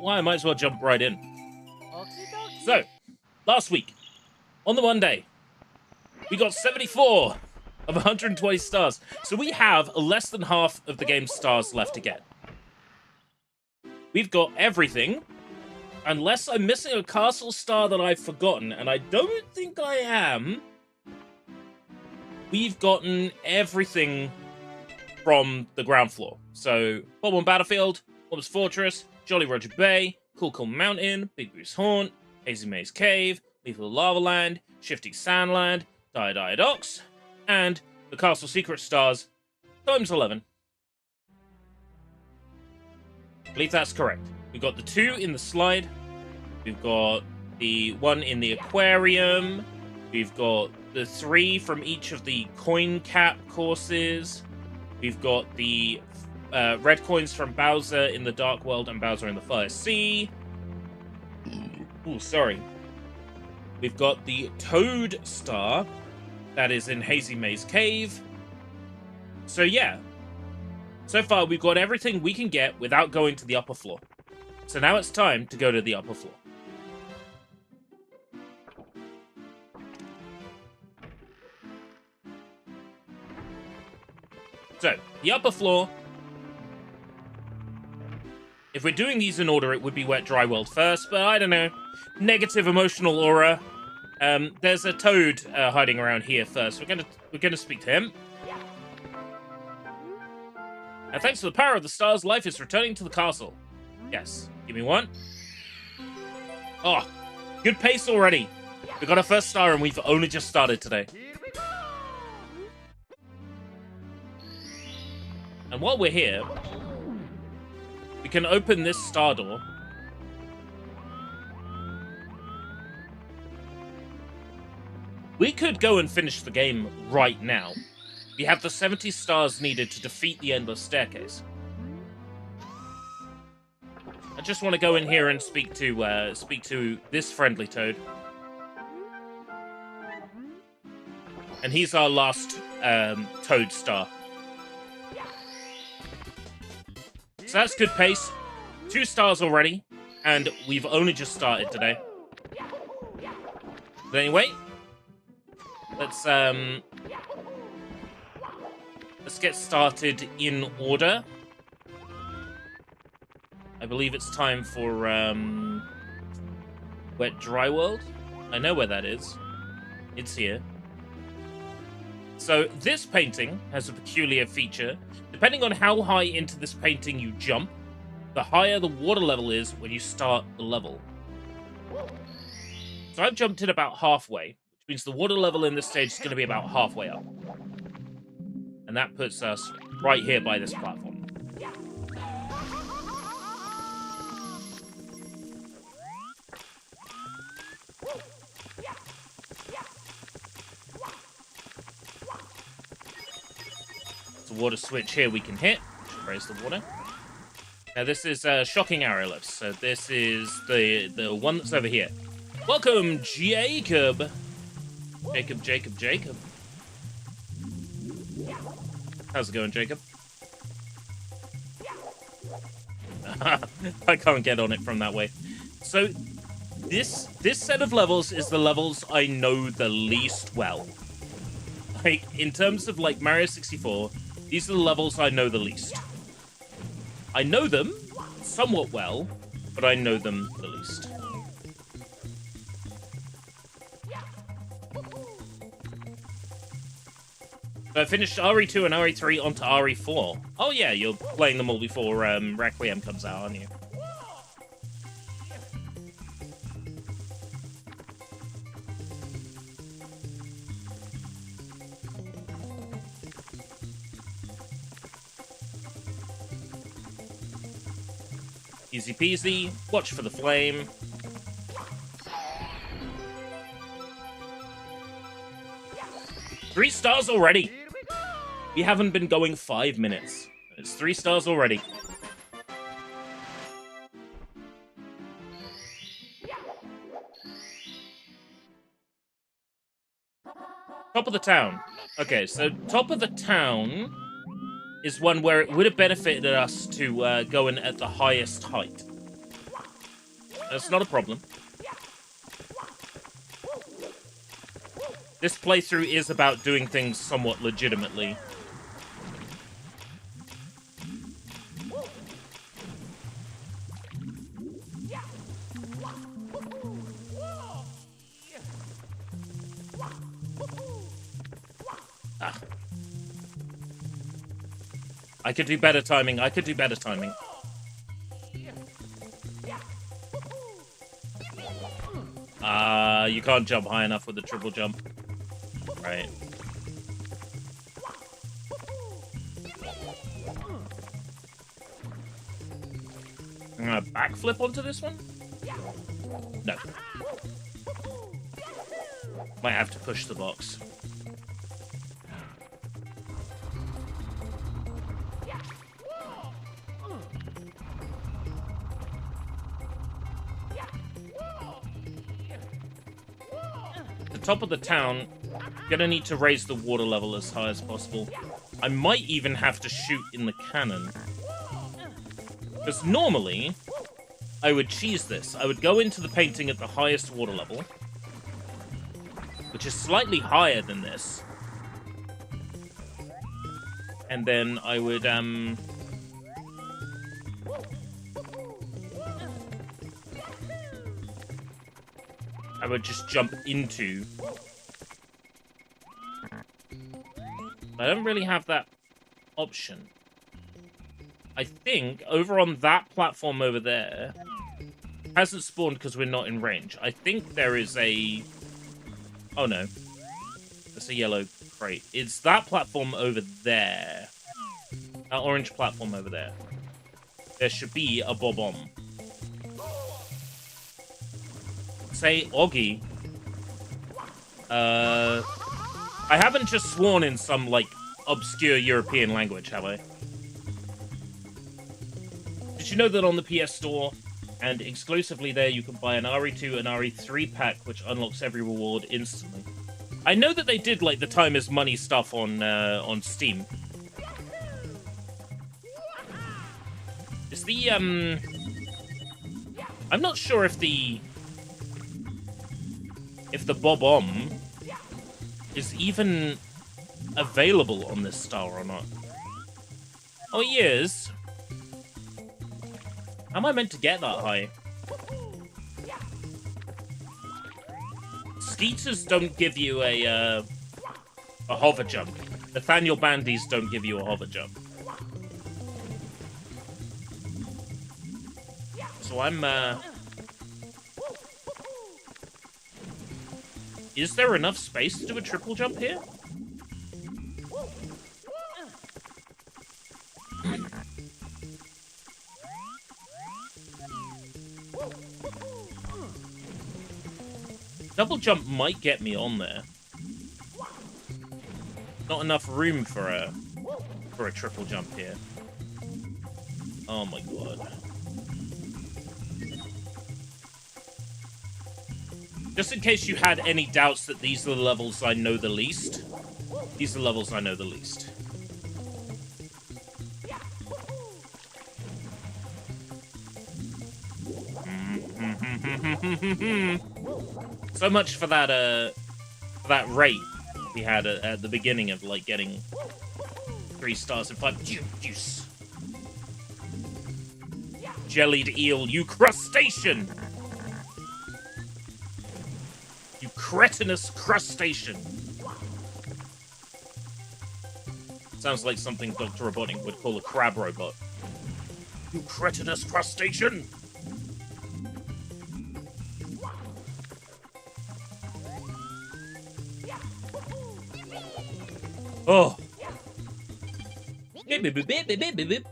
Why, I might as well jump right in. So, last week, on the Monday, we got 74 of 120 stars. So we have less than half of the game's stars left to get. We've got everything, unless I'm missing a castle star that I've forgotten, and I don't think I am. We've gotten everything from the ground floor. So, Bob-omb Battlefield, Bob's Fortress, Jolly Roger Bay, Cool Cool Mountain, Big Boo's Haunt, Hazy Maze Cave, Lethal Lava Land, Shifty Sandland, Dire Docks, and the Castle Secret Stars times 11. I believe that's correct. We've got the 2 in the slide. We've got the 1 in the aquarium. We've got the 3 from each of the coin cap courses. We've got the red coins from Bowser in the Dark World and Bowser in the Fire Sea. Ooh, sorry. We've got the Toad Star that is in Hazy Maze Cave. So yeah, so far we've got everything we can get without going to the upper floor. So now it's time to go to the upper floor. So, the upper floor, if we're doing these in order, it would be Wet Dry World first, but I don't know. Negative emotional aura. There's a toad hiding around here first. We're gonna speak to him. And thanks to the power of the stars, life is returning to the castle. Yes, give me one. Oh, good pace already. We got our first star and we've only just started today. And while we're here, we can open this star door. We could go and finish the game right now. We have the 70 stars needed to defeat the Endless Staircase. I just want to go in here and speak to this friendly toad. And he's our last toad star. So that's good pace. 2 stars already, and we've only just started today. But anyway, let's get started in order. I believe it's time for Wet Dry World. I know where that is. It's here. So this painting has a peculiar feature. Depending on how high into this painting you jump, the higher the water level is when you start the level. So I've jumped in about halfway, which means the water level in this stage is going to be about halfway up. And that puts us right here by this platform. Water switch here we can hit, which raise the water. Now this is Shocking Aeroliths, so this is the one that's over here. Welcome, Jacob. Jacob. How's it going, Jacob? I can't get on it from that way. So this set of levels is the levels I know the least well. Like, in terms of like Mario 64, these are the levels I know the least. I know them somewhat well, but I know them the least. So I finished RE2 and RE3 onto RE4. Oh yeah, you're playing them all before Requiem comes out, aren't you? Easy peasy. Watch for the flame. Three stars already. We haven't been going 5 minutes. It's 3 stars already. Top of the town. Okay, so top of the town is one where it would have benefited us to go in at the highest height. That's not a problem. This playthrough is about doing things somewhat legitimately. Ah. I could do better timing. I could do better timing. You can't jump high enough with the triple jump. Right. I'm gonna backflip onto this one? No. Might have to push the box. Top of the town, gonna need to raise the water level as high as possible. I might even have to shoot in the cannon. Because normally, I would cheese this. I would go into the painting at the highest water level, which is slightly higher than this. And then I would, just jump into. I don't really have that option. I think over on that platform over there hasn't spawned because we're not in range. I think there is a... Oh no. That's a yellow crate. It's that platform over there. That orange platform over there. There should be a Bob-omb. Say Oggy. I haven't just sworn in some, like, obscure European language, have I? Did you know that on the PS Store, and exclusively there, you can buy an RE2 and RE3 pack, which unlocks every reward instantly? I know that they did, like, the time is money stuff on Steam. Is the, I'm not sure if the Bob-omb is even available on this star or not. Oh, he is. How am I meant to get that high? Skeeters don't give you a hover jump. Nathaniel Bandies don't give you a hover jump. So I'm, Is there enough space to do a triple jump here? Double jump might get me on there. Not enough room for a triple jump here. Oh my god. Just in case you had any doubts that these are the levels I know the least, these are the levels I know the least. So much for that rate we had at the beginning of, like, getting 3 stars in 5. Juice. Jellied eel, you crustacean! You cretinous crustacean! Sounds like something Dr. Robotnik would call a crab robot. You cretinous crustacean! Oh! Beep, beep, beep, beep, beep, beep, beep.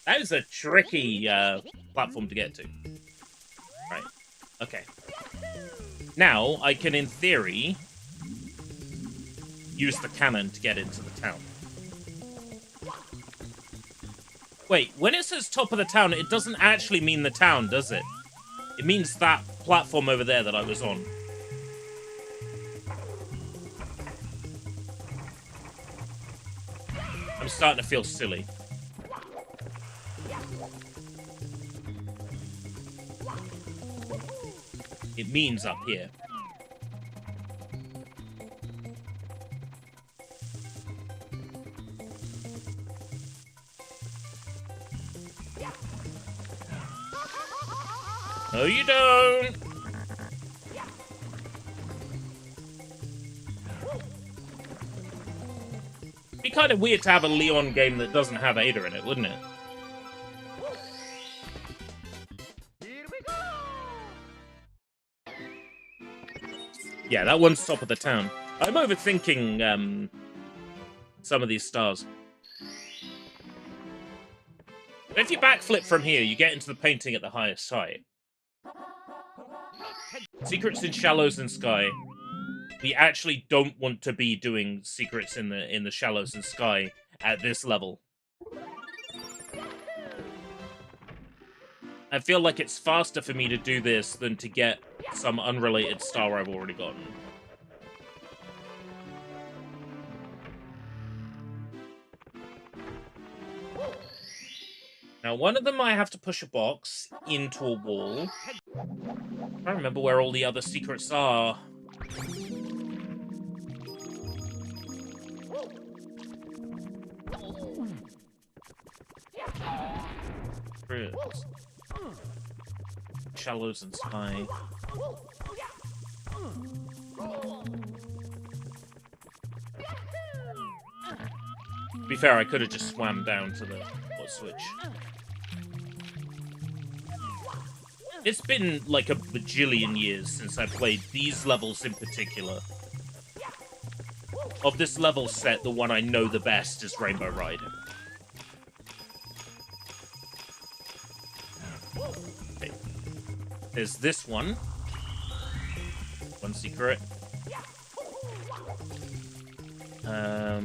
That is a tricky platform to get to. Right. Okay. Now, I can, in theory, use the cannon to get into the town. Wait, when it says top of the town, it doesn't actually mean the town, does it? It means that platform over there that I was on. I'm starting to feel silly. It means up here. No, you don't. It'd be kind of weird to have a Leon game that doesn't have Ada in it, wouldn't it? Yeah, that one's top of the town. I'm overthinking some of these stars. But if you backflip from here, you get into the painting at the highest height. Secrets in Shallows and Sky. We actually don't want to be doing secrets in the Shallows and Sky at this level. I feel like it's faster for me to do this than to get some unrelated star I've already gotten. Now, one of them I have to push a box into a wall. I don't remember where all the other secrets are. Shallows and Sky. To be fair, I could have just swam down to the switch. It's been like a bajillion years since I played these levels in particular. Of this level set, the one I know the best is Rainbow Ride. Okay. There's this one. One secret. I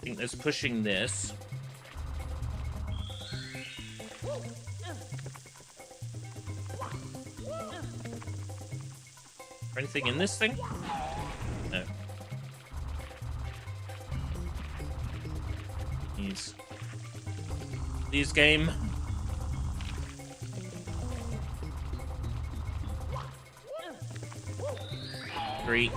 think there's pushing this. Anything in this thing? No. These game. Three.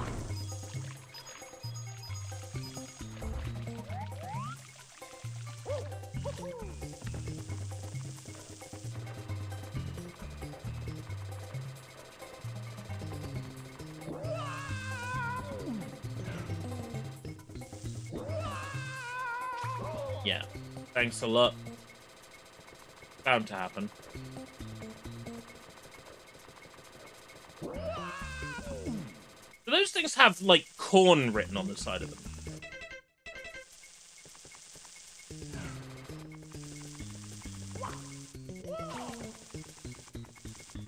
Yeah, thanks a lot. Bound to happen. Do those things have, like, corn written on the side of them?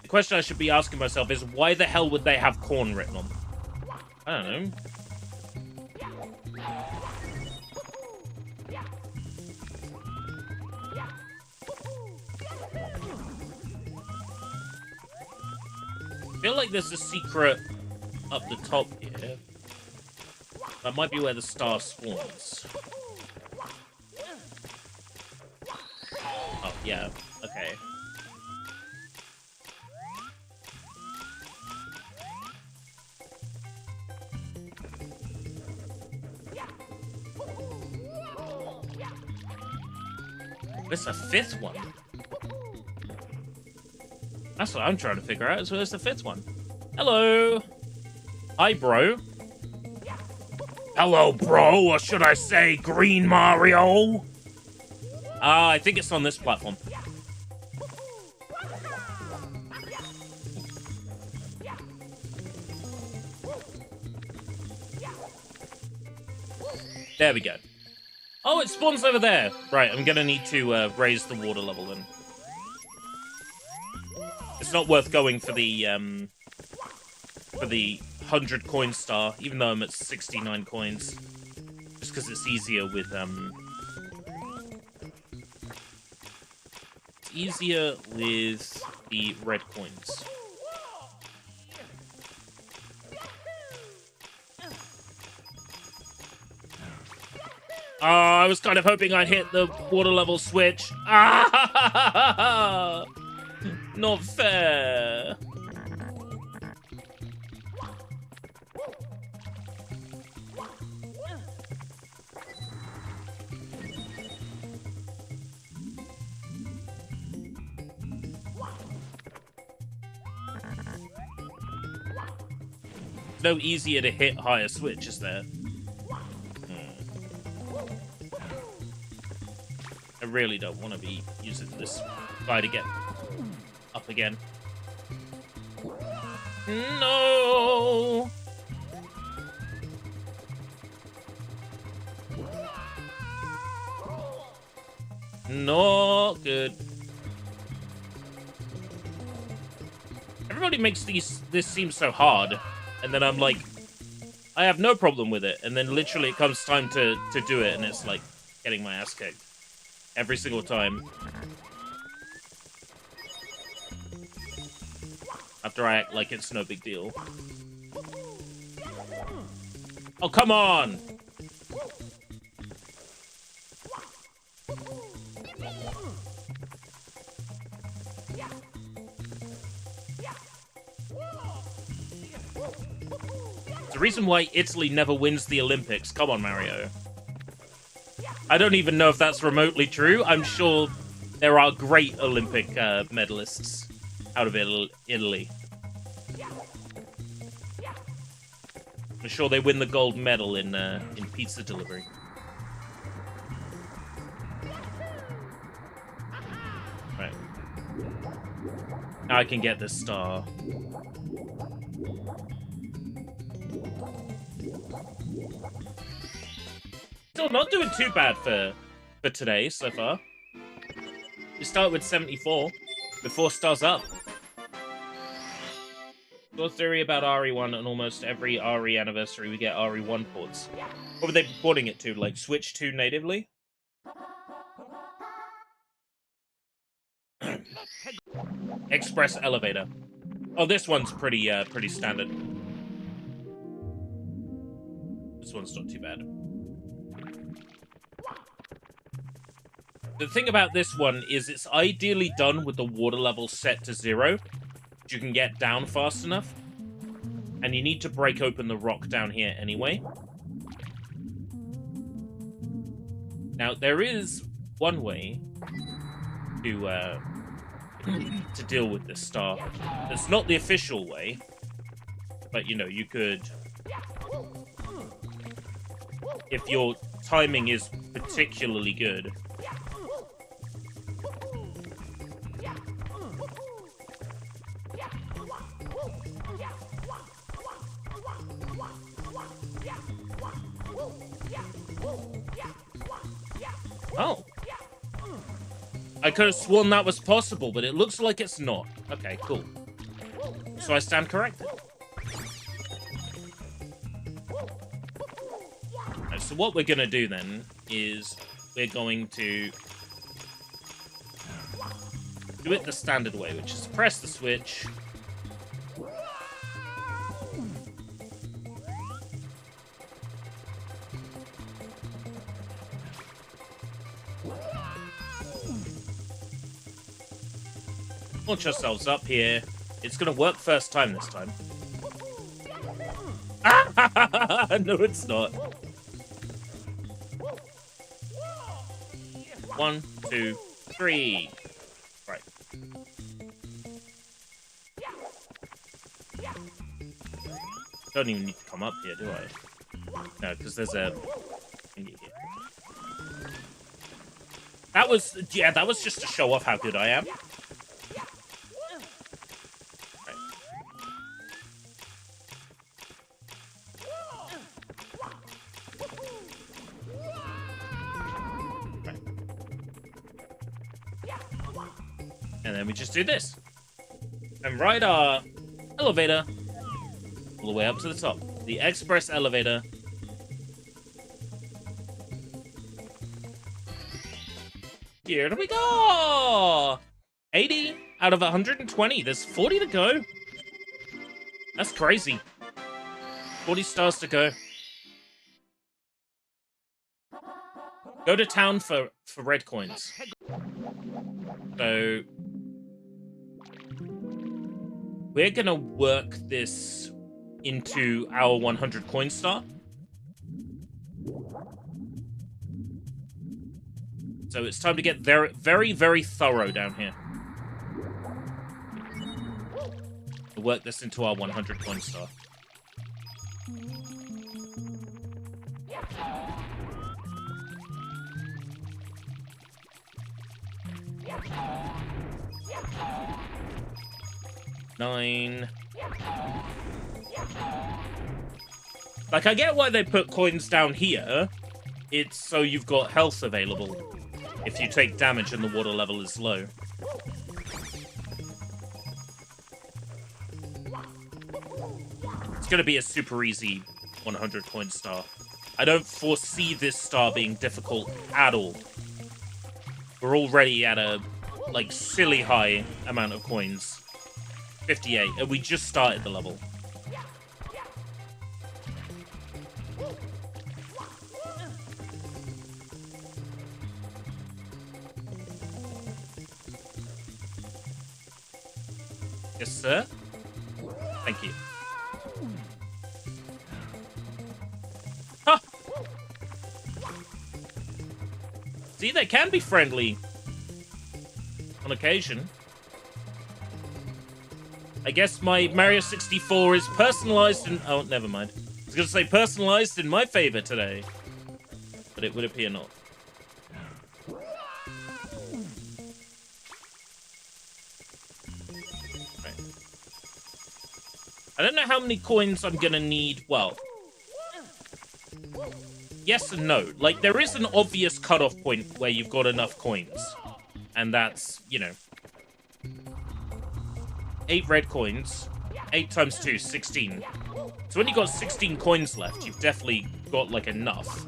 The question I should be asking myself is, why the hell would they have corn written on them? I don't know. I feel like there's a secret up the top here. That might be where the star spawns. Oh, yeah. Okay. There's a fifth one. That's what I'm trying to figure out, is where's the fifth one? Hello! Hi, bro. Hello, bro, or should I say Green Mario? I think it's on this platform. There we go. Oh, it spawns over there. Right, I'm gonna need to raise the water level then. It's not worth going for the 100 coin star, even though I'm at 69 coins. Just because it's easier with, It's easier with the red coins. Oh, I was kind of hoping I'd hit the water level switch. Ah! Not fair. No easier to hit higher switch, is there? I really don't want to be using this guy to get up again. No! Not good. Everybody makes this seem so hard, and then I'm like, I have no problem with it, and then literally it comes time to do it, and it's like getting my ass kicked every single time. After I act like it's no big deal. Oh, come on! The reason why Italy never wins the Olympics. Come on, Mario. I don't even know if that's remotely true. I'm sure there are great Olympic medalists out of Italy. I'm sure they win the gold medal in pizza delivery. Right. Now I can get this star. Still not doing too bad for today so far. We start with 74 with 4 stars up. Your theory about RE1, and almost every RE anniversary we get RE1 ports. What were they porting it to? Like Switch 2 natively? Express elevator. Oh, this one's pretty standard. This one's not too bad. The thing about this one is it's ideally done with the water level set to 0. You can get down fast enough. And you need to break open the rock down here anyway. Now, there is one way to deal with this star. It's not the official way. But, you know, you could... If your timing is particularly good... Oh. I could have sworn that was possible, but it looks like it's not. Okay, cool. So I stand corrected. Right, so what we're going to do then is we're going to do it the standard way, which is press the switch. Launch ourselves up here. It's gonna work first time this time. No, it's not. 1, 2, 3. Right. Don't even need to come up here, do I? No, because there's a... That was just to show off how good I am. And then we just do this. And ride our elevator all the way up to the top. The express elevator. Here we go! 80, out of 120. There's 40 to go. That's crazy. 40 stars to go. Go to town for red coins. So we're gonna work this into our 100 coin star. So it's time to get very, very, very thorough down here. We'll work this into our 100 coin star. Nine. Like, I get why they put coins down here. It's so you've got health available if you take damage and the water level is low. It's going to be a super easy 100 coin star. I don't foresee this star being difficult at all. We're already at a, like, silly high amount of coins. 58, and we just started the level. Yes, sir. Thank you. Huh. See, they can be friendly on occasion. I guess my Mario 64 is personalized in... Oh, never mind. I was going to say personalized in my favor today. But it would appear not. Right. I don't know how many coins I'm going to need. Well, yes and no. Like, there is an obvious cutoff point where you've got enough coins. And that's, you know... 8 red coins. 8 times 2, 16. So when you've got 16 coins left, you've definitely got, like, enough.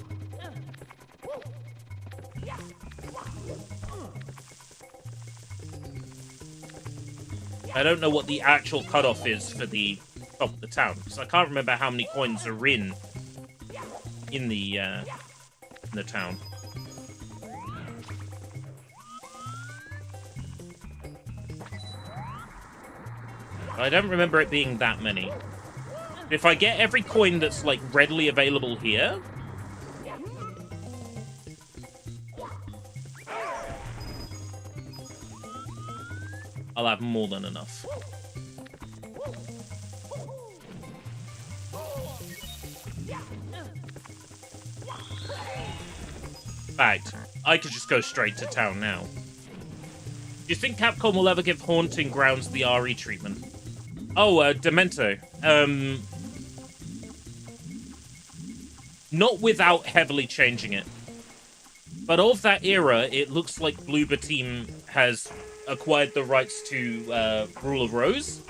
I don't know what the actual cutoff is for the top of the town, because I can't remember how many coins are in the town. I don't remember it being that many. If I get every coin that's, like, readily available here... I'll have more than enough. In fact, I could just go straight to town now. Do you think Capcom will ever give Haunting Grounds the RE treatment? Oh, Demento. Not without heavily changing it. But of that era, it looks like Bloober Team has acquired the rights to Rule of Rose.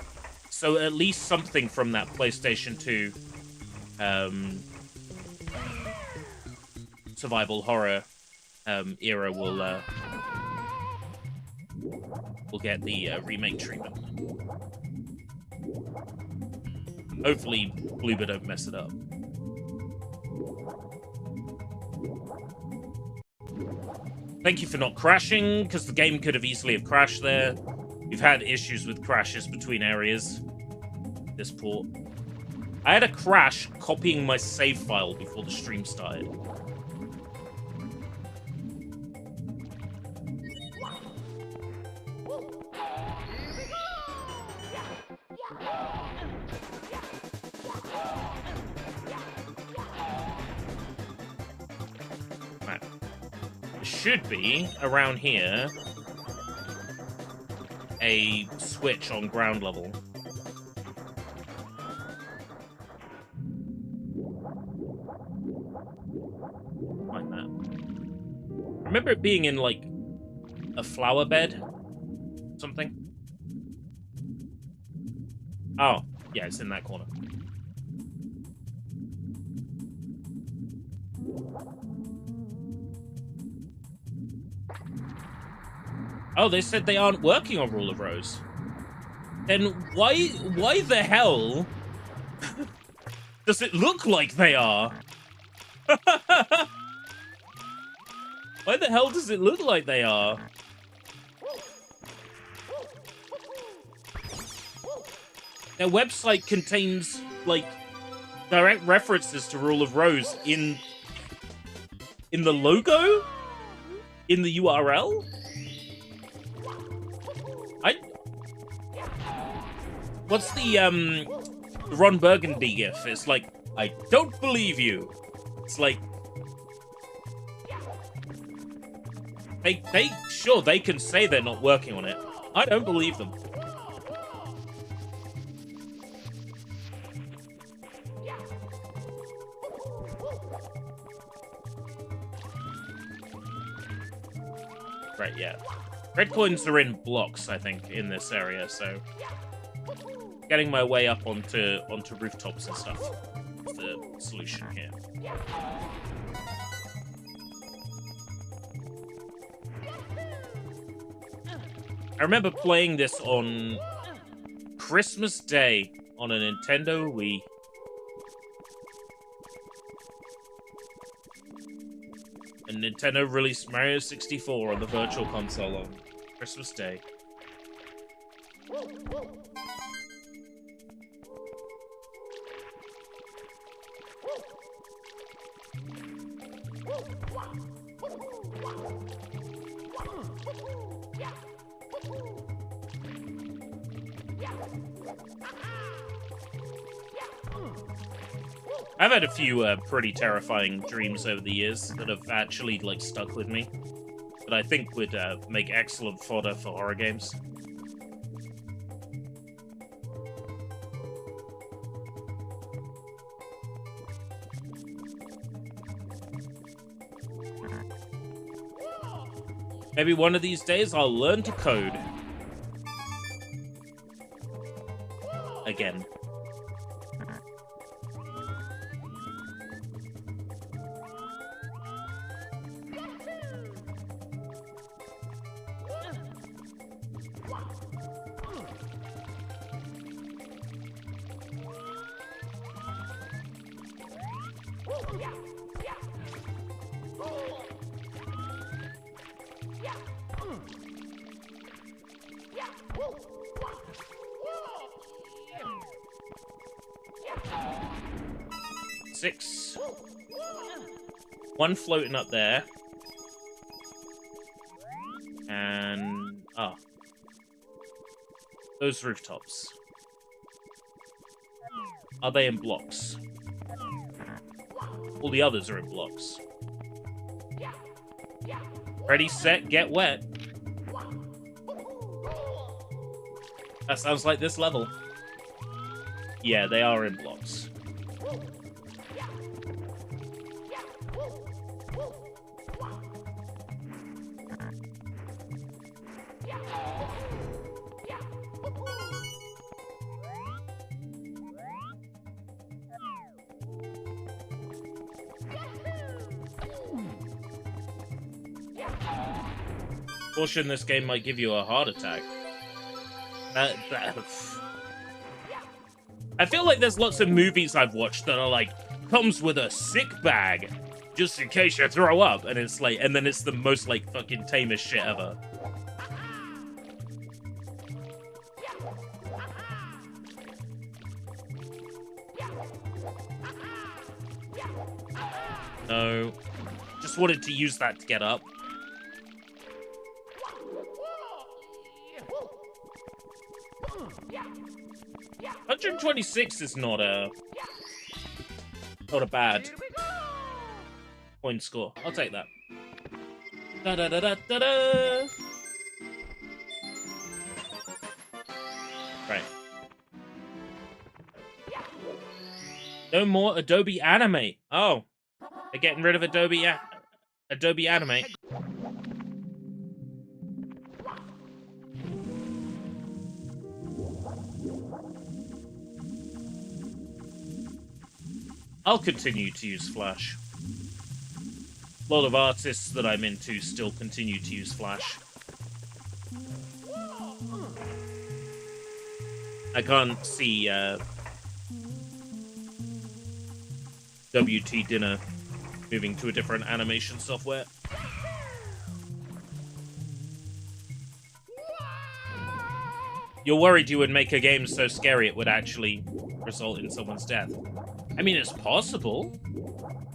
So at least something from that PlayStation 2 survival horror era will get the remake treatment. Hopefully, Bloober don't mess it up. Thank you for not crashing, because the game could have easily have crashed there. We've had issues with crashes between areas. This port. I had a crash copying my save file before the stream started. Should be, around here, a switch on ground level. Like that. I remember it being in, like, a flower bed? Something? Oh, yeah, it's in that corner. Oh, they said they aren't working on Rule of Rose. Then why the hell does it look like they are? Why the hell does it look like they are? Their website contains, like, direct references to Rule of Rose in the logo? In the URL? What's the Ron Burgundy gif? It's like, I don't believe you. It's like, sure, they can say they're not working on it. I don't believe them. Right, yeah. Red coins are in blocks, I think, in this area, so getting my way up onto rooftops and stuff is the solution here. I remember playing this on Christmas Day on a Nintendo Wii. And Nintendo released Mario 64 on the Virtual Console on Christmas Day. I've had a few pretty terrifying dreams over the years that have actually, like, stuck with me. That I think would make excellent fodder for horror games. Maybe one of these days I'll learn to code. Again. Six. One floating up there. And... ah. Those rooftops. Are they in blocks? All the others are in blocks. Ready, set, get wet. That sounds like this level. Yeah, they are in blocks. Caution, this game might give you a heart attack. I feel like there's lots of movies I've watched that are like, comes with a sick bag, just in case you throw up, and it's like, and then it's the most like fucking tamest shit ever. No. Just wanted to use that to get up. 126 is not a bad point score. I'll take that. Da da da da da da. Right. No more Adobe Animate. Oh, they're getting rid of Adobe Animate. I'll continue to use Flash. A lot of artists that I'm into still continue to use Flash. I can't see WT Dinner moving to a different animation software. You're worried you would make a game so scary it would actually result in someone's death. I mean, it's possible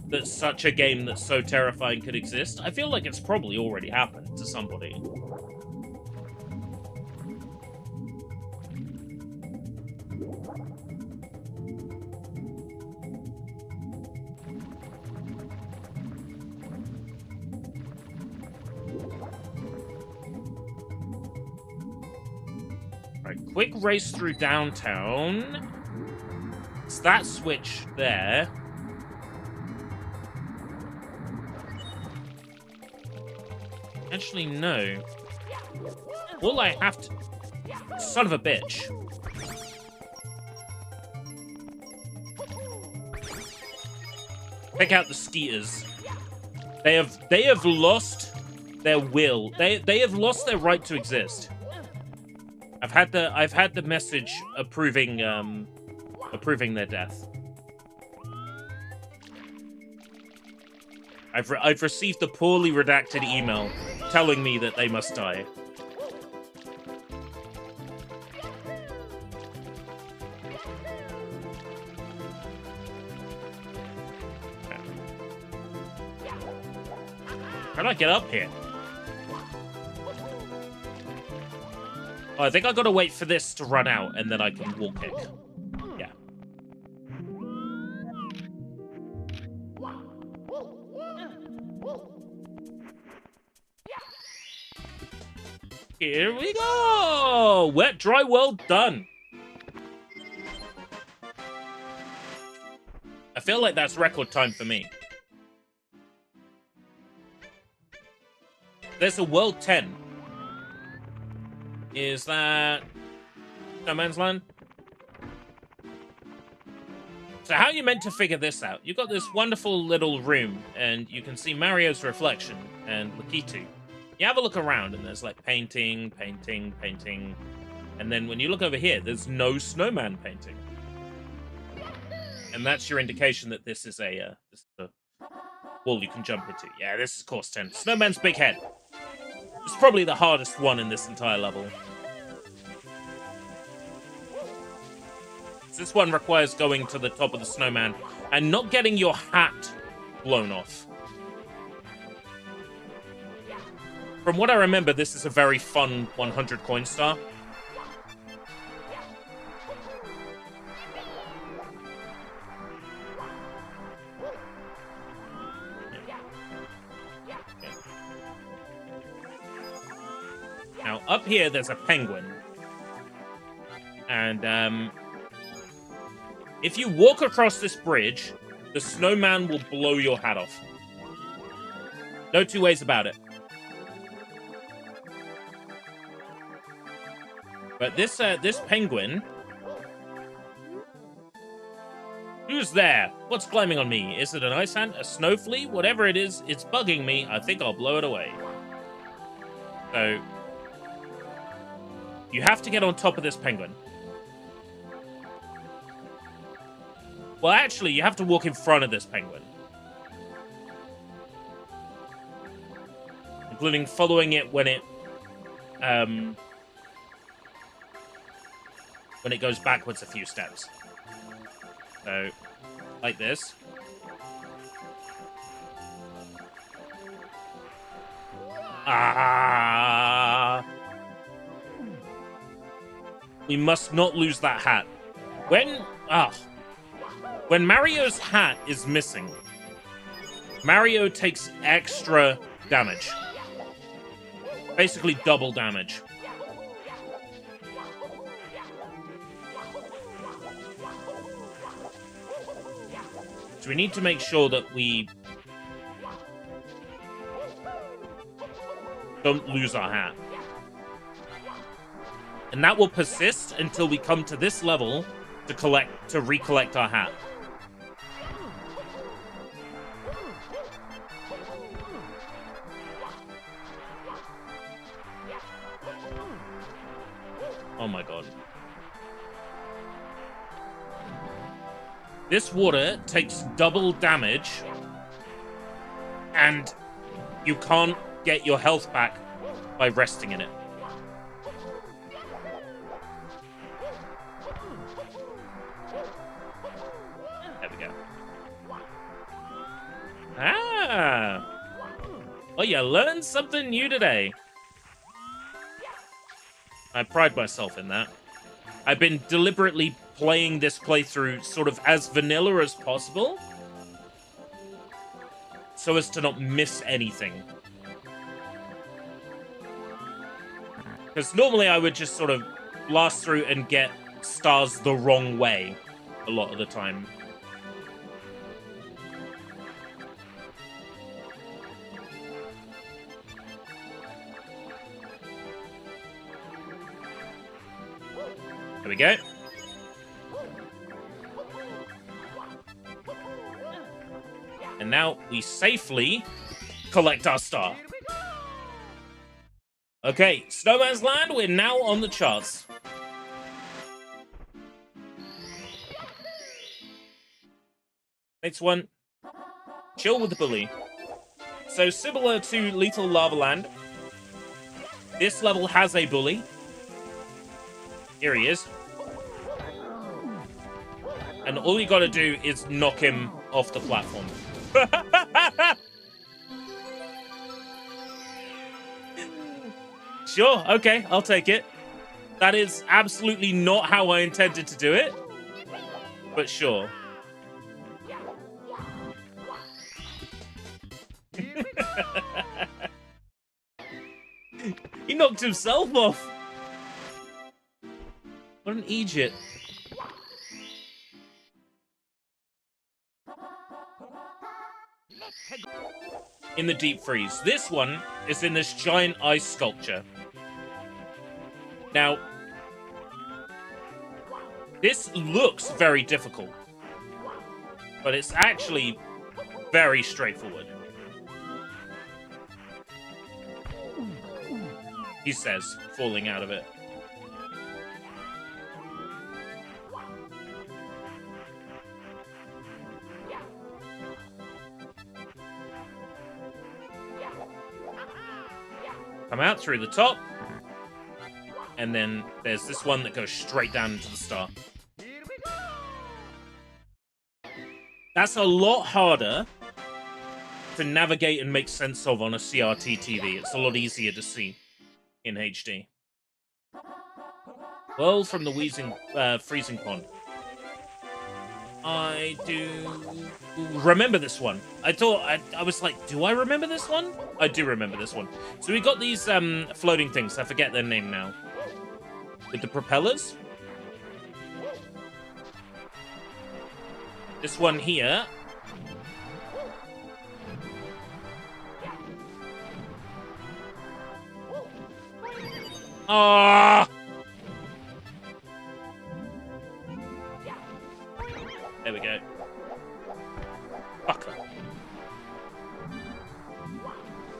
that such a game that's so terrifying could exist. I feel like it's probably already happened to somebody. Alright, quick race through downtown. It's that switch there. Actually, no. All I have to... Son of a bitch. Check out the skeeters. They have lost their will. They have lost their right to exist. I've had the message approving their death. I've received the poorly redacted email telling me that they must die. How do I get up here? Oh, I think I gotta wait for this to run out and then I can wall kick. Yeah. Here we go! Wet, dry, well done. I feel like that's record time for me. There's a World 10. Is that No Man's Land? So how are you meant to figure this out? You've got this wonderful little room, and you can see Mario's reflection and Lakitu. You have a look around, and there's like painting, painting, painting. And then when you look over here, there's no snowman painting. And that's your indication that this is a wall you can jump into. Yeah, this is course 10. Snowman's big head. It's probably the hardest one in this entire level. This one requires going to the top of the snowman and not getting your hat blown off. From what I remember, this is a very fun 100 coin star. Now, up here, there's a penguin. And, if you walk across this bridge, the snowman will blow your hat off. No two ways about it. But this penguin... Who's there? What's climbing on me? Is it an ice ant? A snow flea? Whatever it is, it's bugging me. I think I'll blow it away. So... you have to get on top of this penguin. Well, actually, you have to walk in front of this penguin. Including following it when it goes backwards a few steps. So, like this. Ah! We must not lose that hat. When Mario's hat is missing, Mario takes extra damage. Basically double damage. So we need to make sure that we don't lose our hat. And that will persist until we come to this level to recollect our hat. Oh my god. This water takes double damage, and you can't get your health back by resting in it. There we go. Ah! Well, you learned something new today. I pride myself in that. I've been deliberately playing this playthrough sort of as vanilla as possible, so as to not miss anything. Because normally I would just sort of blast through and get stars the wrong way a lot of the time. There we go. And now we safely collect our star. Okay, Snowman's Land, we're now on the charts. Next one, Chill with the Bully. So similar to Lethal Lava Land, this level has a bully. Here he is. And all you gotta do is knock him off the platform. Sure, okay, I'll take it. That is absolutely not how I intended to do it. But sure. He knocked himself off. What an idiot. In the deep freeze. This one is in this giant ice sculpture. Now, this looks very difficult, but it's actually very straightforward. He says, falling out of it. Come out through the top. And then there's this one that goes straight down into the star. That's a lot harder to navigate and make sense of on a CRT TV. It's a lot easier to see in HD. World from the freezing pond. I do remember this one. I was like, do I remember this one? I do remember this one. So we got these floating things. I forget their name now. With the propellers. This one here. Ah! There we go. Fucker.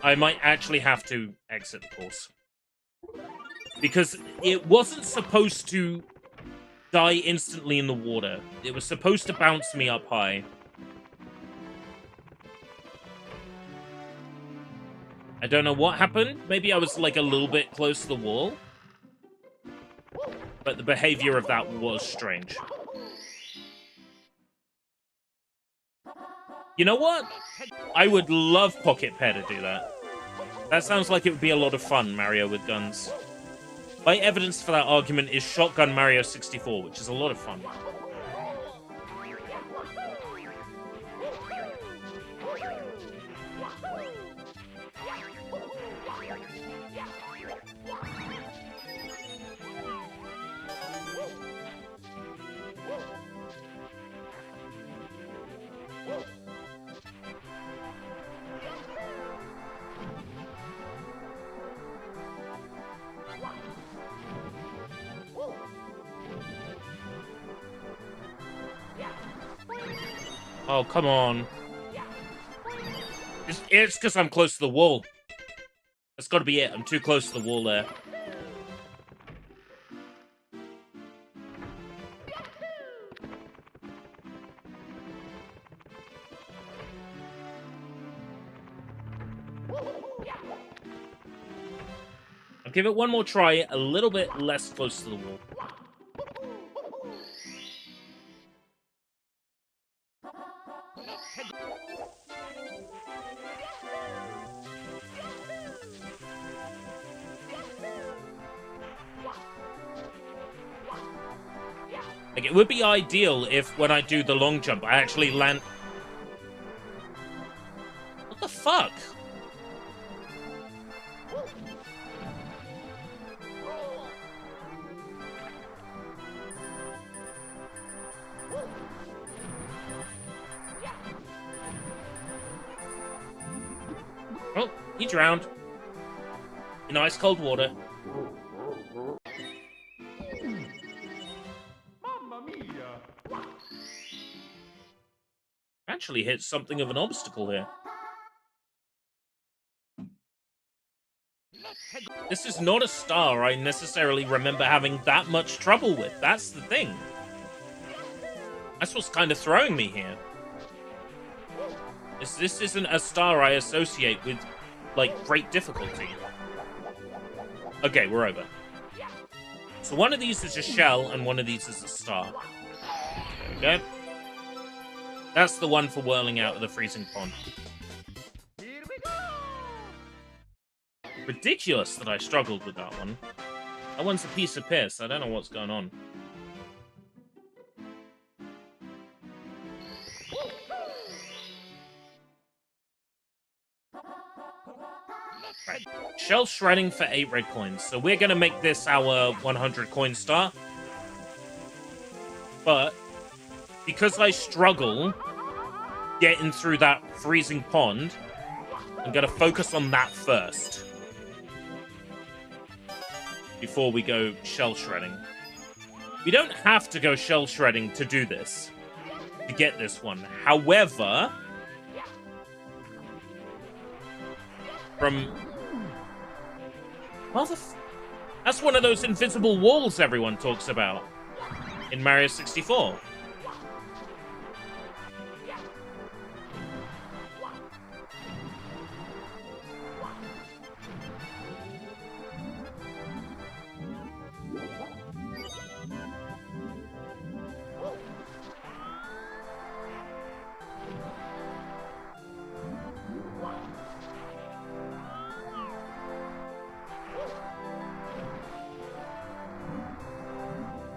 I might actually have to exit the course. Because it wasn't supposed to die instantly in the water. It was supposed to bounce me up high. I don't know what happened. Maybe I was like a little bit close to the wall. But the behavior of that was strange. You know what? I would love Pocket Pair to do that. That sounds like it would be a lot of fun, Mario with guns. My evidence for that argument is Shotgun Mario 64, which is a lot of fun. Oh, come on. It's because I'm close to the wall. That's got to be it. I'm too close to the wall there. I'll give it one more try, a little bit less close to the wall. Like, it would be ideal if, when I do the long jump, I actually land... What the fuck? Oh, he drowned. In ice cold water. Actually hit something of an obstacle here. This is not a star I necessarily remember having that much trouble with. That's the thing. That's what's kind of throwing me here. This isn't a star I associate with, like, great difficulty. Okay, we're over. So one of these is a shell, and one of these is a star. There we go. That's the one for whirling out of the freezing pond. Here we go! Ridiculous that I struggled with that one. That one's a piece of piss. I don't know what's going on. Right. Shell shredding for 8 red coins. So we're going to make this our 100 coin star. But because I struggle getting through that freezing pond, I'm going to focus on that first before we go shell shredding. We don't have to go shell shredding to do this, to get this one. However, that's one of those invisible walls everyone talks about in Mario 64.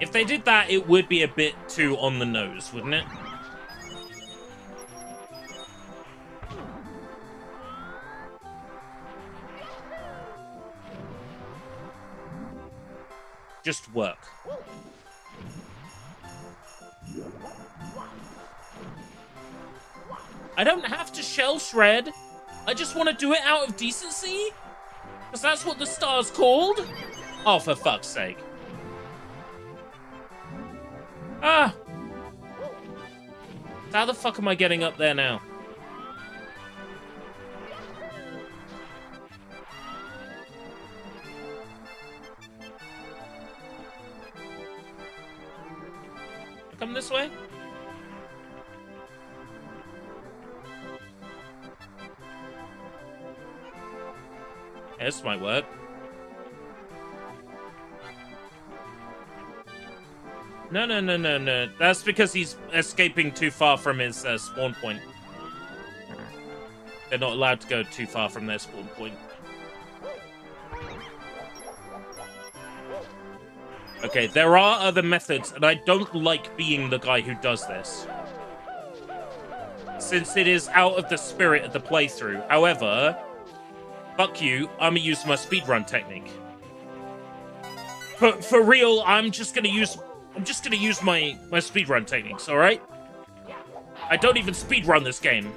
If they did that, it would be a bit too on the nose, wouldn't it? Just work. I don't have to shell shred. I just want to do it out of decency? Because that's what the star's called? Oh, for fuck's sake. Ah! How the fuck am I getting up there now? Come this way? Yeah, this might work. No. That's because he's escaping too far from his spawn point. They're not allowed to go too far from their spawn point. Okay, there are other methods, and I don't like being the guy who does this, since it is out of the spirit of the playthrough. However, fuck you, I'm gonna use my speedrun technique. For real, I'm just gonna use my speedrun techniques, alright? I don't even speedrun this game.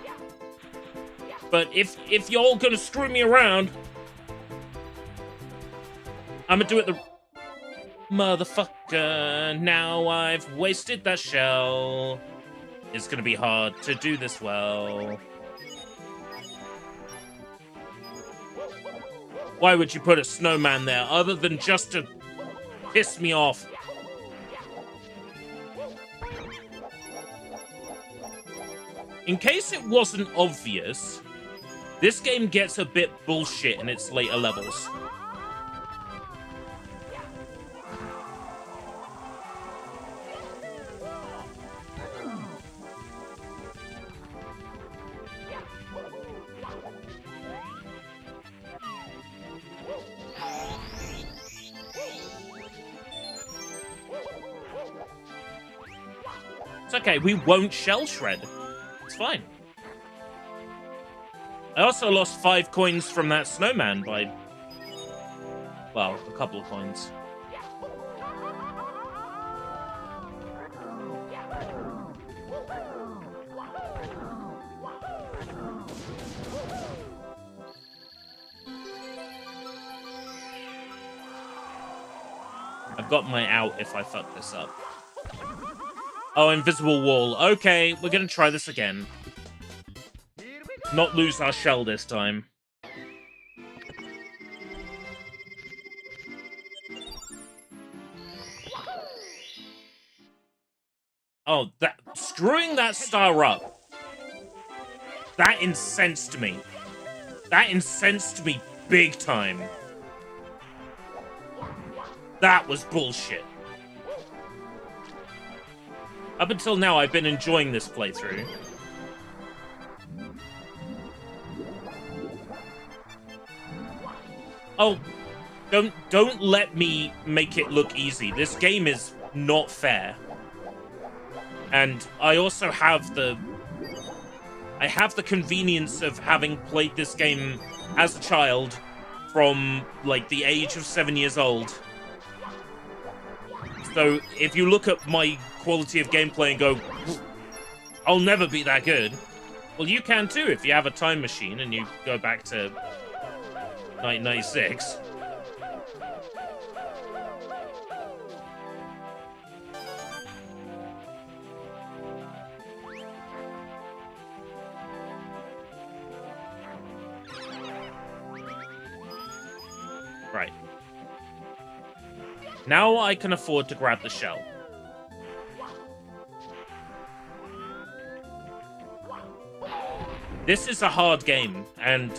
But if y'all gonna screw me around, I'm gonna do it the... Motherfucker, now I've wasted that shell. It's gonna be hard to do this well. Why would you put a snowman there, other than just to piss me off? In case it wasn't obvious, This game gets a bit bullshit in its later levels. It's okay, we won't shell shred. It's fine. I also lost 5 coins from that snowman by, well, a couple of coins. I've got my out if I fuck this up. Oh, invisible wall. Okay, we're gonna try this again. Not lose our shell this time. Oh, screwing that star up. That incensed me. That incensed me big time. That was bullshit. Up until now, I've been enjoying this playthrough. Oh, don't let me make it look easy. This game is not fair. And I also have the convenience of having played this game as a child from, like, the age of 7 years old. So if you look at my quality of gameplay and go, I'll never be that good, well, you can too if you have a time machine and you go back to 1996. Right. Now I can afford to grab the shell. This is a hard game, and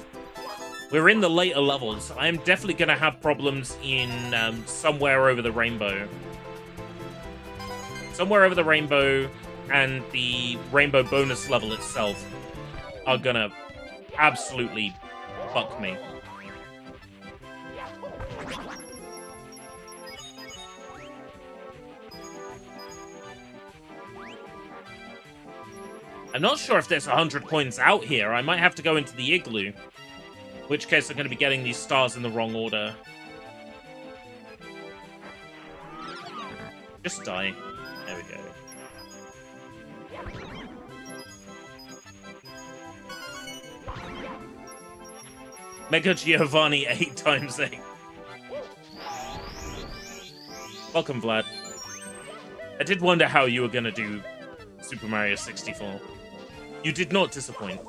we're in the later levels. I'm definitely going to have problems in Somewhere Over the Rainbow. Somewhere Over the Rainbow and the Rainbow bonus level itself are going to absolutely fuck me. I'm not sure if there's 100 coins out here. I might have to go into the igloo. In which case I'm going to be getting these stars in the wrong order. Just die. There we go. Mega Giovanni 8 times 8. Welcome, Vlad. I did wonder how you were going to do Super Mario 64. You did not disappoint.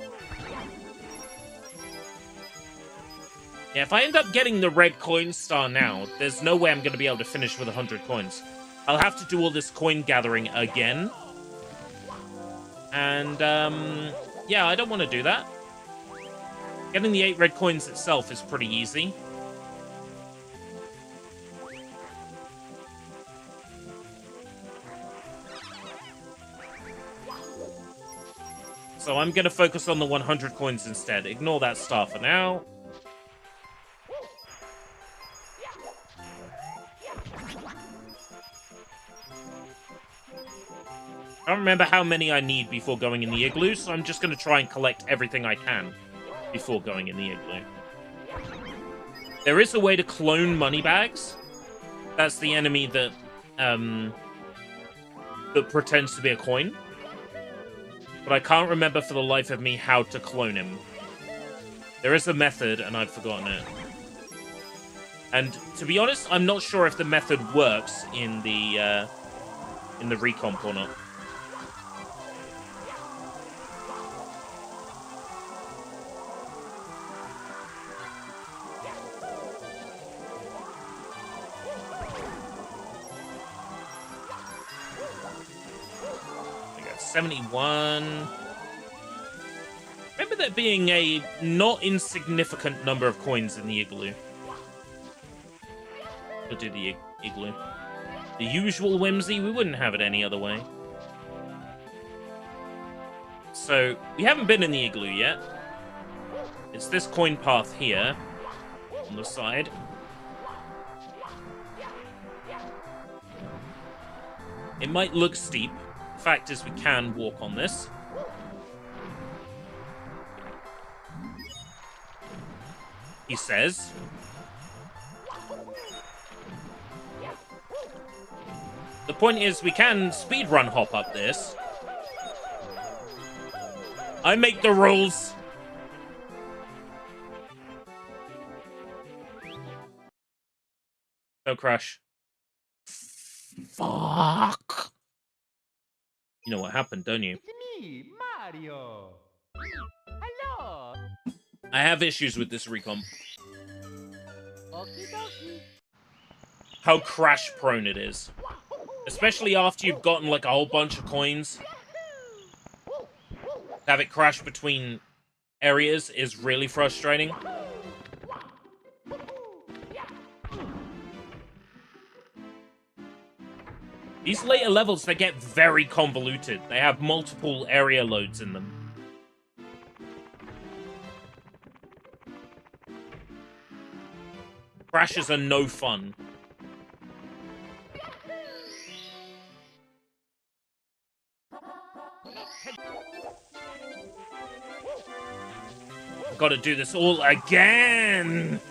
Yeah, if I end up getting the red coin star now, there's no way I'm going to be able to finish with 100 coins. I'll have to do all this coin gathering again. And, yeah, I don't want to do that. Getting the 8 red coins itself is pretty easy. So I'm going to focus on the 100 coins instead. Ignore that star for now. I don't remember how many I need before going in the igloo, so I'm just going to try and collect everything I can before going in the igloo. There is a way to clone moneybags. That's the enemy that that pretends to be a coin. But I can't remember for the life of me how to clone him. There is a method, and I've forgotten it. And to be honest, I'm not sure if the method works in the recomp or not. I got 71. Remember there being a not insignificant number of coins in the igloo. We'll do the igloo. The usual whimsy, we wouldn't have it any other way. So, we haven't been in the igloo yet. It's this coin path here, on the side. It might look steep. The fact is we can walk on this. He says. The point is we can speedrun hop up this. I make the rules. No crash. Fuck. You know what happened, don't you? It's me, Mario. Hello. I have issues with this recomp. Okie dokie. How crash prone it is. Especially after you've gotten like a whole bunch of coins. To have it crash between areas is really frustrating. These later levels, they get very convoluted. They have multiple area loads in them. Crashes are no fun. I've got to do this all again!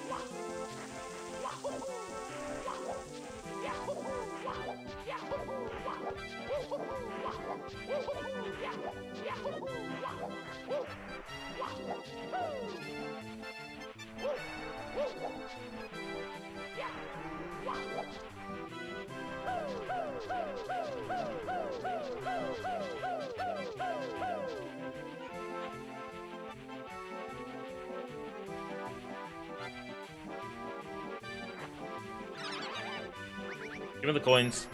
Give me the coins.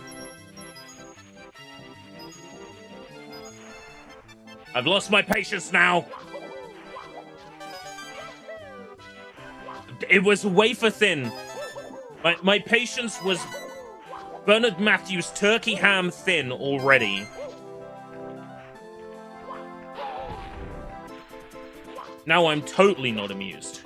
I've lost my patience now. It was wafer thin. My patience was Bernard Matthews turkey ham thin already. Now I'm totally not amused.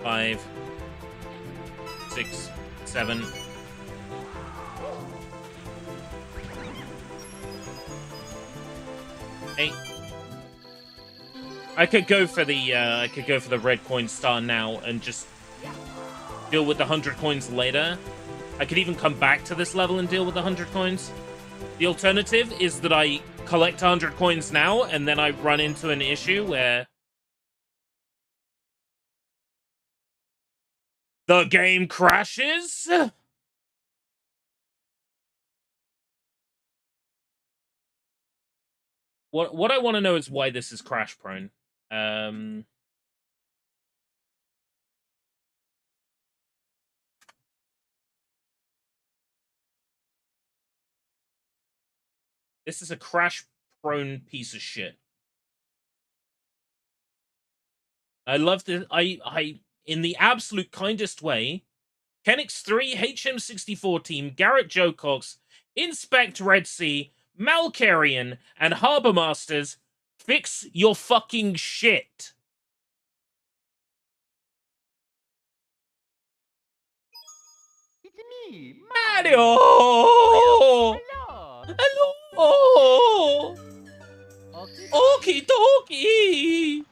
Five, 6, 7. Eight. I could go for the red coin star now and just deal with the 100 coins later. I could even come back to this level and deal with the 100 coins. The alternative is that I collect 100 coins now and then I run into an issue where the game crashes? What I want to know is why this is crash prone. This is a crash prone piece of shit. I love this. I in the absolute kindest way, Kenix3, HM64 team, Garrett Joe Cox, Inspect Red Sea, Malkarian, and Harbor Masters, fix your fucking shit. It's me, Mario! Hello. Hello! Okie Okie dokie!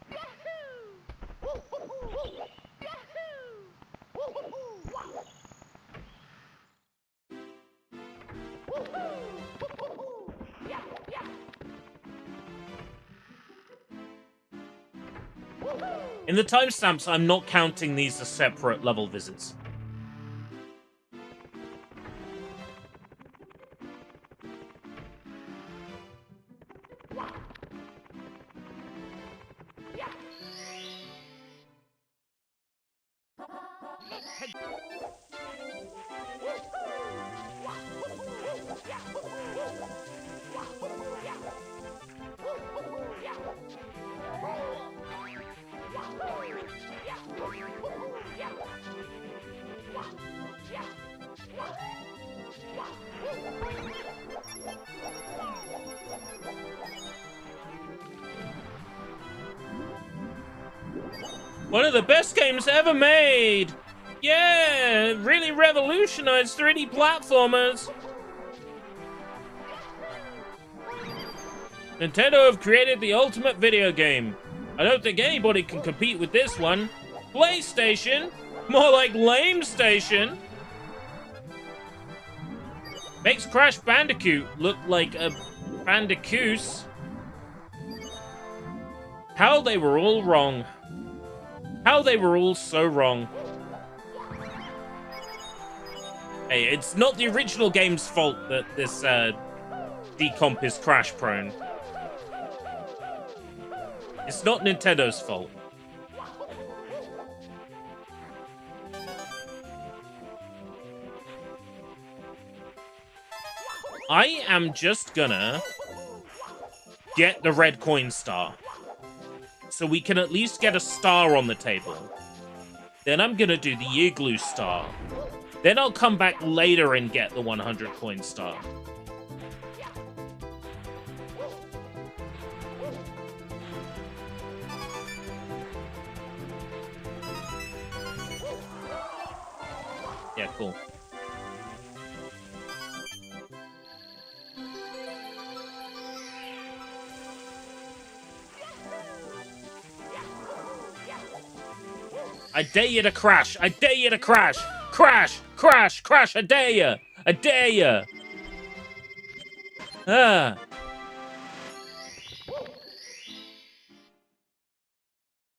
In the timestamps, I'm not counting these as separate level visits. One of the best games ever made! Yeah! It really revolutionized 3D platformers! Nintendo have created the ultimate video game. I don't think anybody can compete with this one. PlayStation? More like Lame Station. Makes Crash Bandicoot look like a Bandicoot. How they were all wrong. How they were all so wrong. Hey, it's not the original game's fault that this decomp is crash prone. It's not Nintendo's fault. I am just gonna get the red coin star. So we can at least get a star on the table. Then I'm gonna do the igloo star. Then I'll come back later and get the 100 coin star. Yeah, cool. I dare you to crash! I dare you to crash! Crash! Crash! Crash! I dare you! I dare you! Ah!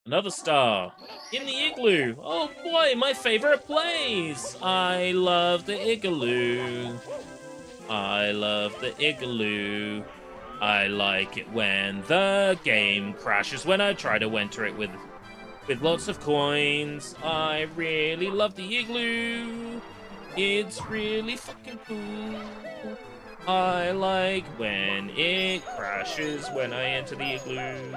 Another star. In the igloo. Oh boy, my favorite place. I love the igloo. I love the igloo. I like it when the game crashes when I try to enter it with lots of coins. I really love the igloo. It's really fucking cool. I like when it crashes when I enter the igloo.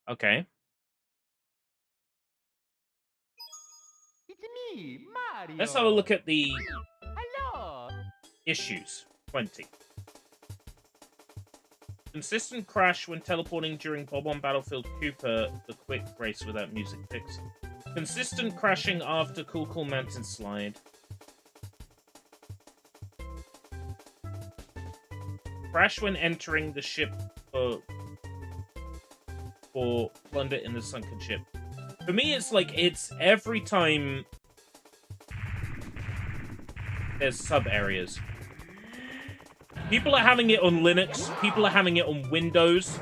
Okay. It's me, Mario. Let's have a look at the Hello. issues. 20. Consistent crash when teleporting during Bob-on Battlefield Cooper, the quick race without music fix. Consistent crashing after Cool Cool Mountain slide. Crash when entering the ship for plunder in the sunken ship. For me, it's like, it's every time there's sub-areas. People are having it on Linux, people are having it on Windows.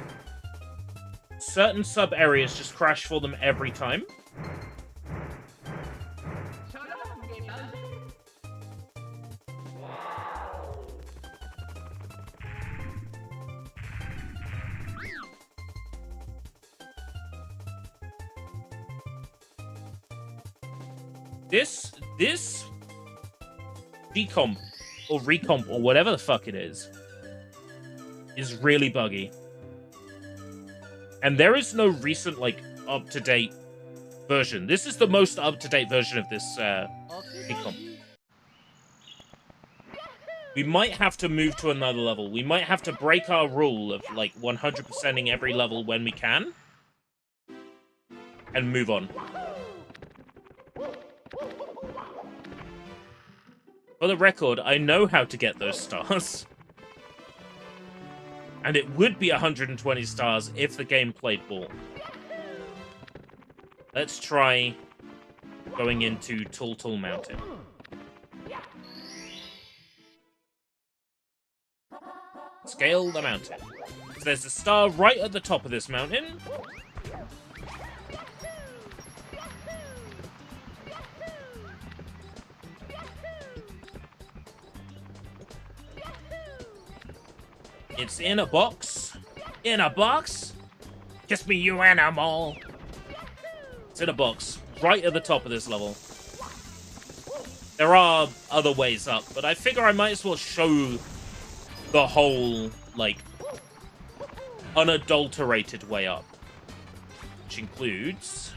Certain sub-areas just crash for them every time. This decomp or recomp or whatever the fuck it is really buggy. And there is no recent, like, up-to-date version. This is the most up-to-date version of this decomp. We might have to move to another level. We might have to break our rule of, like, 100%ing every level when we can. And move on. For the record, I know how to get those stars. And it would be 120 stars if the game played ball. Let's try going into Tall Tall Mountain. Scale the mountain. So there's a star right at the top of this mountain. It's in a box. In a box? Kiss me, you animal. It's in a box. Right at the top of this level. There are other ways up, but I figure I might as well show the whole, like, unadulterated way up. Which includes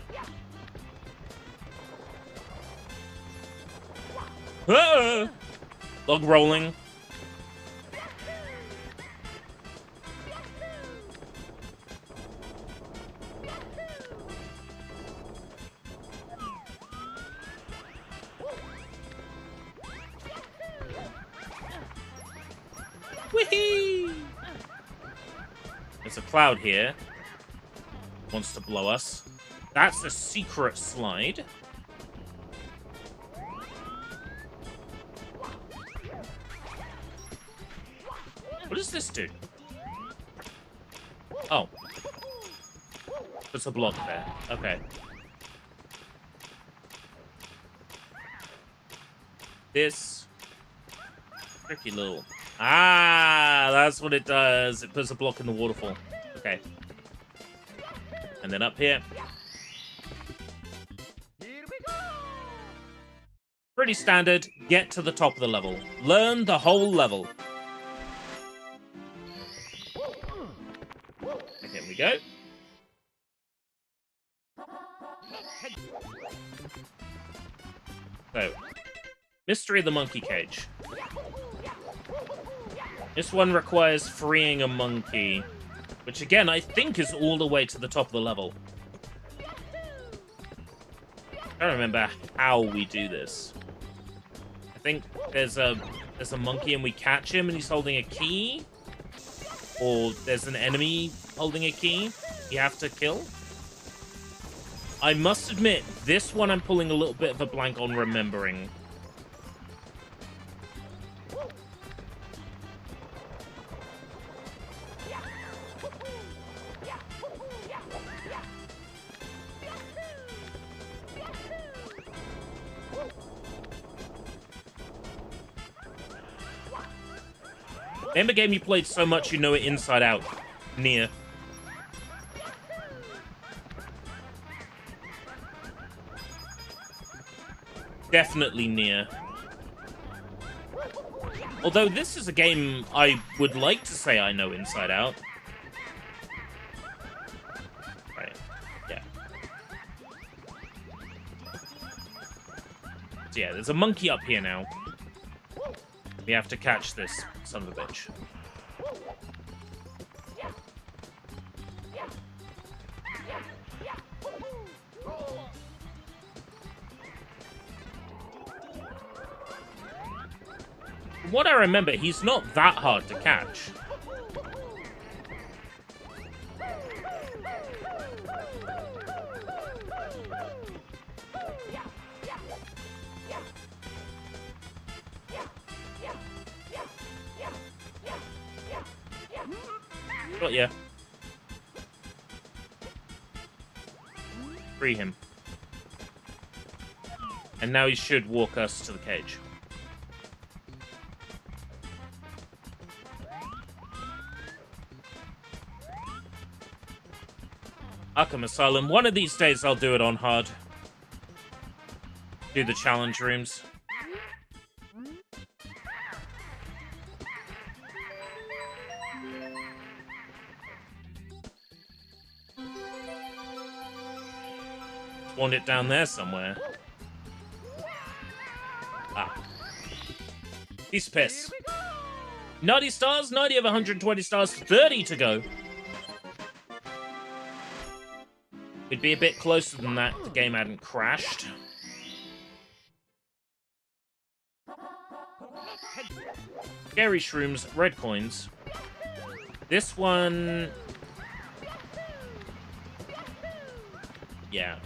Ah! Log rolling. Whee! There's a cloud here. Wants to blow us. That's a secret slide. What does this do? Oh. There's a block there. Okay. This tricky little... Ah, that's what it does. It puts a block in the waterfall. Okay. And then up here. Here we go. Pretty standard. Get to the top of the level. Learn the whole level. Here we go. So, Mystery of the Monkey Cage. This one requires freeing a monkey, which again, I think is all the way to the top of the level. I don't remember how we do this. I think there's a monkey and we catch him and he's holding a key. Or there's an enemy holding a key you have to kill. I must admit, this one I'm pulling a little bit of a blank on remembering. Name a game you played so much you know it inside out. Nier. Definitely Nier. Although this is a game I would like to say I know inside out. Right. Yeah. So yeah, there's a monkey up here now. We have to catch this son of a bitch. From what I remember, he's not that hard to catch. Got ya. Free him. And now he should walk us to the cage. Arkham Asylum. One of these days I'll do it on hard. Do the challenge rooms. Spawned it down there somewhere. Ah. Piece of piss. 90 stars, 90 of 120 stars, 30 to go. It'd be a bit closer than that if the game hadn't crashed. Scary Shrooms, red coins. This one... Yeah.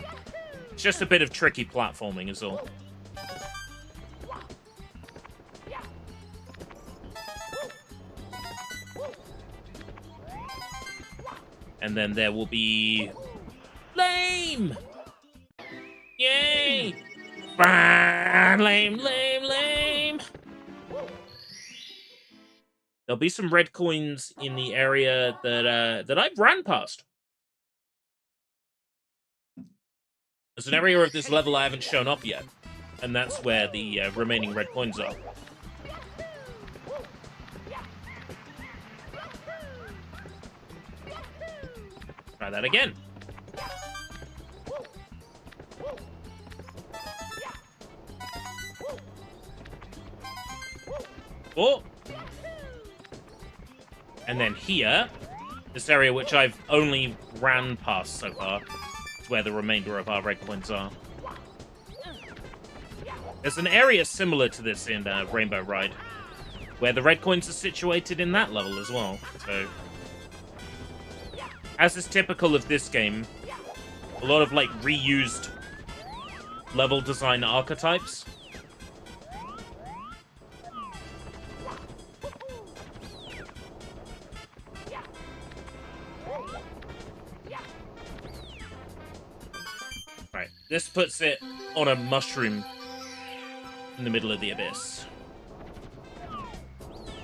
It's just a bit of tricky platforming is all. And then there will be... Lame! Yay! Bah, lame, lame, lame! There'll be some red coins in the area that I've ran past. There's an area of this level I haven't shown up yet, and that's where the remaining red coins are. Try that again. before. And then here, this area which I've only ran past so far, is where the remainder of our red coins are. There's an area similar to this in Rainbow Ride, where the red coins are situated in that level as well. So, as is typical of this game, a lot of like reused level design archetypes. Right, this puts it on a mushroom in the middle of the abyss.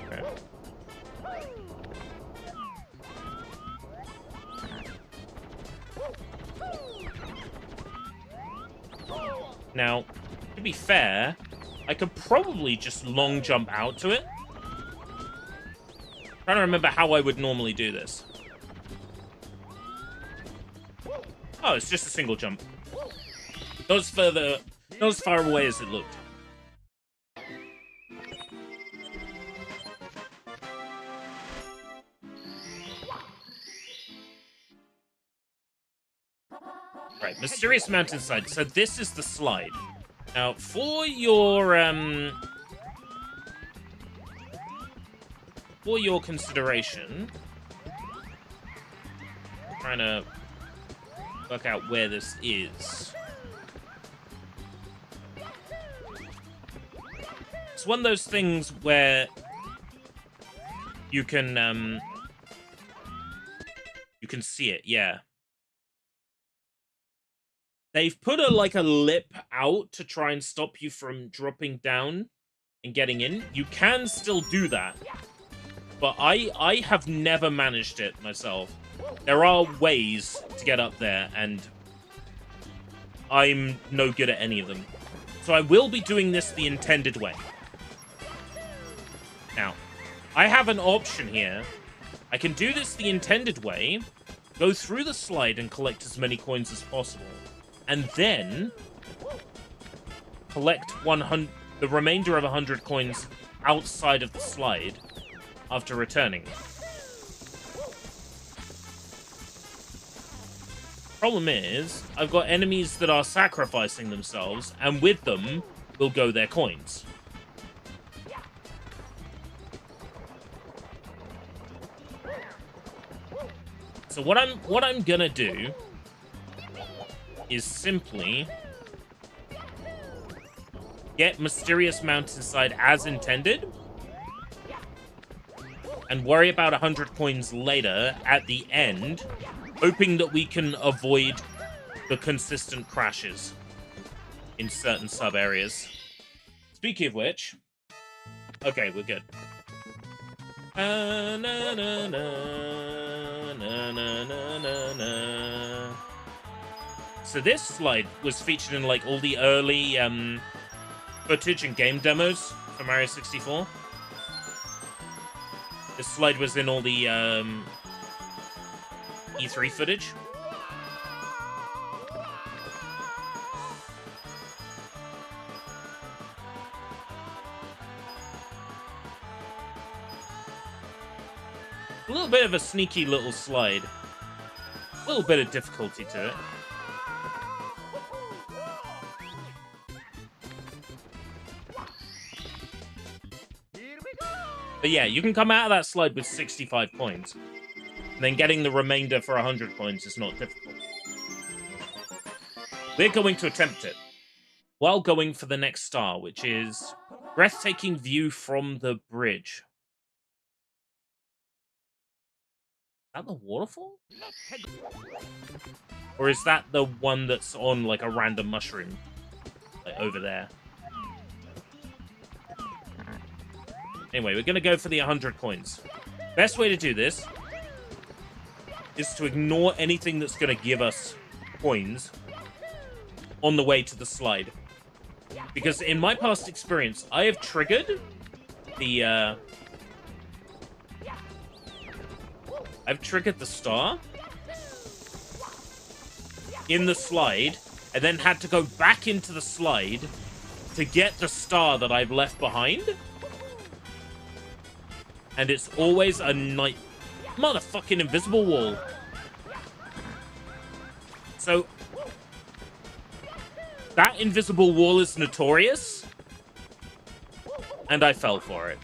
Okay. Now, to be fair, I could probably just long jump out to it. I'm trying to remember how I would normally do this. Oh, it's just a single jump. Not as far away as it looked. Right, Mysterious Mountainside. So this is the slide. Now, for your consideration, I'm trying to work out where this is. It's one of those things where you can see it, yeah. They've put a lip out to try and stop you from dropping down and getting in. You can still do that, but I have never managed it myself. There are ways to get up there, and I'm no good at any of them. So I will be doing this the intended way. Now, I have an option here. I can do this the intended way, go through the slide and collect as many coins as possible, and then collect the remainder of 100 coins outside of the slide after returning. Problem is, I've got enemies that are sacrificing themselves, and with them will go their coins. So what I'm gonna do is simply get Mysterious Mountainside as intended, and worry about 100 coins later at the end, hoping that we can avoid the consistent crashes in certain sub-areas. Speaking of which, okay, we're good. Na, na, na, na, na, na, na, na. So this slide was featured in like all the early footage and game demos for Mario 64. This slide was in all the E3 footage. A little bit of a sneaky little slide. A little bit of difficulty to it. But yeah, you can come out of that slide with 65 coins. And then getting the remainder for 100 coins is not difficult. We're going to attempt it, while going for the next star, which is breathtaking view from the bridge. Is that the waterfall? Or is that the one that's on like a random mushroom? Like over there. Anyway, we're going to go for the 100 coins. Best way to do this is to ignore anything that's going to give us coins on the way to the slide. Because in my past experience, I have triggered the star in the slide, and then had to go back into the slide to get the star that I've left behind. And it's always a night... Motherfucking invisible wall. So... that invisible wall is notorious. And I fell for it.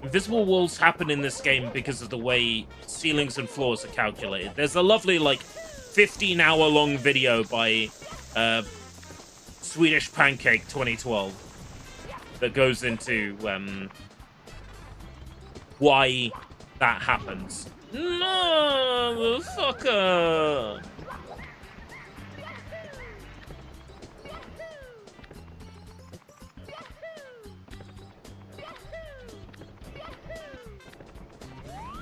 Invisible walls happen in this game because of the way ceilings and floors are calculated. There's a lovely, like, 15-hour-long video by Swedish Pancake 2012 that goes into why that happens. Motherfucker!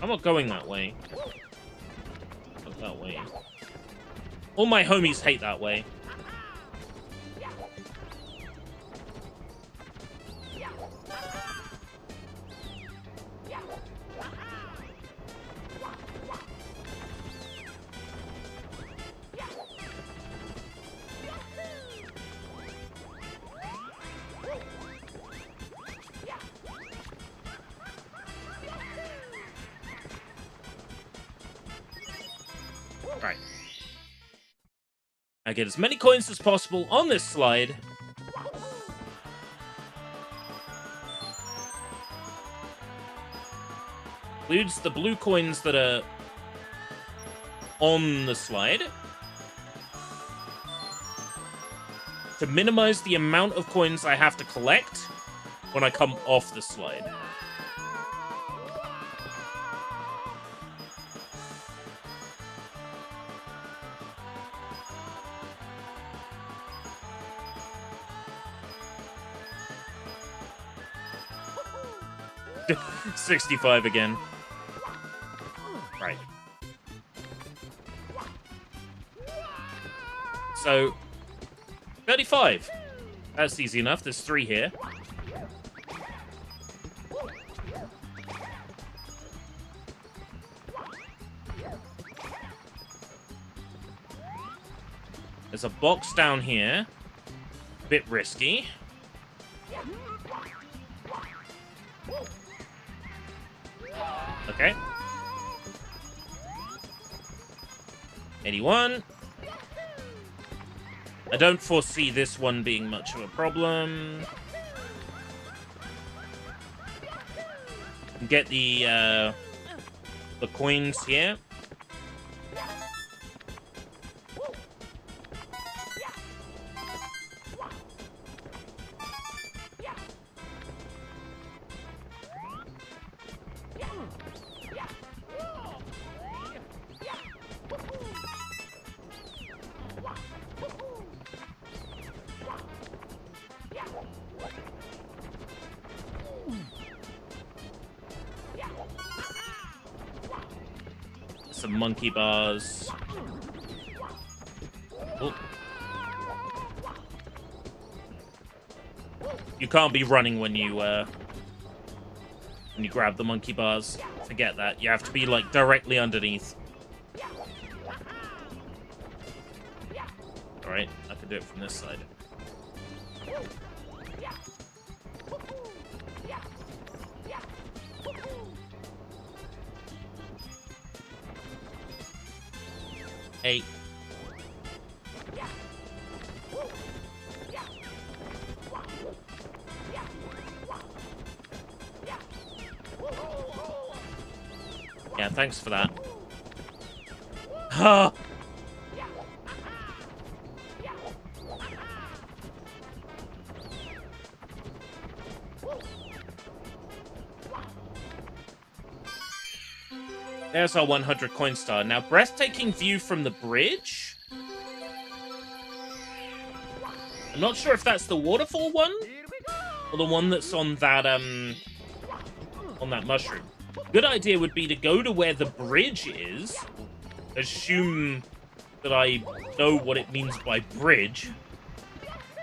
I'm not going that way. Not that way. All my homies hate that way. Right. I get as many coins as possible on this slide. Includes the blue coins that are on the slide. To minimize the amount of coins I have to collect when I come off the slide. $65 again. Right. So, 35. That's easy enough. There's 3 here. There's a box down here. Bit risky. Okay. 81. I don't foresee this one being much of a problem. Get the coins here. Some monkey bars. Oh. You can't be running when you grab the monkey bars. Forget that. You have to be like directly underneath. All right, I can do it from this side. Eight. Yeah, thanks for that. Ha! There's our 100 coin star. Now, breathtaking view from the bridge. I'm not sure if that's the waterfall one or the one that's on that mushroom. Good idea would be to go to where the bridge is. Assume that I know what it means by bridge.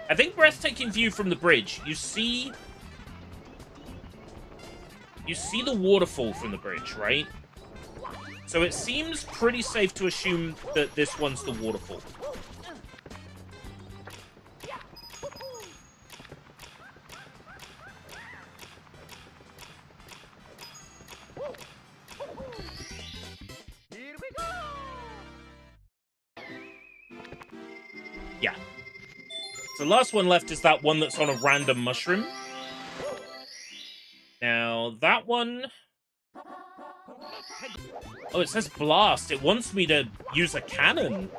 I think breathtaking view from the bridge. You see the waterfall from the bridge, right? So it seems pretty safe to assume that this one's the waterfall. Yeah. So the last one left is that one that's on a random mushroom. Now, that one... Oh, it says blast. It wants me to use a cannon.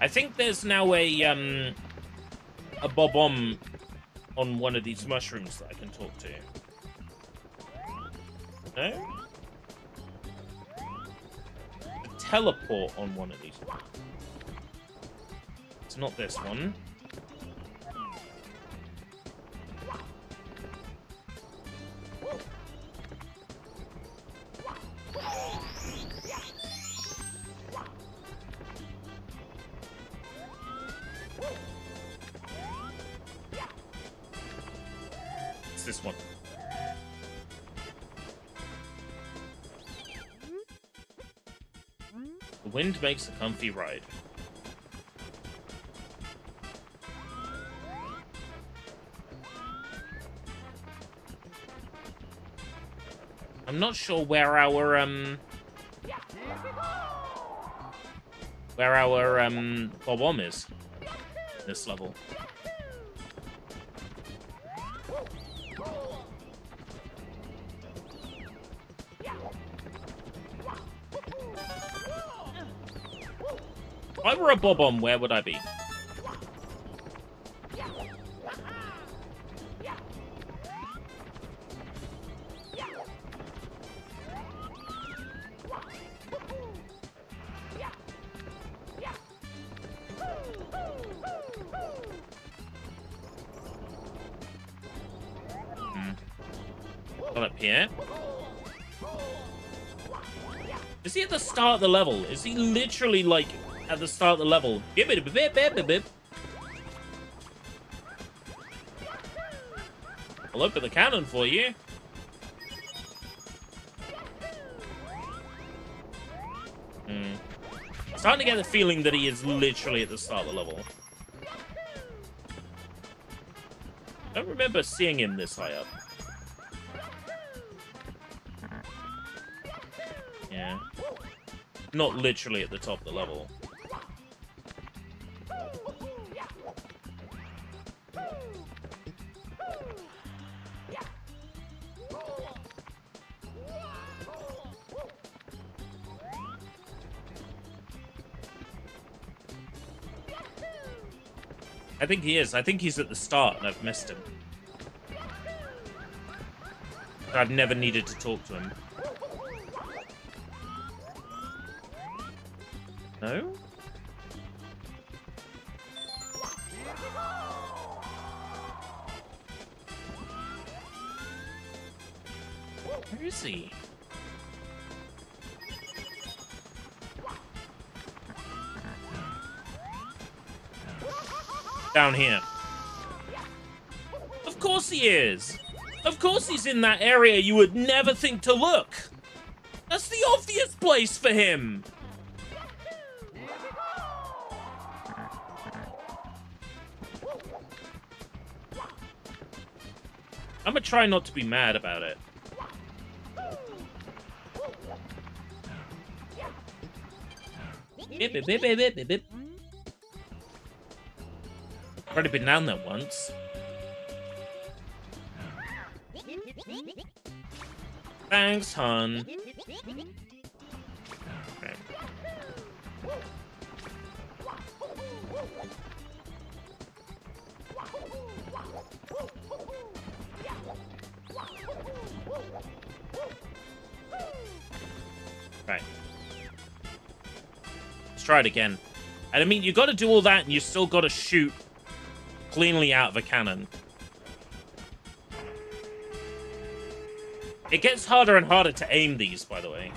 I think there's now a Bob-omb on one of these mushrooms that I can talk to. No? A teleport on one of these. It's not this one. It's this one. The wind makes a comfy ride. I'm not sure where our Bob-omb is in this level. If I were a Bob-omb, where would I be? Up here. Is he at the start of the level? Is he literally like at the start of the level? I'll open the cannon for you. Starting to get the feeling that he is literally at the start of the level. I don't remember seeing him this high up. Yeah. Not literally at the top of the level. I think he is. I think he's at the start and I've missed him. I've never needed to talk to him. No? Where is he? Down here. Of course he is! Of course he's in that area you would never think to look! That's the obvious place for him! I'm gonna try not to be mad about it. Bip, bip, bip, bip, bip, bip. I've already been down there once. Thanks, hon. Okay. Right. Let's try it again. And I mean, you got to do all that, and you still got to shoot cleanly out of a cannon. It gets harder and harder to aim these, by the way.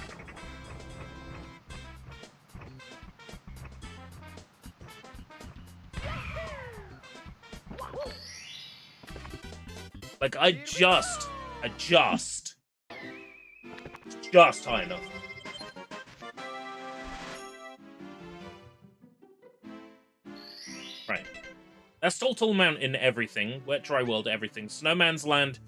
Like, just high enough. Right. That's Total Mountain, everything. Wet Dry World, everything. Snowman's Land.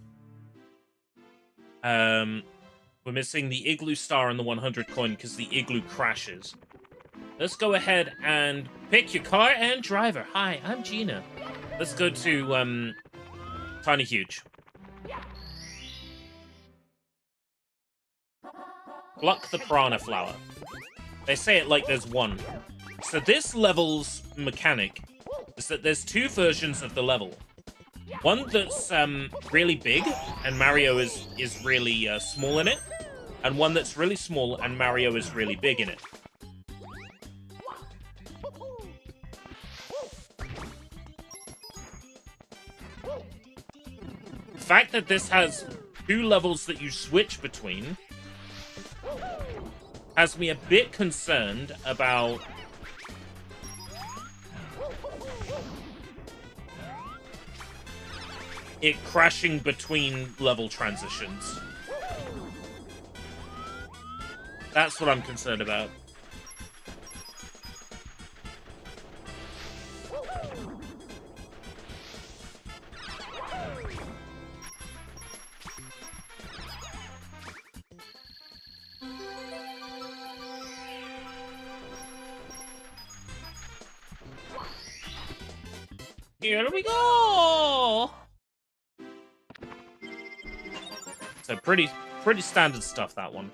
We're missing the Igloo Star and the 100 coin because the Igloo crashes. Let's go ahead and pick your car and driver. Hi, I'm Gina. Let's go to Tiny Huge. Pluck the piranha flower. They say it like there's one. So this level's mechanic is that there's two versions of the level. One that's really big, and Mario is really small in it. And one that's really small, and Mario is really big in it. The fact that this has two levels that you switch between has me a bit concerned about it crashing between level transitions. That's what I'm concerned about. Here we go! So pretty standard stuff, that one.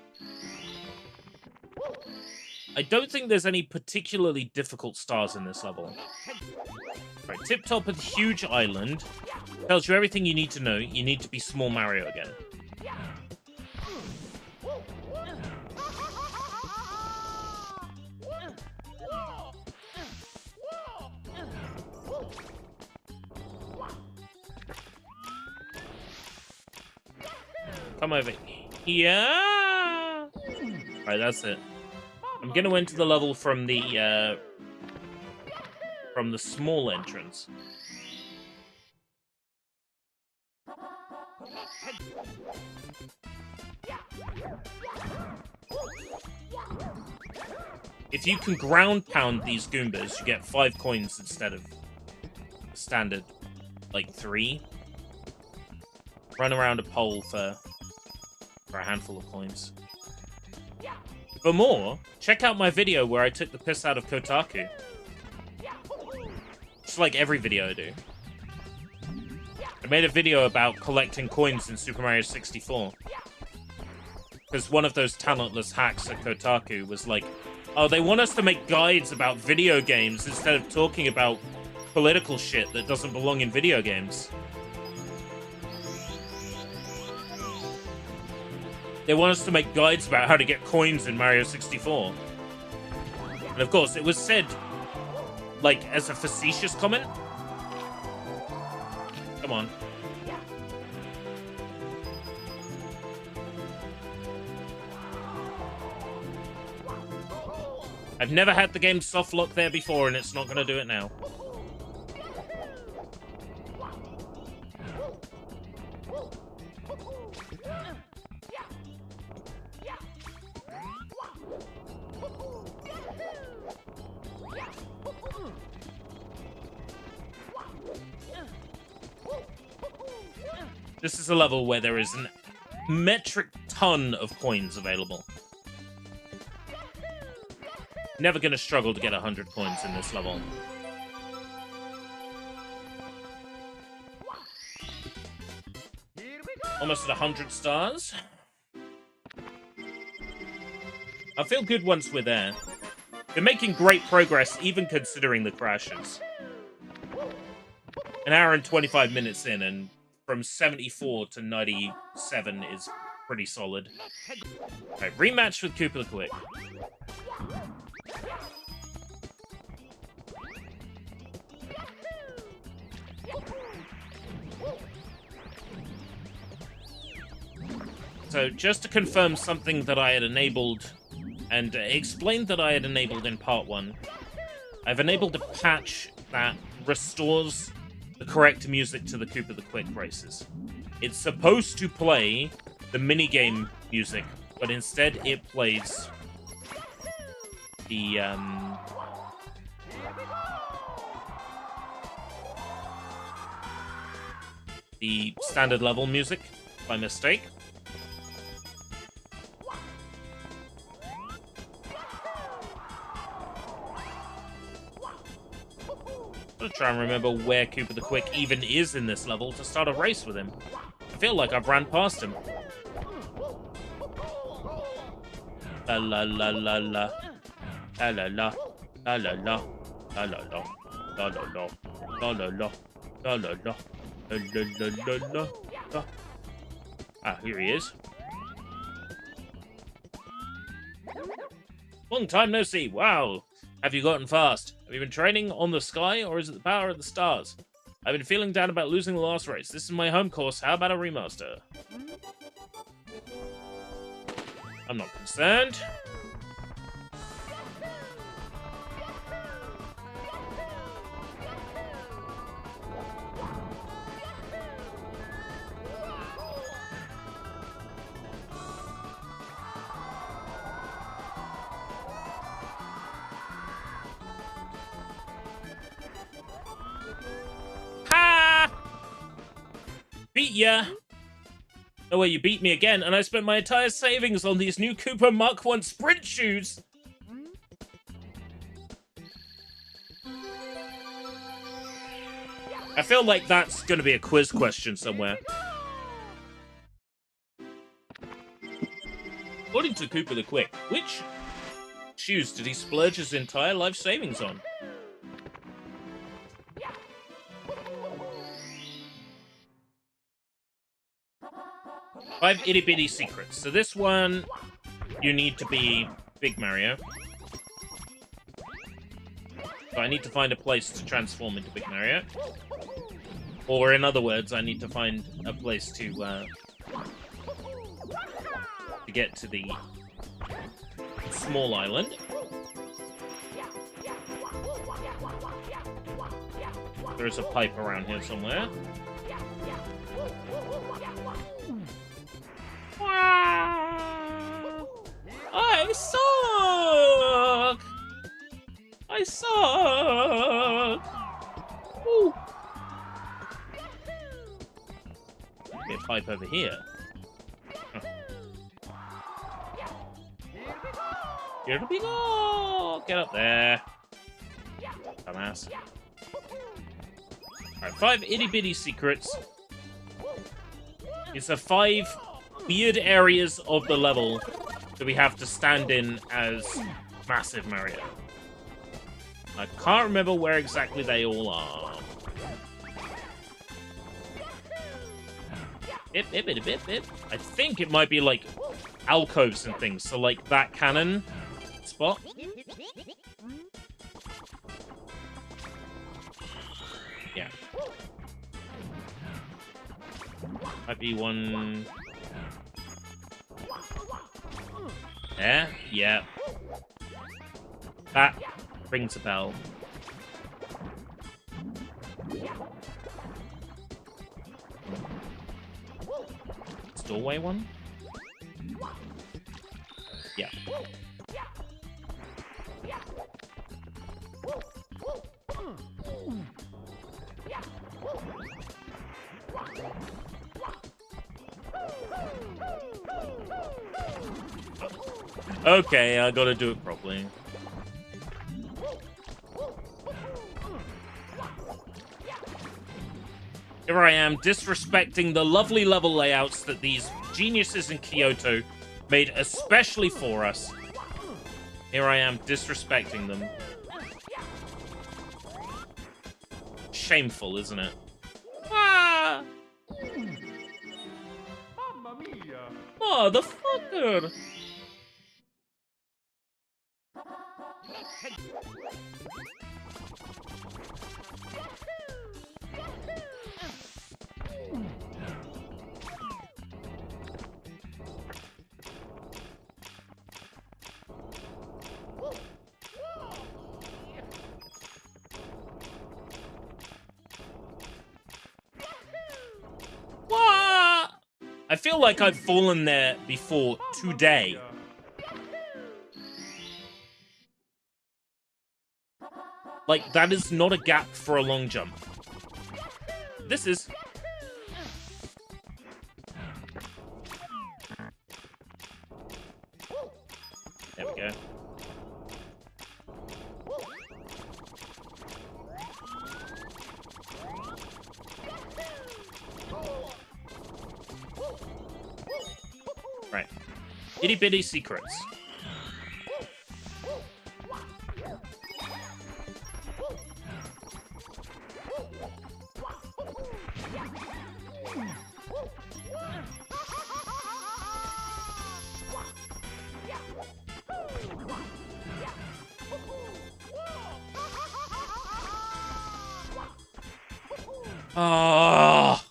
I don't think there's any particularly difficult stars in this level. Right, tip top of the huge island tells you everything you need to know. You need to be Small Mario again. Come over here. Right, that's it. I'm gonna enter the level from the small entrance. If you can ground pound these Goombas, you get 5 coins instead of standard, like 3. Run around a pole for a handful of coins. For more, check out my video where I took the piss out of Kotaku. It's like every video I do. I made a video about collecting coins in Super Mario 64. Because one of those talentless hacks at Kotaku was like, oh, they want us to make guides about video games instead of talking about political shit that doesn't belong in video games. They want us to make guides about how to get coins in Mario 64. And of course, it was said, like, as a facetious comment. Come on. I've never had the game soft lock there before, and it's not going to do it now. This is a level where there is a metric ton of coins available. Never gonna struggle to get 100 coins in this level. Almost at 100 stars. I feel good once we're there. We're making great progress, even considering the crashes. An hour and 25 minutes in, and from 74 to 97 is pretty solid. Right, rematch with Koopa the Quick. So, just to confirm something that I had enabled, and explained that I had enabled in part 1, I've enabled a patch that restores the correct music to the Koopa the Quick races. It's supposed to play the minigame music, but instead it plays the standard level music by mistake. Gotta try and remember where Koopa the Quick even is in this level to start a race with him. I feel like I've ran past him. La la la la la. La la la. La la la. La la la. La la la. La la la. La la la. La la la la la. Ah, here he is. Long time no see. Wow. Have you gotten fast? Have you been training on the sky, or is it the power of the stars? I've been feeling down about losing the last race. This is my home course. How about a remaster? I'm not concerned. Beat ya! No way, you beat me again, and I spent my entire savings on these new Koopa Mach 1 sprint shoes! I feel like that's gonna be a quiz question somewhere. According to Koopa the Quick, which shoes did he splurge his entire life savings on? Five itty bitty secrets. So this one, you need to be Big Mario. So I need to find a place to transform into Big Mario. Or in other words, I need to find a place to get to the small island. There is a pipe around here somewhere. I suck! I suck! Ooh. Be a pipe over here. Huh. Here we go! Get up there. Dumbass. Alright, 5 itty-bitty secrets. It's the 5 weird areas of the level that we have to stand in as Massive Mario. I can't remember where exactly they all are. Bip. I think it might be like alcoves and things, so like that cannon spot. Yeah. Might be one... There? Yeah. That rings a bell. Doorway one? Yeah. Okay, I gotta do it properly. Here I am, disrespecting the lovely level layouts that these geniuses in Kyoto made especially for us. Here I am, disrespecting them. Shameful, isn't it? Ah! Mamma mia! Motherfucker! I feel like I've fallen there before today. Like, that is not a gap for a long jump. This is. There we go. Right. Itty bitty secrets. Ah.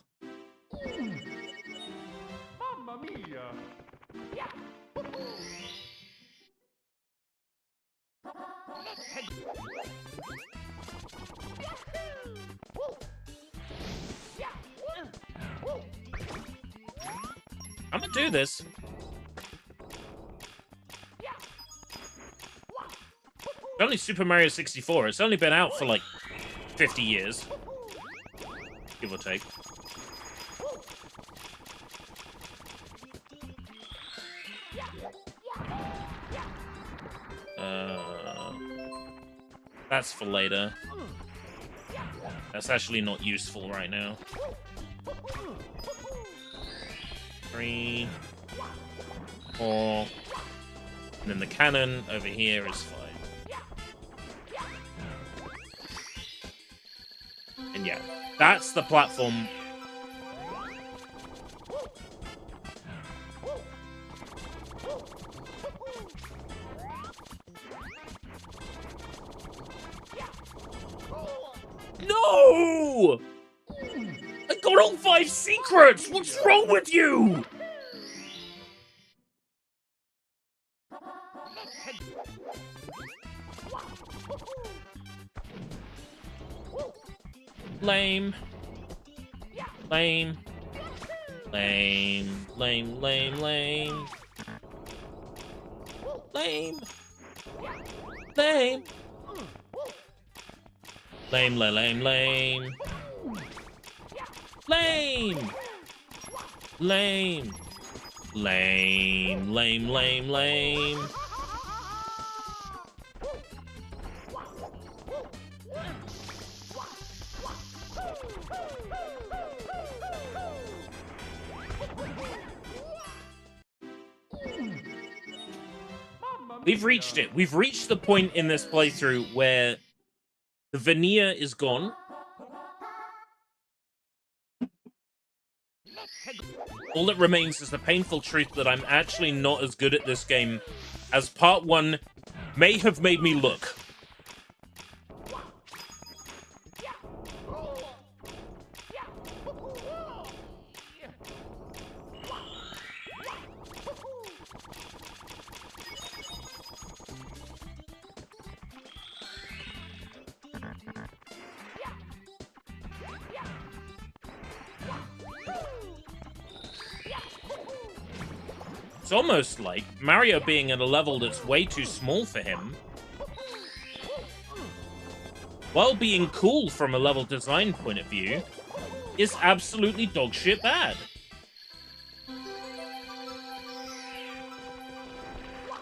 Mamma mia! I'm gonna do this. It's only Super Mario 64. It's only been out for like 50 years. Give or take. That's for later. That's actually not useful right now. 3, 4, and then the cannon over here is 5. And yeah, that's the platform. No! I got all 5 secrets! What's wrong with you? Lame. Lame. Lame. Lame, lame, lame. Lame. Lame. Lame, lame, lame. Lame. Lame. Lame, lame, lame, lame. We've reached it. We've reached the point in this playthrough where the veneer is gone. All that remains is the painful truth that I'm actually not as good at this game as part 1 may have made me look. It's almost like Mario being at a level that's way too small for him, while being cool from a level design point of view, is absolutely dogshit bad.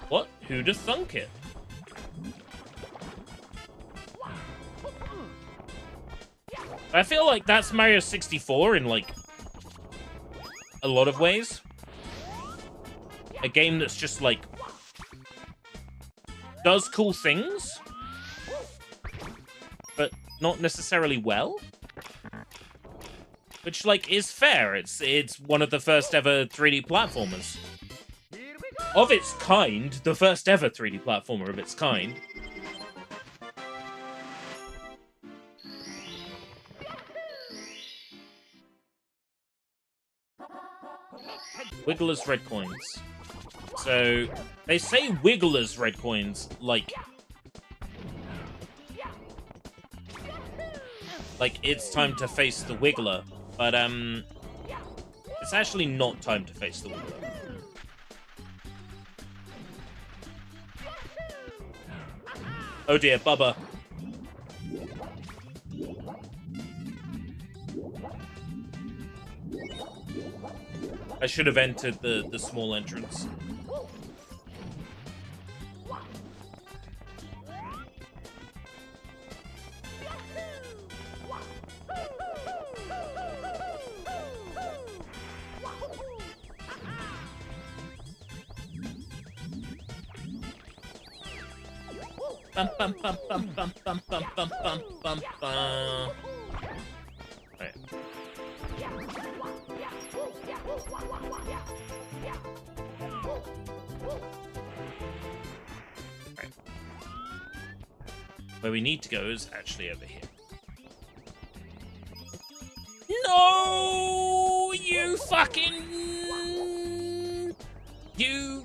What? Who'd have thunk it? I feel like that's Mario 64 in, like, a lot of ways. A game that's just, like, does cool things, but not necessarily well. Which, like, is fair. It's one of the first ever 3D platformers. Of its kind, the first ever 3D platformer of its kind. Wiggler's red coins. So, they say Wiggler's red coins, like it's time to face the Wiggler, but, it's actually not time to face the Wiggler. Oh dear, Bubba. I should have entered the small entrance. Bum, bum, bum, bum, bum, bum, bum, bum, bum, bum, bum. Right. Right. Where we need to go is actually over here. No! You fucking... You...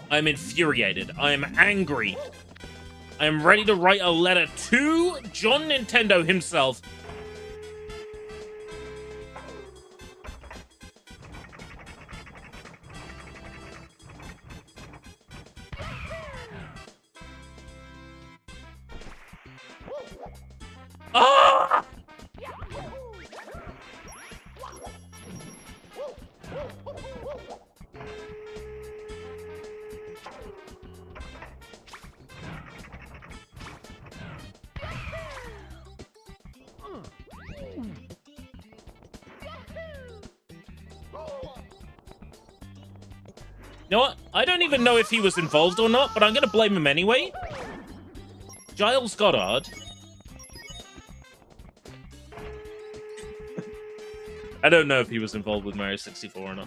I'm infuriated. I am angry. I am ready to write a letter to John Nintendo himself. Ah! You know what? I don't even know if he was involved or not, but I'm gonna blame him anyway. Giles Goddard. I don't know if he was involved with Mario 64 or not.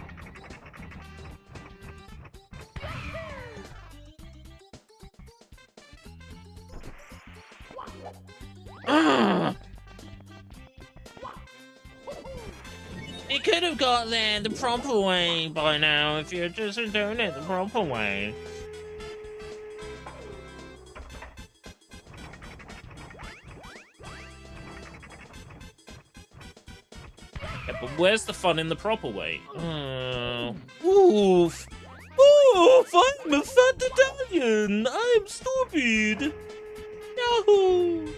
You could have got there the proper way by now if you're just doing it the proper way. Yeah, but where's the fun in the proper way? Oof. Oof, I'm a fat Italian. I'm stupid. Yahoo.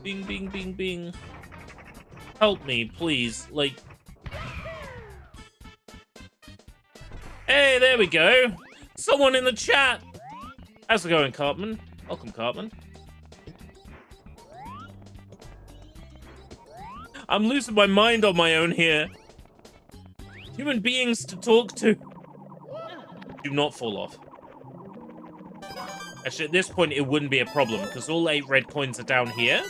Bing, bing, bing, bing. Help me, please. Like... Hey, there we go. Someone in the chat. How's it going, Cartman? Welcome, Cartman. I'm losing my mind on my own here. Human beings to talk to. Do not fall off. Actually, at this point, it wouldn't be a problem, because all 8 red coins are down here.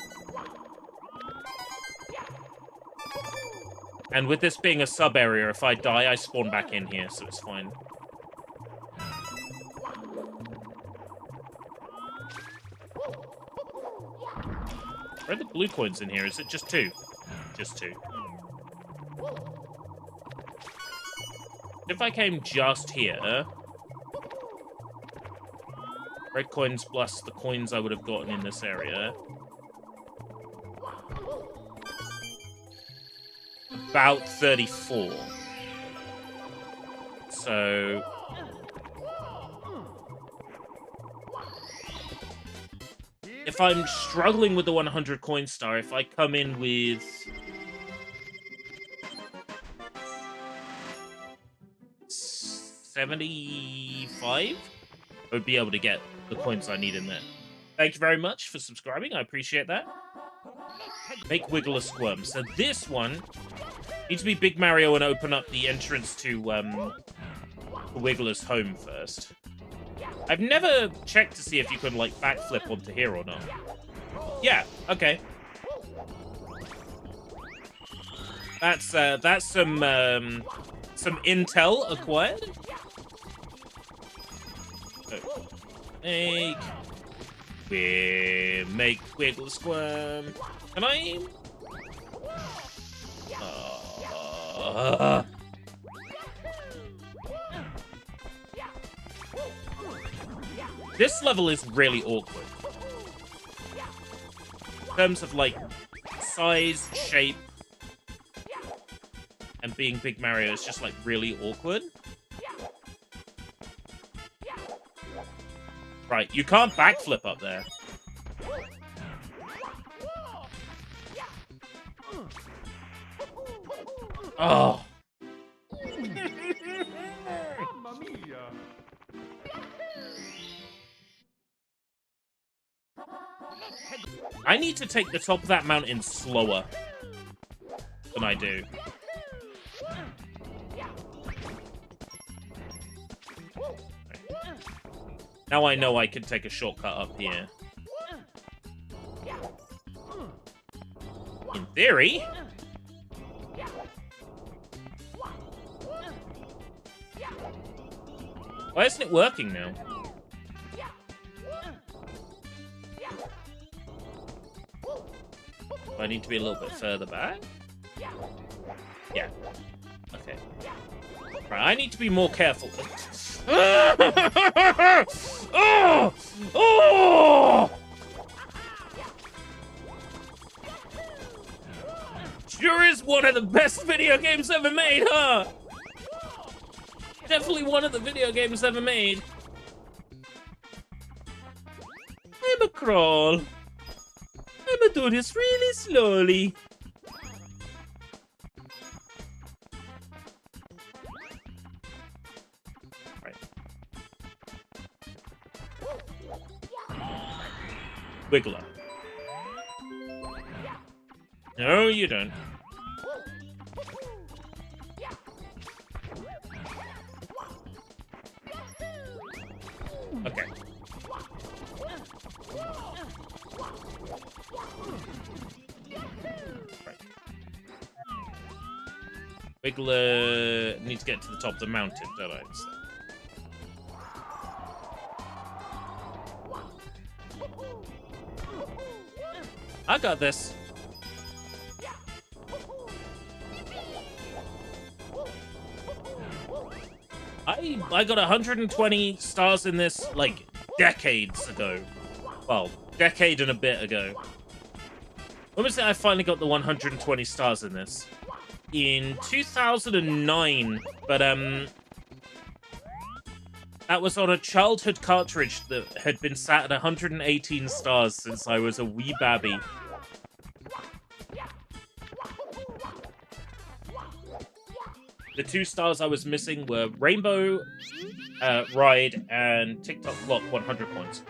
And with this being a sub-area, if I die, I spawn back in here, so it's fine. Where are the blue coins in here? Is it just 2? Just 2. If I came just here... Red coins plus the coins I would have gotten in this area... About 34. So... If I'm struggling with the 100 coin star, if I come in with... 75? I would be able to get the coins I need in there. Thank you very much for subscribing, I appreciate that. Make Wiggler squirm. So this one... needs to be Big Mario and open up the entrance to Wiggler's home first. I've never checked to see if you can, like, backflip onto here or not. Yeah, okay. That's some intel acquired. Make Wiggler squirm. Can I... This level is really awkward. In terms of, like, size, shape, and being Big Mario is just, like, really awkward. Right, you can't backflip up there. Oh, I need to take the top of that mountain slower than I do. Now I know I can take a shortcut up here. In theory. Why isn't it working now? Do I need to be a little bit further back? Yeah. Okay. Right, I need to be more careful. Oh! Oh! Sure is one of the best video games ever made, huh? Definitely one of the video games ever made. I'ma crawl. I'ma do this really slowly. Right. Wiggler. No, you don't. Okay. Right. Wiggler needs to get to the top of the mountain, don't I? So. I got this. I got 120 stars in this, like, decades ago. Well, decade and a bit ago. When was it I finally got the 120 stars in this? In 2009, but, that was on a childhood cartridge that had been sat at 118 stars since I was a wee babby. The 2 stars I was missing were Rainbow Ride and TikTok Clock 100 points.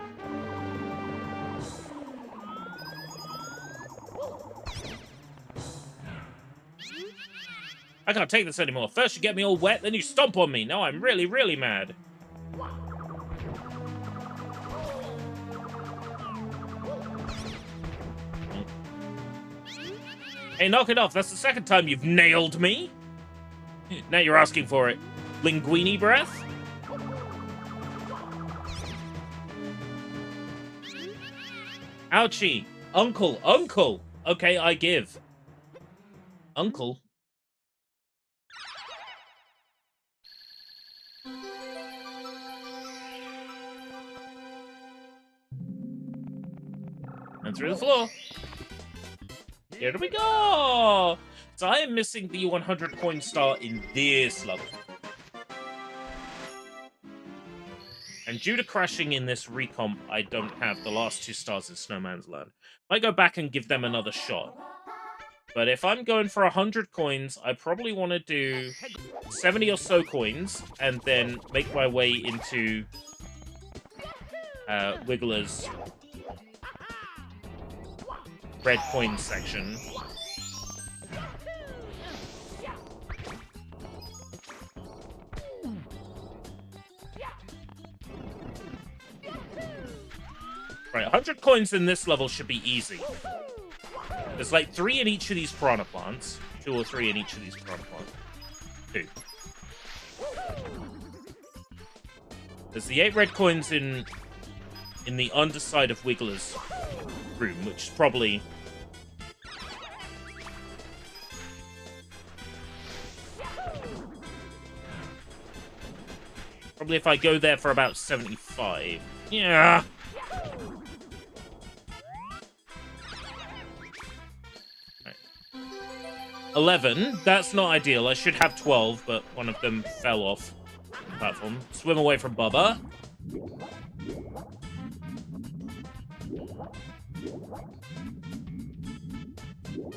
I can't take this anymore. First you get me all wet, then you stomp on me. Now I'm really, really mad. Hey, knock it off. That's the second time you've nailed me. Now you're asking for it. Linguini breath? Ouchie. Uncle. Uncle. Okay, I give. Uncle. And through the floor. Here we go! So I am missing the 100 coin star in this level. And due to crashing in this recomp, I don't have the last 2 stars in Snowman's Land. I go back and give them another shot. But if I'm going for 100 coins, I probably want to do 70 or so coins, and then make my way into Wiggler's red coin section. Right, 100 coins in this level should be easy. There's like 3 in each of these piranha plants. 2 or 3 in each of these piranha plants. 2. There's the 8 red coins in the underside of Wiggler's room, which is probably... Probably if I go there for about 75. Yeah. 11. That's not ideal. I should have 12, but one of them fell off the platform. Swim away from Bubba.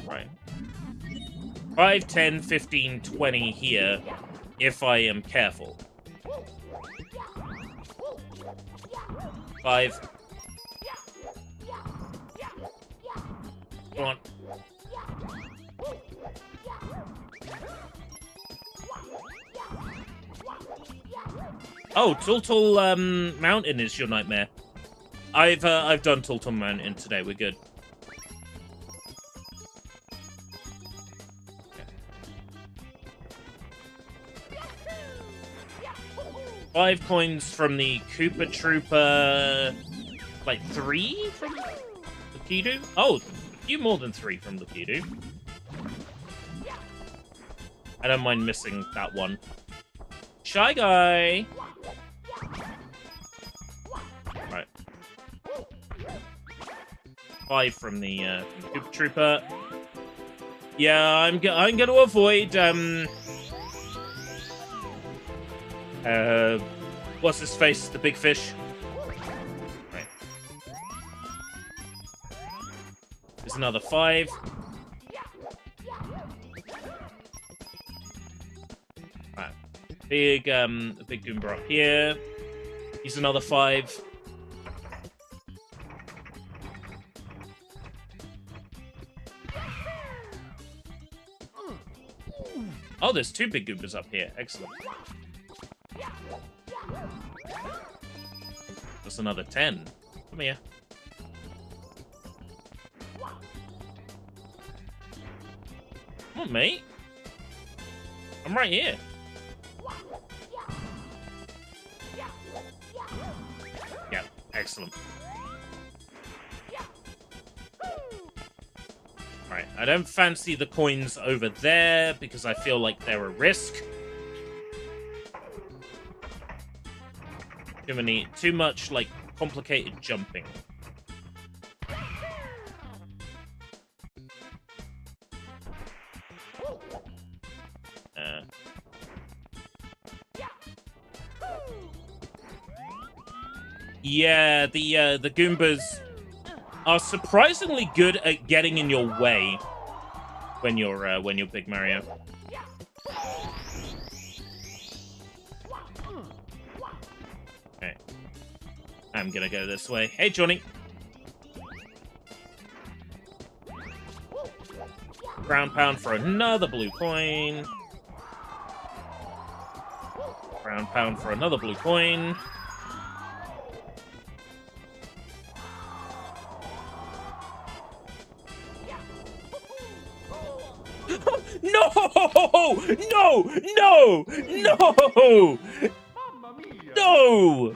Right. 5, 10, 15, 20 here, if I am careful. 5. Come on. Oh, Tultul Mountain is your nightmare. I've done Tultul Mountain today. We're good. 5 coins from the Koopa Trooper. Like 3 from Lakitu? Oh, a few more than 3 from Lakitu. I don't mind missing that one. Shy Guy! Right. 5 from the Koopa Trooper. Yeah, I'm gonna avoid what's his face? The big fish. Right. There's another 5. Right. Big Goomba up here. He's another 5. Oh, there's 2 big Goombas up here. Excellent. That's another 10. Come here. Come on, mate. I'm right here. Yeah, excellent. Right, I don't fancy the coins over there because I feel like they're a risk. Too much, like, complicated jumping. Yeah, the Goombas are surprisingly good at getting in your way when you're Big Mario. Okay. I'm gonna go this way. Hey, Johnny. Ground pound for another blue coin. Ground pound for another blue coin. No! No! No! No! No!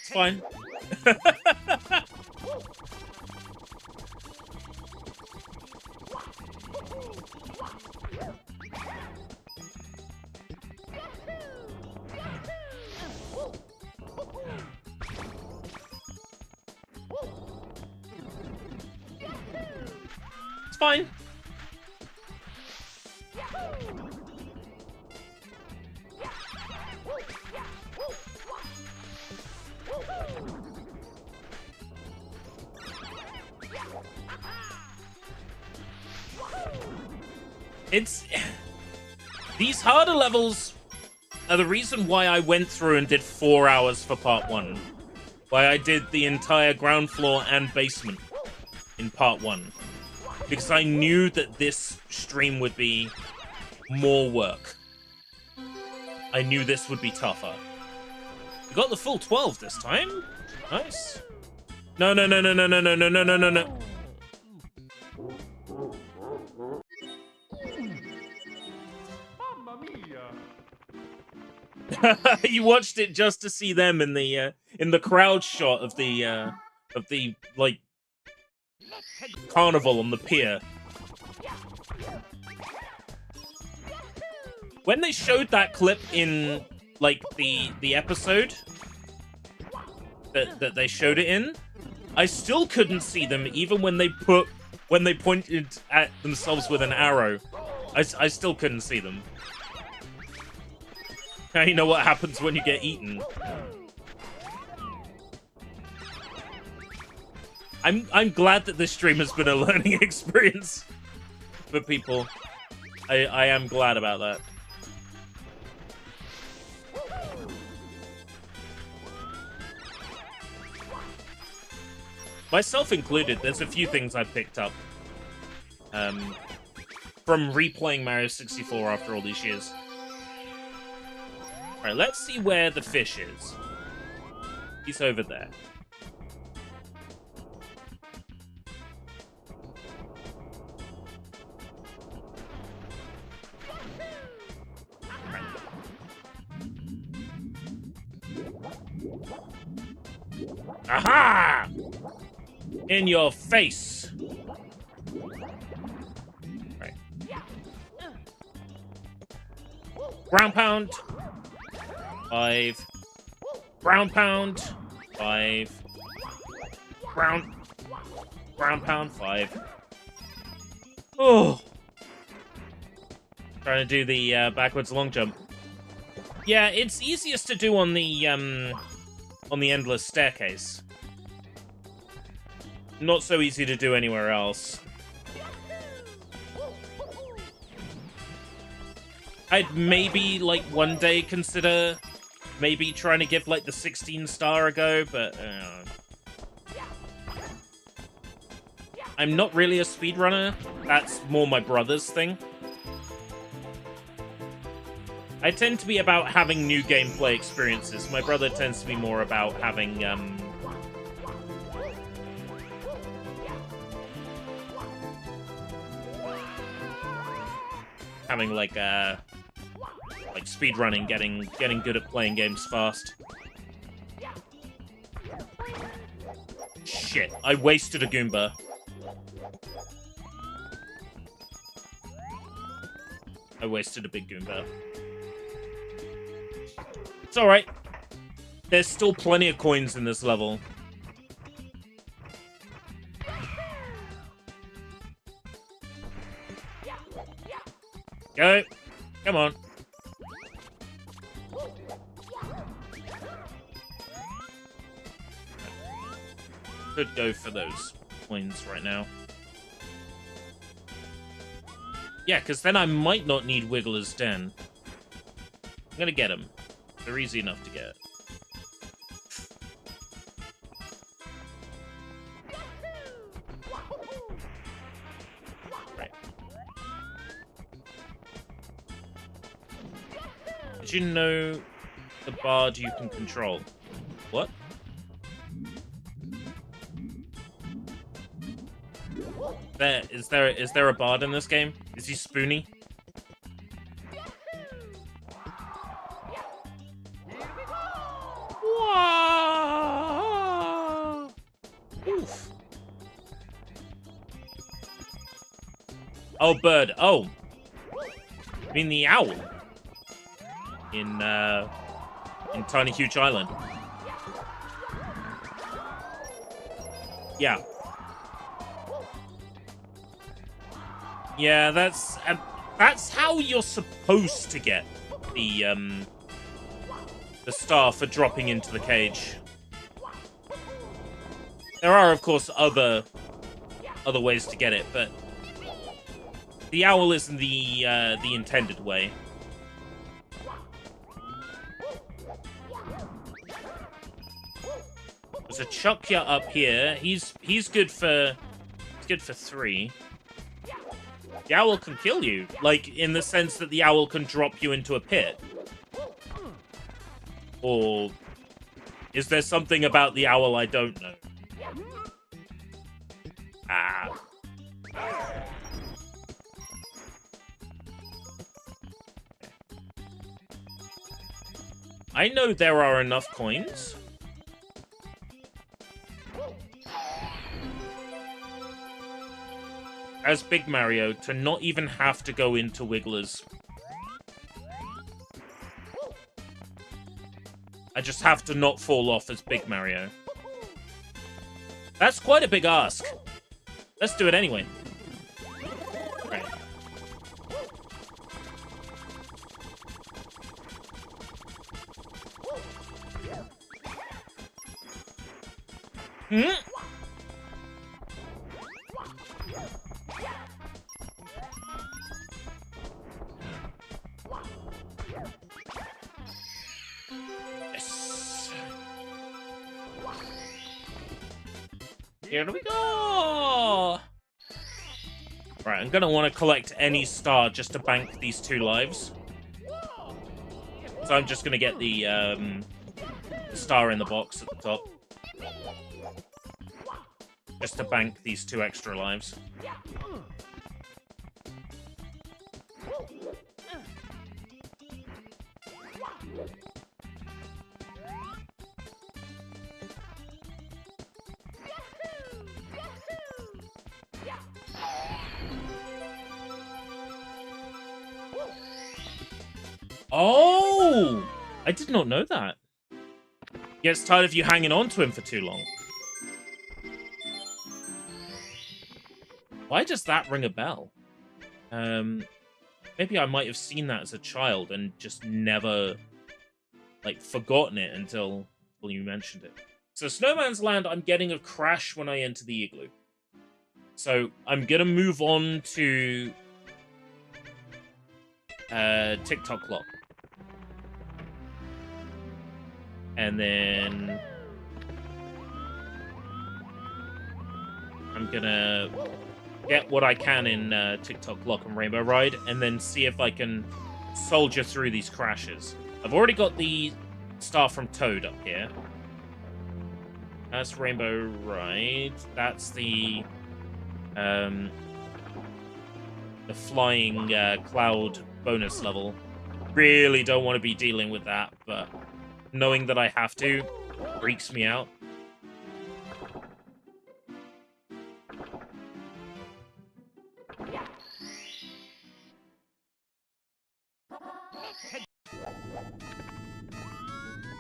It's fine. It's fine. It's... These harder levels are the reason why I went through and did 4 hours for part 1. Why I did the entire ground floor and basement in part 1. Because I knew that this stream would be more work. I knew this would be tougher. We got the full 12 this time. Nice. No, no, no, no, no, no, no, no, no, no, no, no. You watched it just to see them in the crowd shot of the like carnival on the pier. When they showed that clip in like the episode that they showed it in, I still couldn't see them even when they pointed at themselves with an arrow. I still couldn't see them. Now you know what happens when you get eaten. I'm glad that this stream has been a learning experience for people. I am glad about that. Myself included, there's a few things I picked up from replaying Mario 64 after all these years. Alright, let's see where the fish is. He's over there. Aha! In your face! Right. Ground pound. 5. Ground pound. 5. Ground pound. 5. Oh! Trying to do the backwards long jump. Yeah, it's easiest to do on the endless staircase. Not so easy to do anywhere else. I'd maybe, like, one day consider maybe trying to give, like, the 16-star a go, but, I'm not really a speedrunner. That's more my brother's thing. I tend to be about having new gameplay experiences. My brother tends to be more about having, like speedrunning, getting good at playing games fast. Shit, I wasted a Goomba. I wasted a big Goomba. It's alright. There's still plenty of coins in this level. Go. Come on. Could go for those coins right now. Yeah, because then I might not need Wiggler's Den. I'm gonna get them. They're easy enough to get. Right. Did you know the bard you can control? What? Is there a bard in this game? Is he spoony? Oof. Oh, bird. Oh. I mean the owl. In Tiny Huge Island. Yeah. Yeah, that's how you're supposed to get the star for dropping into the cage. There are, of course, other ways to get it, but the owl isn't the intended way. There's a Chukya up here. He's good for 3. The owl can kill you, like, in the sense that the owl can drop you into a pit. Or is there something about the owl I don't know? Ah. I know there are enough coins. As Big Mario, to not even have to go into Wigglers. I just have to not fall off as Big Mario. That's quite a big ask. Let's do it anyway. Right. Hmm? Here we go! Right, I'm gonna want to collect any star just to bank these 2 lives. So I'm just gonna get the star in the box at the top. Just to bank these 2 extra lives. Oh! I did not know that. Gets tired of you hanging on to him for too long. Why does that ring a bell? Maybe I might have seen that as a child and just never, like, forgotten it until you mentioned it. So Snowman's Land, I'm getting a crash when I enter the igloo. So I'm gonna move on to TikTok Clock. And then I'm gonna get what I can in TikTok Clock and Rainbow Ride, and then see if I can soldier through these crashes. I've already got the star from Toad up here. That's Rainbow Ride. That's the flying cloud bonus level. Really don't want to be dealing with that, but knowing that I have to freaks me out.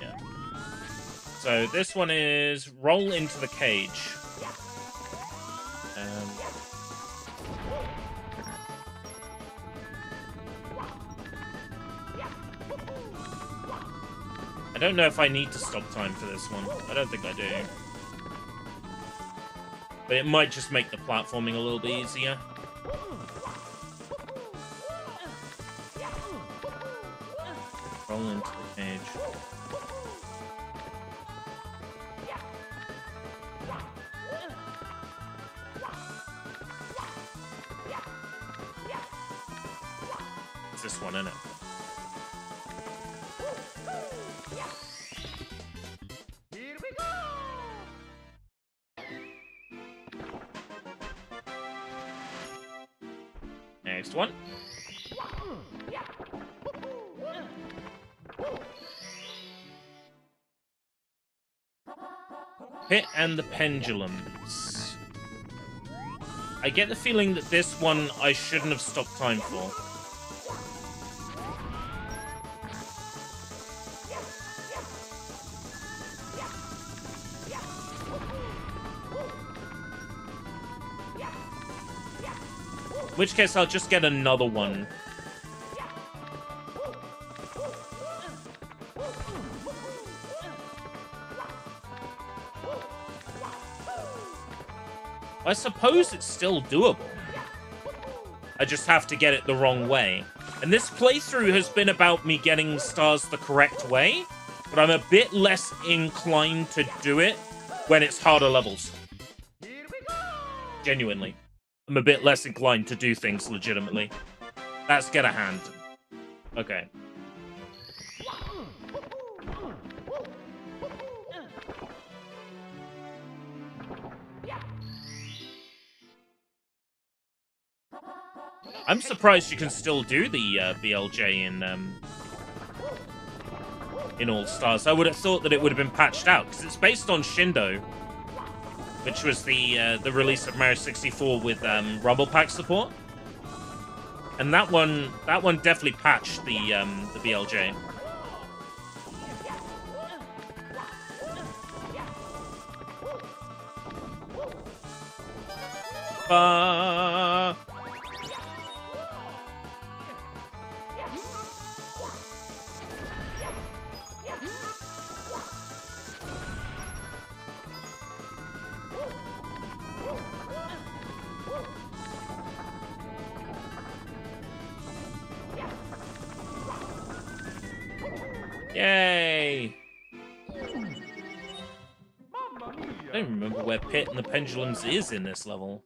Yeah. So this one is roll into the cage. I don't know if I need to stop time for this one. I don't think I do. But it might just make the platforming a little bit easier. Roll into the cage. It's this one, isn't it? Next one. Pit and the Pendulums. I get the feeling that this one I shouldn't have stopped time for. In which case, I'll just get another one. I suppose it's still doable. I just have to get it the wrong way. And this playthrough has been about me getting stars the correct way, but I'm a bit less inclined to do it when it's harder levels. Genuinely. I'm a bit less inclined to do things legitimately. Let's get a hand. Okay. I'm surprised you can still do the BLJ in All Stars. I would have thought that it would have been patched out, because it's based on Shindo, which was the release of Mario 64 with Rumble Pack support, and that one definitely patched the BLJ. Yay! Mamma mia! I don't remember where Pit and the Pendulums is in this level.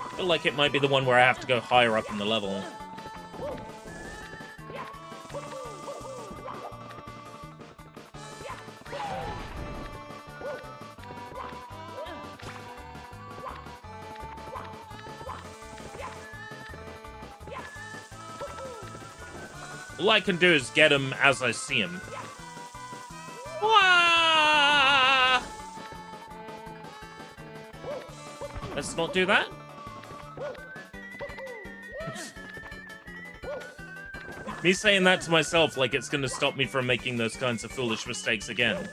I feel like it might be the one where I have to go higher up in the level. All I can do is get him as I see him. Wah! Let's not do that. Me saying that to myself like it's gonna stop me from making those kinds of foolish mistakes again.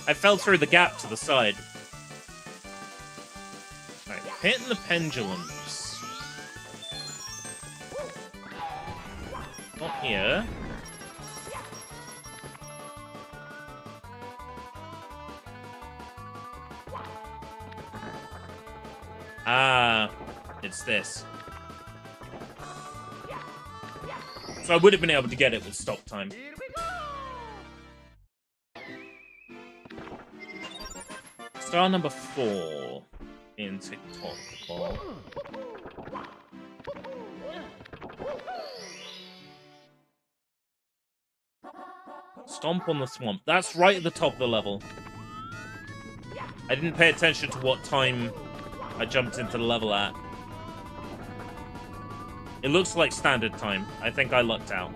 I fell through the gap to the side. Alright, hitting the pendulums. Not here. Ah, it's this. So I would have been able to get it with stop time. Here we go! Star number 4 in TikTok ball. Stomp on the swamp. That's right at the top of the level. I didn't pay attention to what time I jumped into the level at. It looks like standard time. I think I lucked out.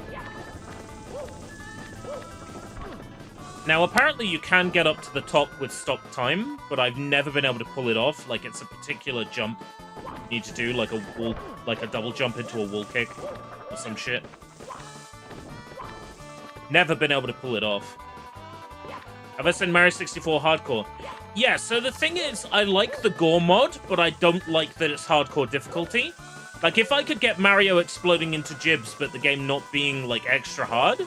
Now, apparently you can get up to the top with stop time, but I've never been able to pull it off. Like, it's a particular jump you need to do, like a wall, like a double jump into a wall kick or some shit. Never been able to pull it off. Have I said Mario 64 hardcore? Yeah, so the thing is, I like the gore mod, but I don't like that it's hardcore difficulty. Like, if I could get Mario exploding into gibs, but the game not being, like, extra hard,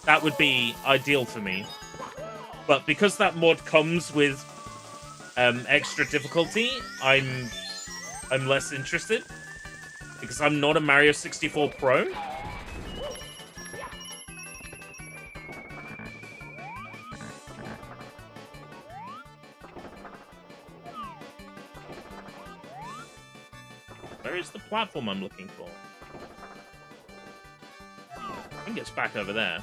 that would be ideal for me. But because that mod comes with extra difficulty, I'm less interested. Because I'm not a Mario 64 pro. Where is the platform I'm looking for? I think it's back over there.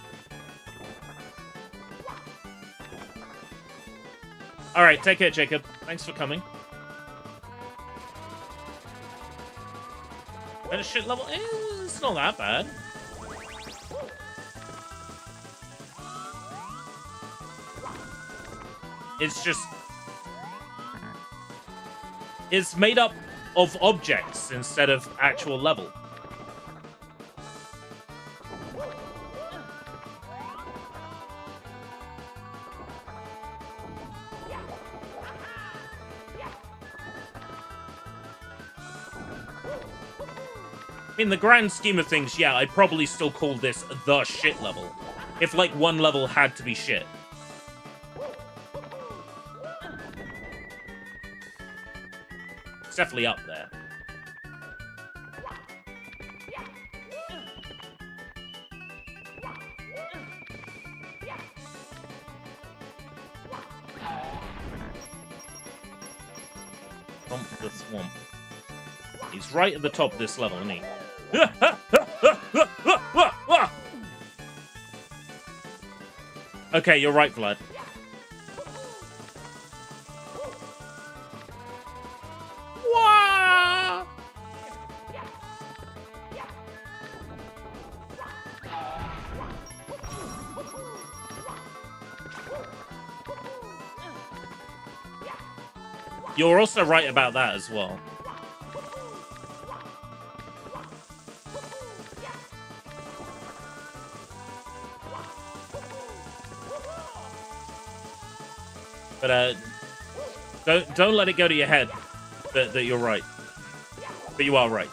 Alright, take care, Jacob. Thanks for coming. And a shit level? It's not that bad. It's just... It's made up of objects instead of actual level. In the grand scheme of things, yeah, I'd probably still call this the shit level. If, like, one level had to be shit. It's definitely up there. Thump the swamp. He's right at the top of this level, isn't he? Okay, you're right, Vlad. Wah! You're also right about that as well. But, Don't let it go to your head that you're right. But you are right.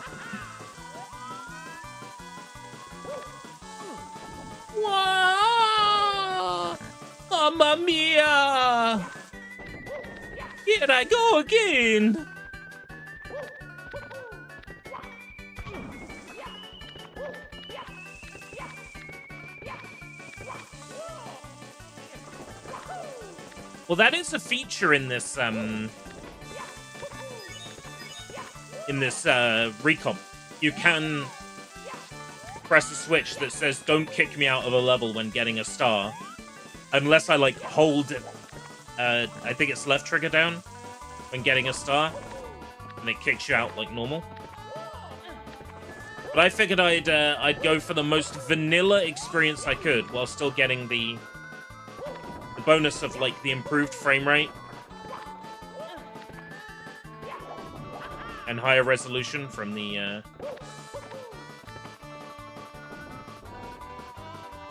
Wow! Mamma mia! Here I go again! Well, that is a feature in this recomp. You can press a switch that says "Don't kick me out of a level" when getting a star, unless I like hold I think it's left trigger down when getting a star, and it kicks you out like normal. But I figured I'd go for the most vanilla experience I could while still getting the bonus of like the improved frame rate and higher resolution from the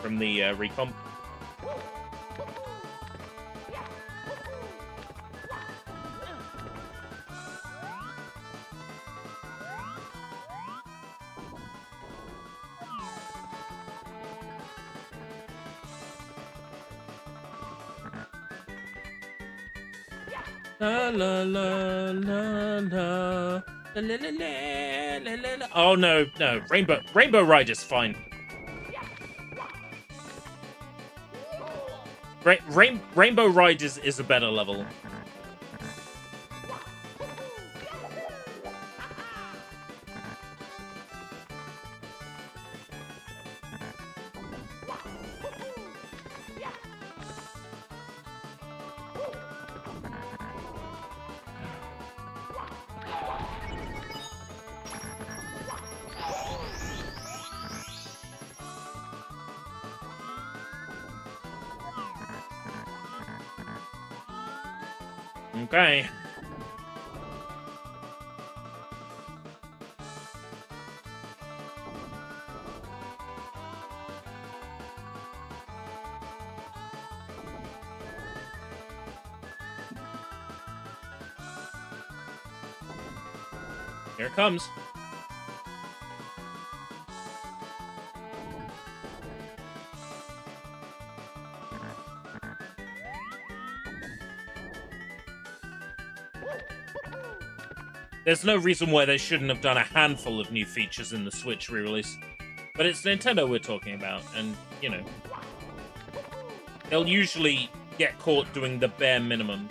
recomp. La la la la la la la la la la. Oh no, Rainbow Ride is fine. Rainbow Ride is a better level. Okay. Here it comes. There's no reason why they shouldn't have done a handful of new features in the Switch re-release. But it's Nintendo we're talking about, and, you know, they'll usually get caught doing the bare minimum.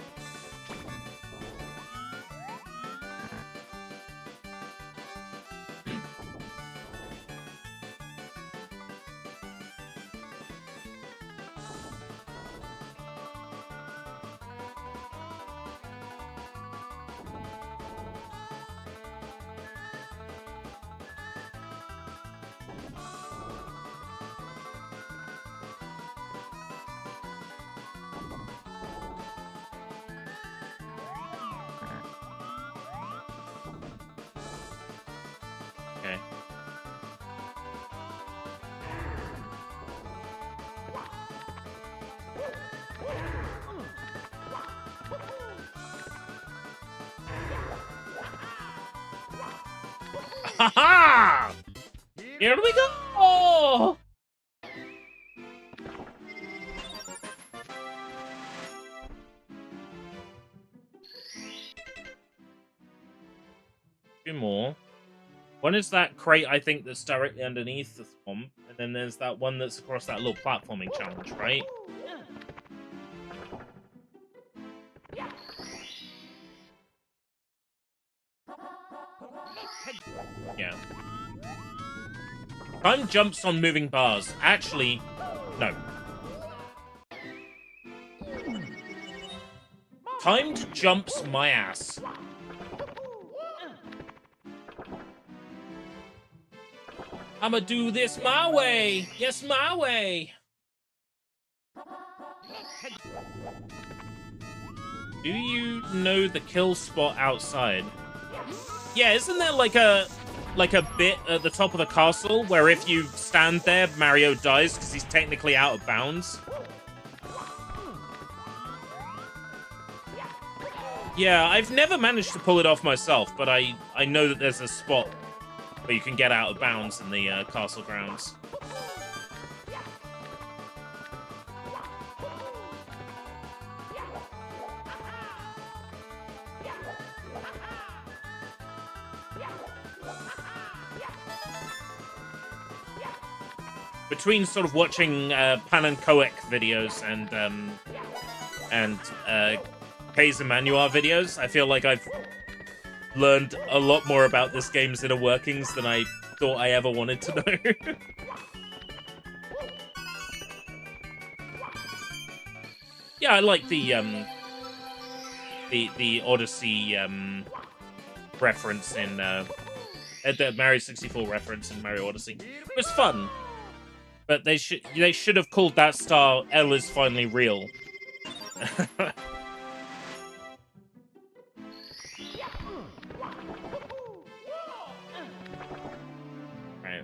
Okay. Ha-ha! Here we go! Oh! Two more. One is that crate, I think, that's directly underneath the swamp, and then there's that one that's across that little platforming challenge, right? Yeah. Time jumps on moving bars. Actually, no. Timed jumps my ass. I'ma do this my way. Yes, my way. Do you know the kill spot outside? Yeah, isn't there like a bit at the top of the castle where if you stand there, Mario dies because he's technically out of bounds? Yeah, I've never managed to pull it off myself, but I know that there's a spot where you can get out of bounds in the castle grounds. Between sort of watching Pan and Koek videos and Keizer Manuar videos, I feel like I've learned a lot more about this game's inner workings than I thought I ever wanted to know. Yeah, I like the Odyssey reference in the Mario 64 reference in Mario Odyssey. It was fun. But they should have called that star L is finally real. Right.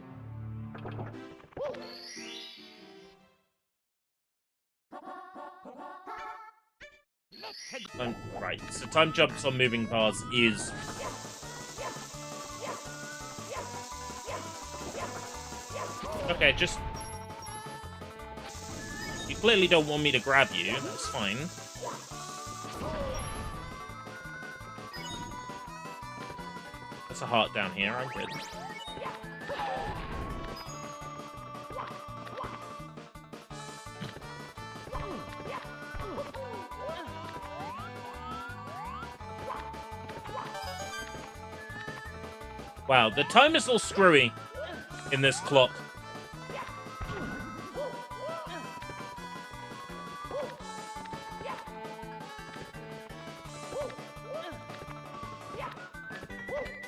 Right, so time jumps on moving paths is... Okay, just... You clearly don't want me to grab you, that's fine. There's a heart down here, I'm good. Wow, the time is all screwy in this clock.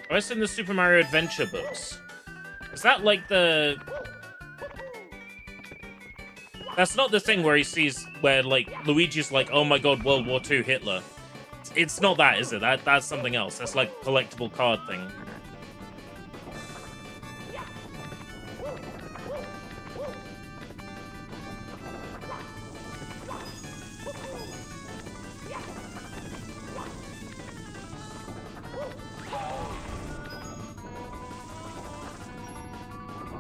Oh, it's in the Super Mario Adventure books. Is that like the... That's not the thing where he sees, where like Luigi's like, oh my god, World War II Hitler. It's not that, is it? That's something else. That's like a collectible card thing.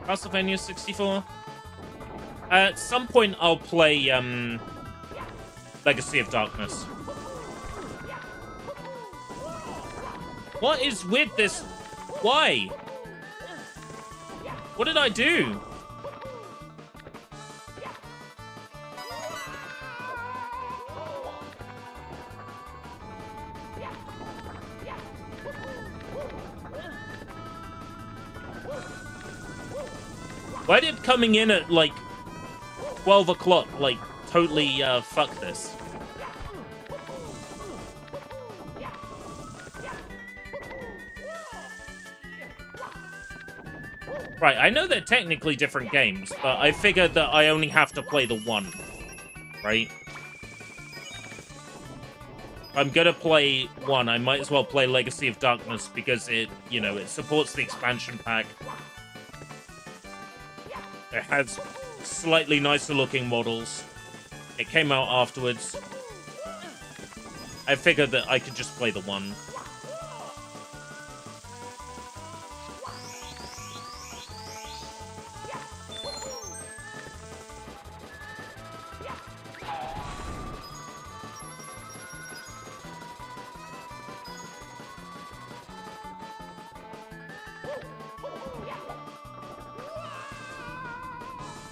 Castlevania 64. At some point, I'll play Legacy of Darkness. What is with this? Why? What did I do? Why did coming in at, like, 12 o'clock, like, totally, fuck this? Right, I know they're technically different games, but I figured that I only have to play the one, right? If I'm gonna play one, I might as well play Legacy of Darkness because it, you know, it supports the expansion pack. It has slightly nicer looking models. It came out afterwards. I figured that I could just play the one.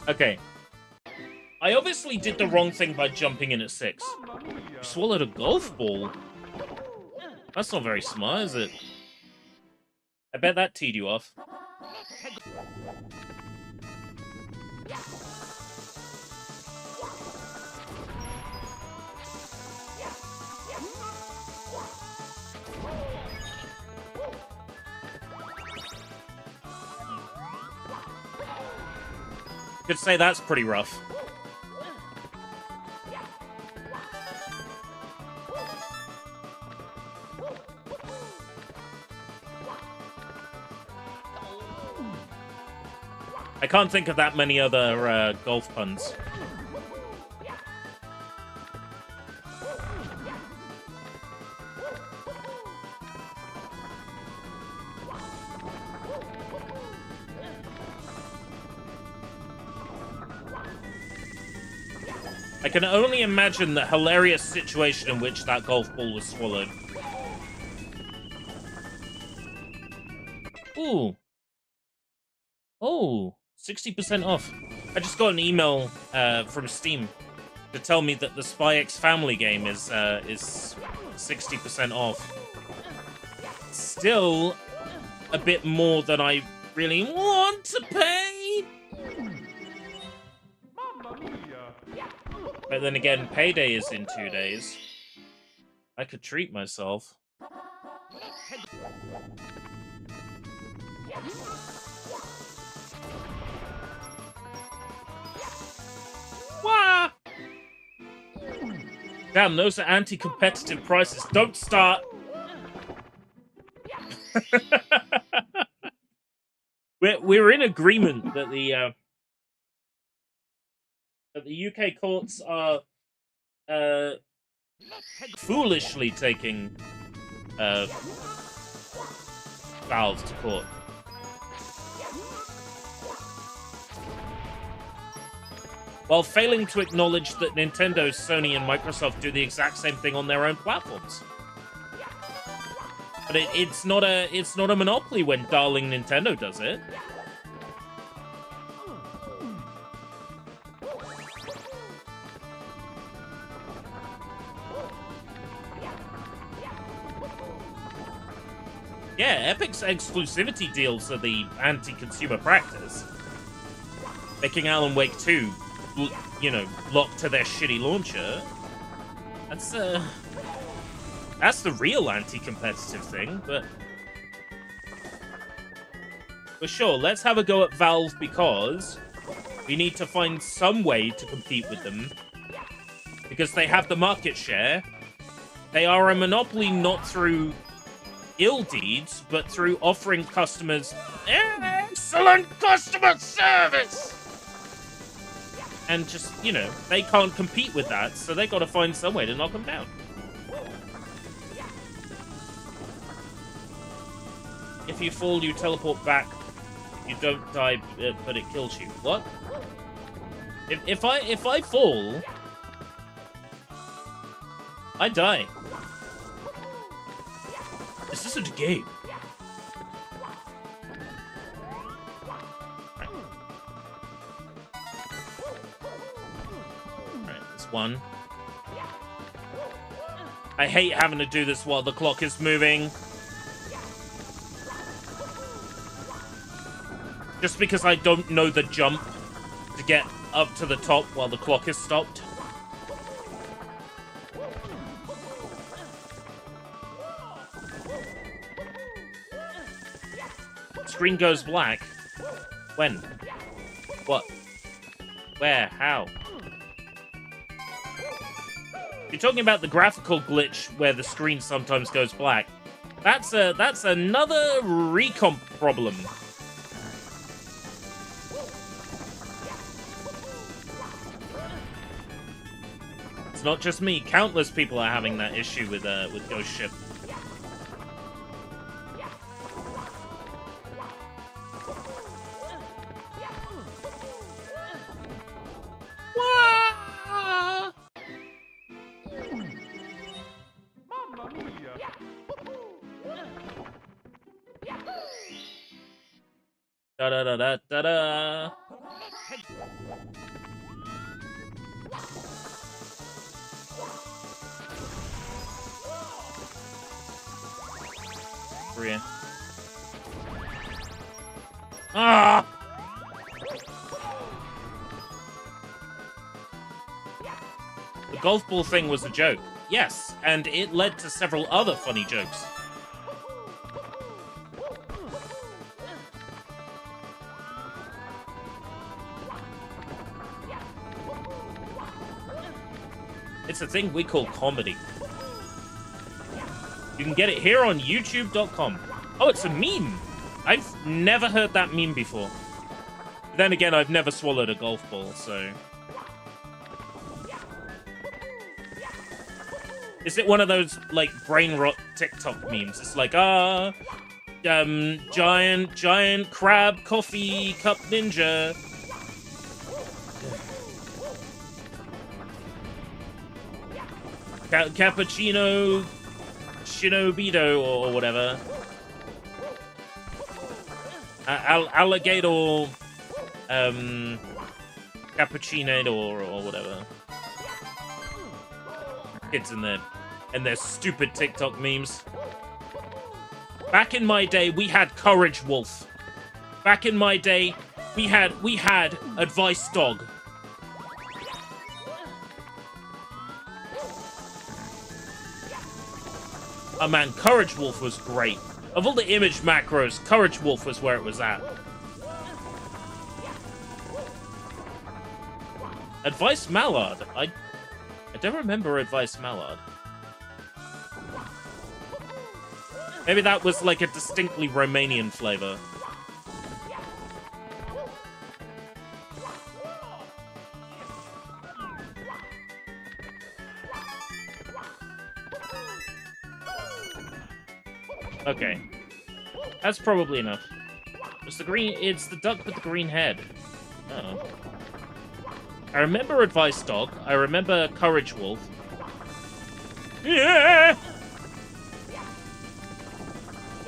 Okay. I obviously did the wrong thing by jumping in at 6. You swallowed a golf ball? That's not very smart, is it? I bet that teed you off. Could say that's pretty rough. I can't think of that many other golf puns. I can only imagine the hilarious situation in which that golf ball was swallowed. Ooh. Oh, 60% off. I just got an email from Steam to tell me that the Spy X Family game is 60% off. Still a bit more than I really want to pay. But then again, payday is in 2 days. I could treat myself. Wah! Damn, those are anti-competitive prices. Don't start. We're in agreement that the UK courts are foolishly taking Valve to court. While failing to acknowledge that Nintendo, Sony, and Microsoft do the exact same thing on their own platforms. But it's not a monopoly when darling Nintendo does it. Yeah, Epic's exclusivity deals are the anti-consumer practice. Making Alan Wake 2, you know, locked to their shitty launcher. That's the real anti-competitive thing, but sure, let's have a go at Valve because we need to find some way to compete with them because they have the market share. They are a monopoly not through ill deeds, but through offering customers excellent customer service. And just, you know, they can't compete with that, so they got to find some way to knock them down. If you fall, you teleport back. You don't die, but it kills you. What? If I fall, I die. This isn't a game. Alright, there's one. I hate having to do this while the clock is moving. Just because I don't know the jump to get up to the top while the clock is stopped. Screen goes black. When? What? Where? How? You're talking about the graphical glitch where the screen sometimes goes black. That's another recomp problem. It's not just me. Countless people are having that issue with Ghost Ship. Da da da da da da. Korea. Ah! The golf ball thing was a joke. Yes, and it led to several other funny jokes. It's a thing we call comedy. You can get it here on YouTube.com. Oh, it's a meme. I've never heard that meme before. Then again, I've never swallowed a golf ball, so... Is it one of those, like, brain rot TikTok memes? It's like, giant crab coffee cup ninja. Cappuccino Shinobido or whatever. Alligator Cappuccino or whatever. Kids in their stupid TikTok memes. Back in my day, we had Courage Wolf. Back in my day, we had Advice Dog. Oh man, Courage Wolf was great. Of all the image macros, Courage Wolf was where it was at. Advice Mallard. I don't remember Advice Mallard. Maybe that was like a distinctly Romanian flavor. Okay. That's probably enough. It's the duck with the green head. Oh. I remember Advice Dog. I remember Courage Wolf. Yeah!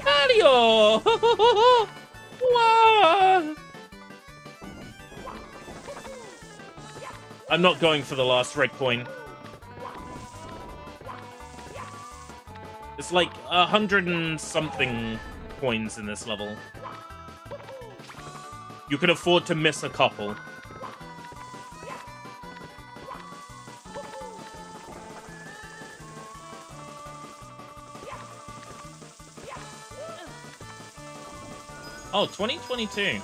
Mario! What? I'm not going for the last red coin. It's like 100 and something coins in this level. You can afford to miss a couple. Oh, 2022.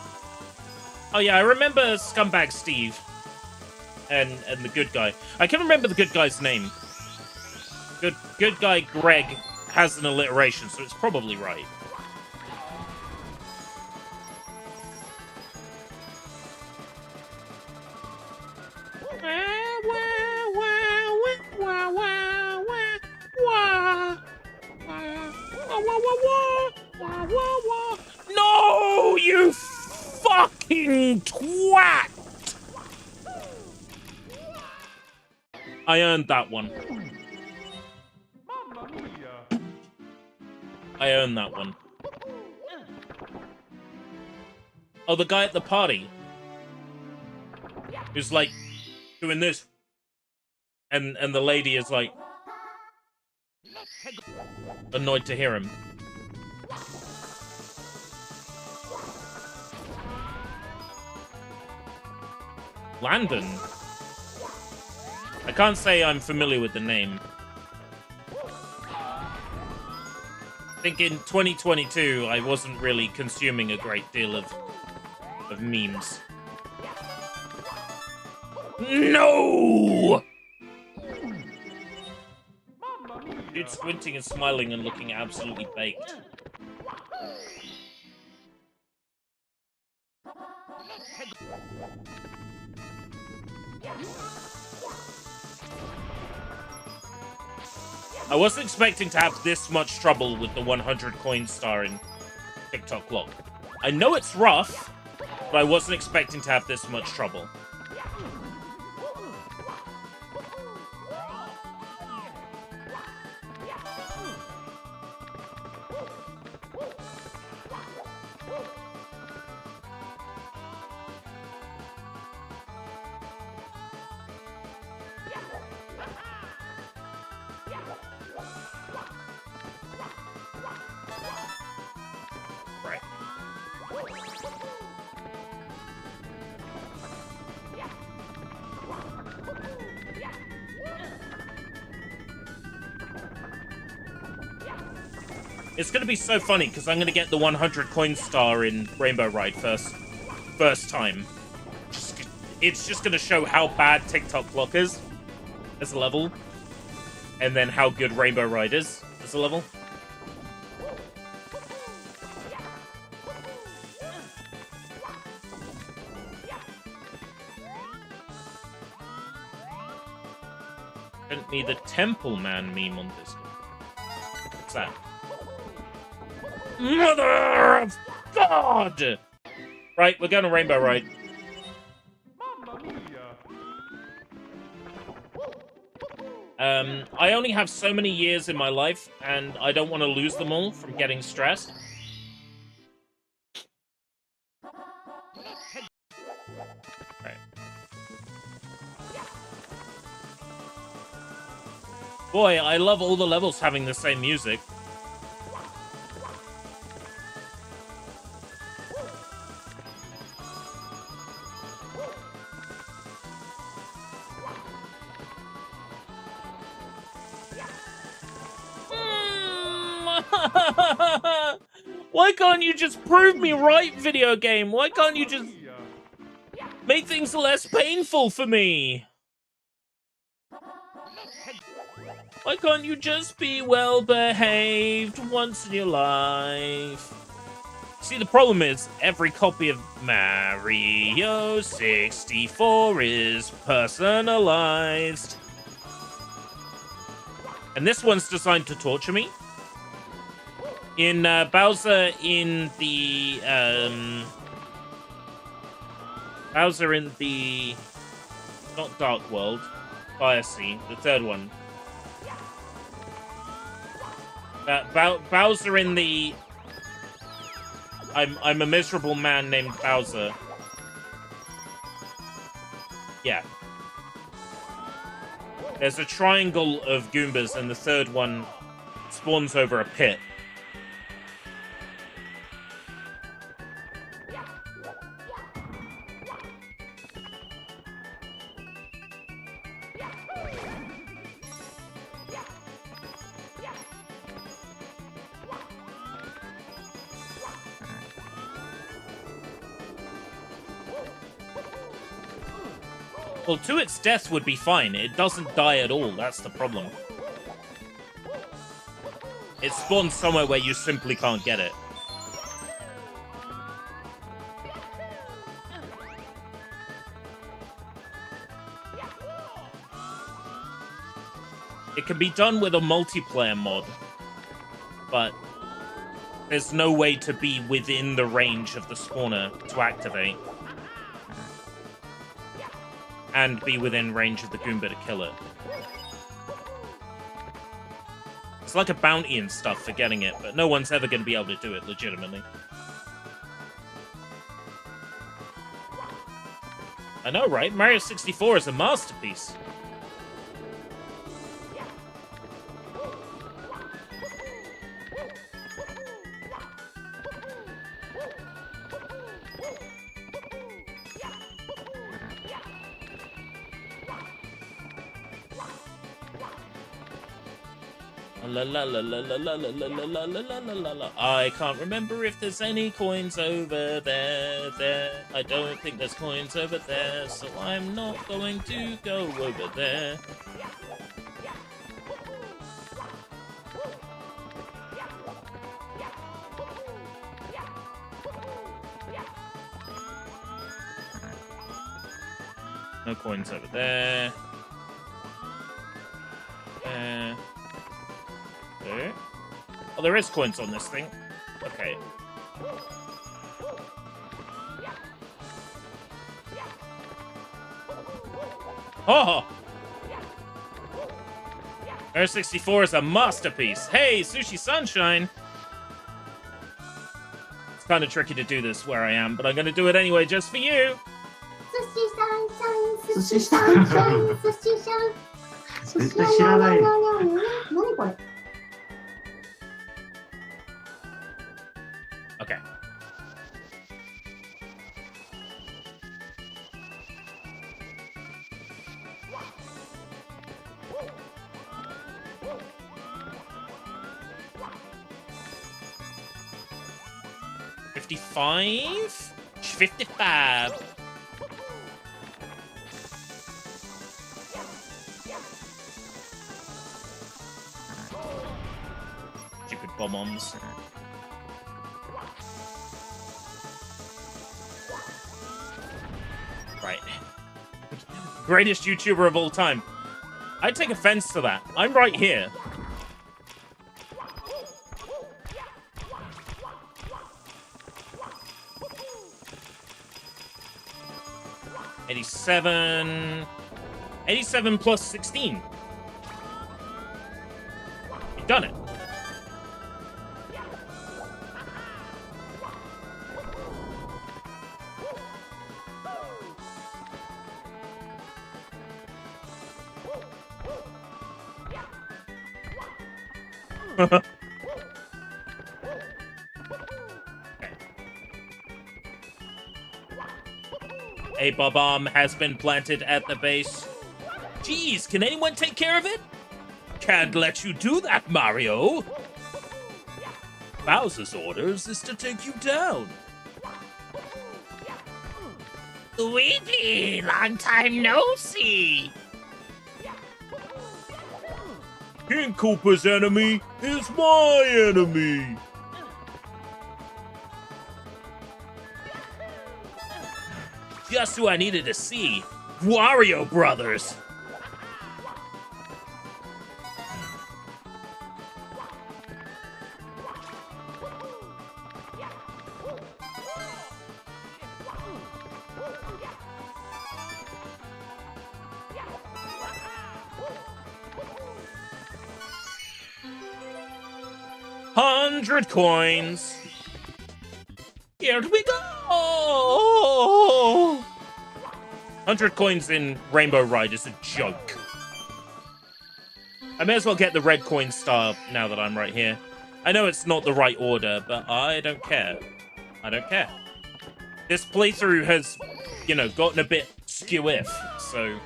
Oh yeah, I remember Scumbag Steve. And the good guy. I can't remember the good guy's name. Good guy Greg has an alliteration, so it's probably right. No, you fucking twat! I earned that one. Mamma mia! I earned that one. Oh, the guy at the party. Who's like doing this. And the lady is like annoyed to hear him. Landon. I can't say I'm familiar with the name. I think in 2022, I wasn't really consuming a great deal of memes. No! Dude squinting and smiling and looking absolutely baked. I wasn't expecting to have this much trouble with the 100 coin star in TikTok Clock. I know it's rough, but I wasn't expecting to have this much trouble. It's gonna be so funny because I'm gonna get the 100 coin star in Rainbow Ride first time. It's just gonna show how bad TikTok Clock is as a level, and then how good Rainbow Ride is as a level. Sent me the Temple Man meme on Discord. What's that? Mother of God! Right, we're going to Rainbow Ride. Mamma mia! I only have so many years in my life, and I don't want to lose them all from getting stressed. Right. Boy, I love all the levels having the same music. Why can't you just prove me right, video game? Why can't you just make things less painful for me? Why can't you just be well behaved once in your life? See, the problem is every copy of Mario 64 is personalized. And this one's designed to torture me. In Bowser in the not Dark World, Fire Sea, the third one. Bowser in the I'm a miserable man named Bowser. Yeah. There's a triangle of Goombas, and the third one spawns over a pit. Well, to its death would be fine. It doesn't die at all. That's the problem. It spawns somewhere where you simply can't get it. It can be done with a multiplayer mod, but there's no way to be within the range of the spawner to activate. And be within range of the Goomba to kill it. It's like a bounty and stuff for getting it, but no one's ever going to be able to do it legitimately. I know, right? Mario 64 is a masterpiece. La la la la la la la la la la la la la la. I can't remember if there's any coins over there. I don't think there's coins over there, so I'm not going to go over there. No coins over there. There. Oh, there is coins on this thing. Okay. Oh! Mario 64 is a masterpiece. Hey, Sushi Sunshine! It's kind of tricky to do this where I am, but I'm going to do it anyway just for you. Sushi Sunshine, Sushi Sunshine, Sushi Sunshine. 絶対知らない。何これ Okay. $55? $55. Stupid bombs. Right. Greatest YouTuber of all time. I take offense to that. I'm right here. $87 plus 16. Done it. A bomb has been planted at the base. Jeez, can anyone take care of it? Can't let you do that, Mario. Bowser's orders is to take you down. Luigi, long time no see. King Koopa's enemy is my enemy. Just who I needed to see. Wario Brothers. $100 coins. Here we go. 100 coins in Rainbow Ride is a joke. I may as well get the red coin star now that I'm right here. I know it's not the right order, but I don't care. I don't care. This playthrough has, you know, gotten a bit skew-if, so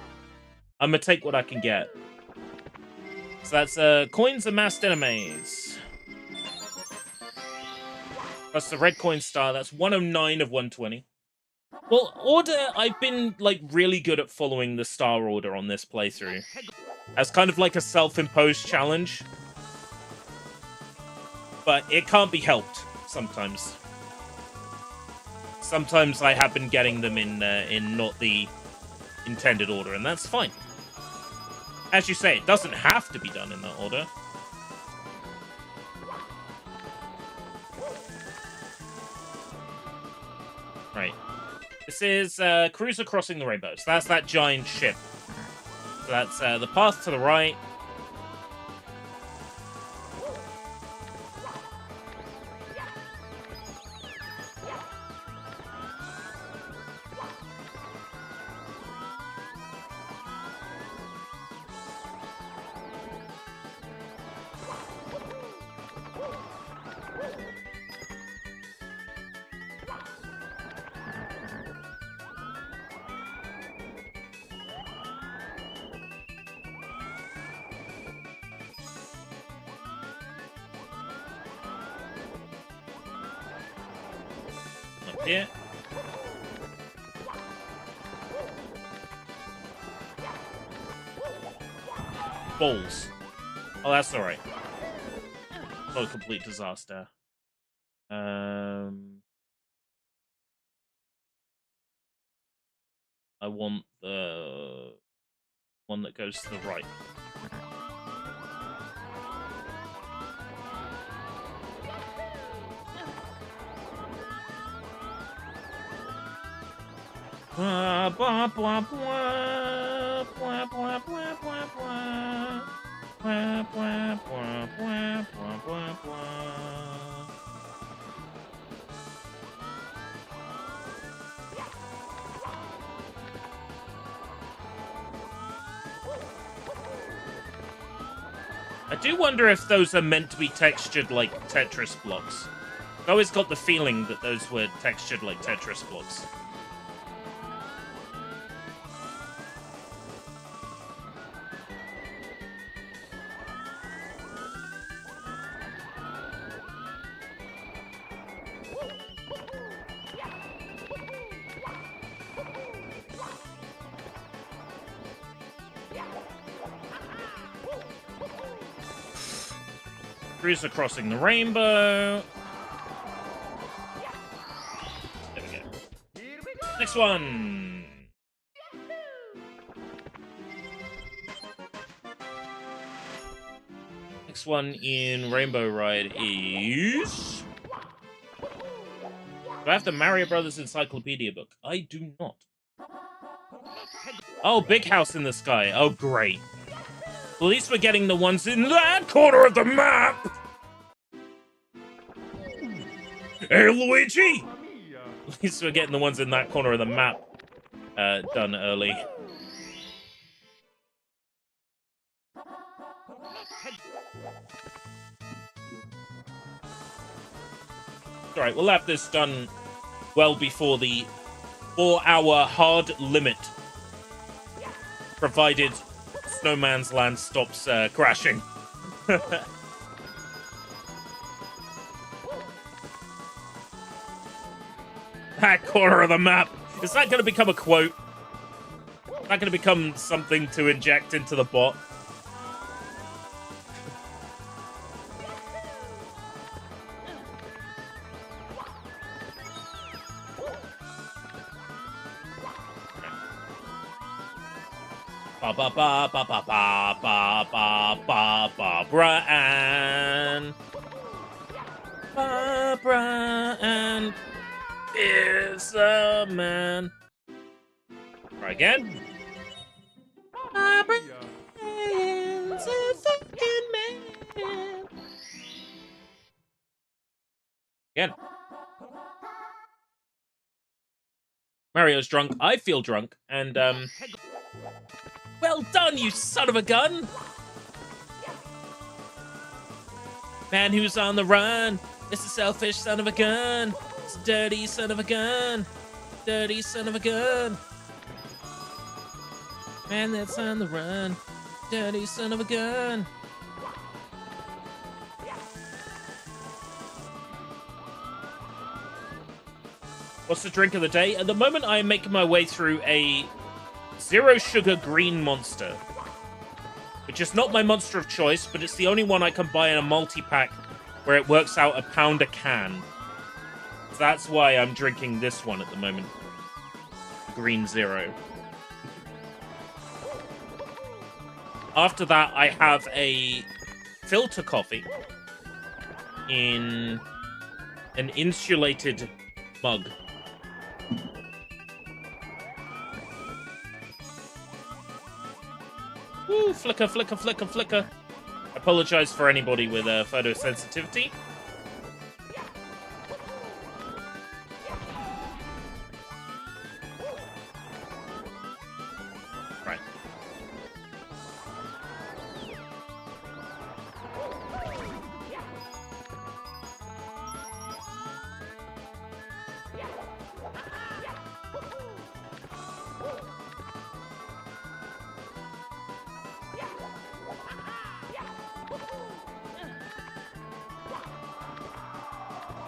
I'm gonna take what I can get. So that's coins amassed in a maze. Plus the red coin star, that's 109 of 120. Well, order, I've been, like, really good at following the star order on this playthrough. As kind of like a self-imposed challenge. But it can't be helped, sometimes. Sometimes I have been getting them in not the intended order, and that's fine. As you say, it doesn't have to be done in that order. Right. This is Cruiser Crossing the Rainbow. So that's that giant ship. So that's the path to the right. Up here. Balls. Oh, that's alright. Not a complete disaster. I want the one that goes to the right. Blah, blah, blah, blah, blah, blah, blah, blah, blah. Blah, blah, blah, blah, blah, blah, blah. I do wonder if those are meant to be textured like Tetris blocks. I've always got the feeling that those were textured like Tetris blocks. Cruiser Crossing the Rainbow. There we go. Next one. Next one in Rainbow Ride is... Do I have the Mario Brothers Encyclopedia book? I do not. Oh, Big House in the Sky. Oh, great. At least we're getting the ones in that corner of the map. Hey, Luigi! At least we're getting the ones in that corner of the map done early. Alright, we'll have this done well before the 4-hour hard limit. Provided Snowman's Land stops crashing. That corner of the map. Is that going to become a quote? Is that going to become something to inject into the bot? Ba ba ba ba ba ba ba ba ba Barbara Ann. Barbara Ann is a man. Try again. Barbara Ann's a fucking man. Again. Mario's drunk. I feel drunk, and well done, you son of a gun! Man who's on the run. It's a selfish son of a gun. It's a dirty son of a gun. Dirty son of a gun. Man that's on the run. Dirty son of a gun. What's the drink of the day? At the moment, I am making my way through a Zero Sugar Green Monster, which is not my monster of choice, but it's the only one I can buy in a multi-pack where it works out £1 a can. So that's why I'm drinking this one at the moment. Green Zero. After that, I have a filter coffee in an insulated mug. Ooh, flicker, flicker, flicker, flicker. Apologize for anybody with photosensitivity. Right.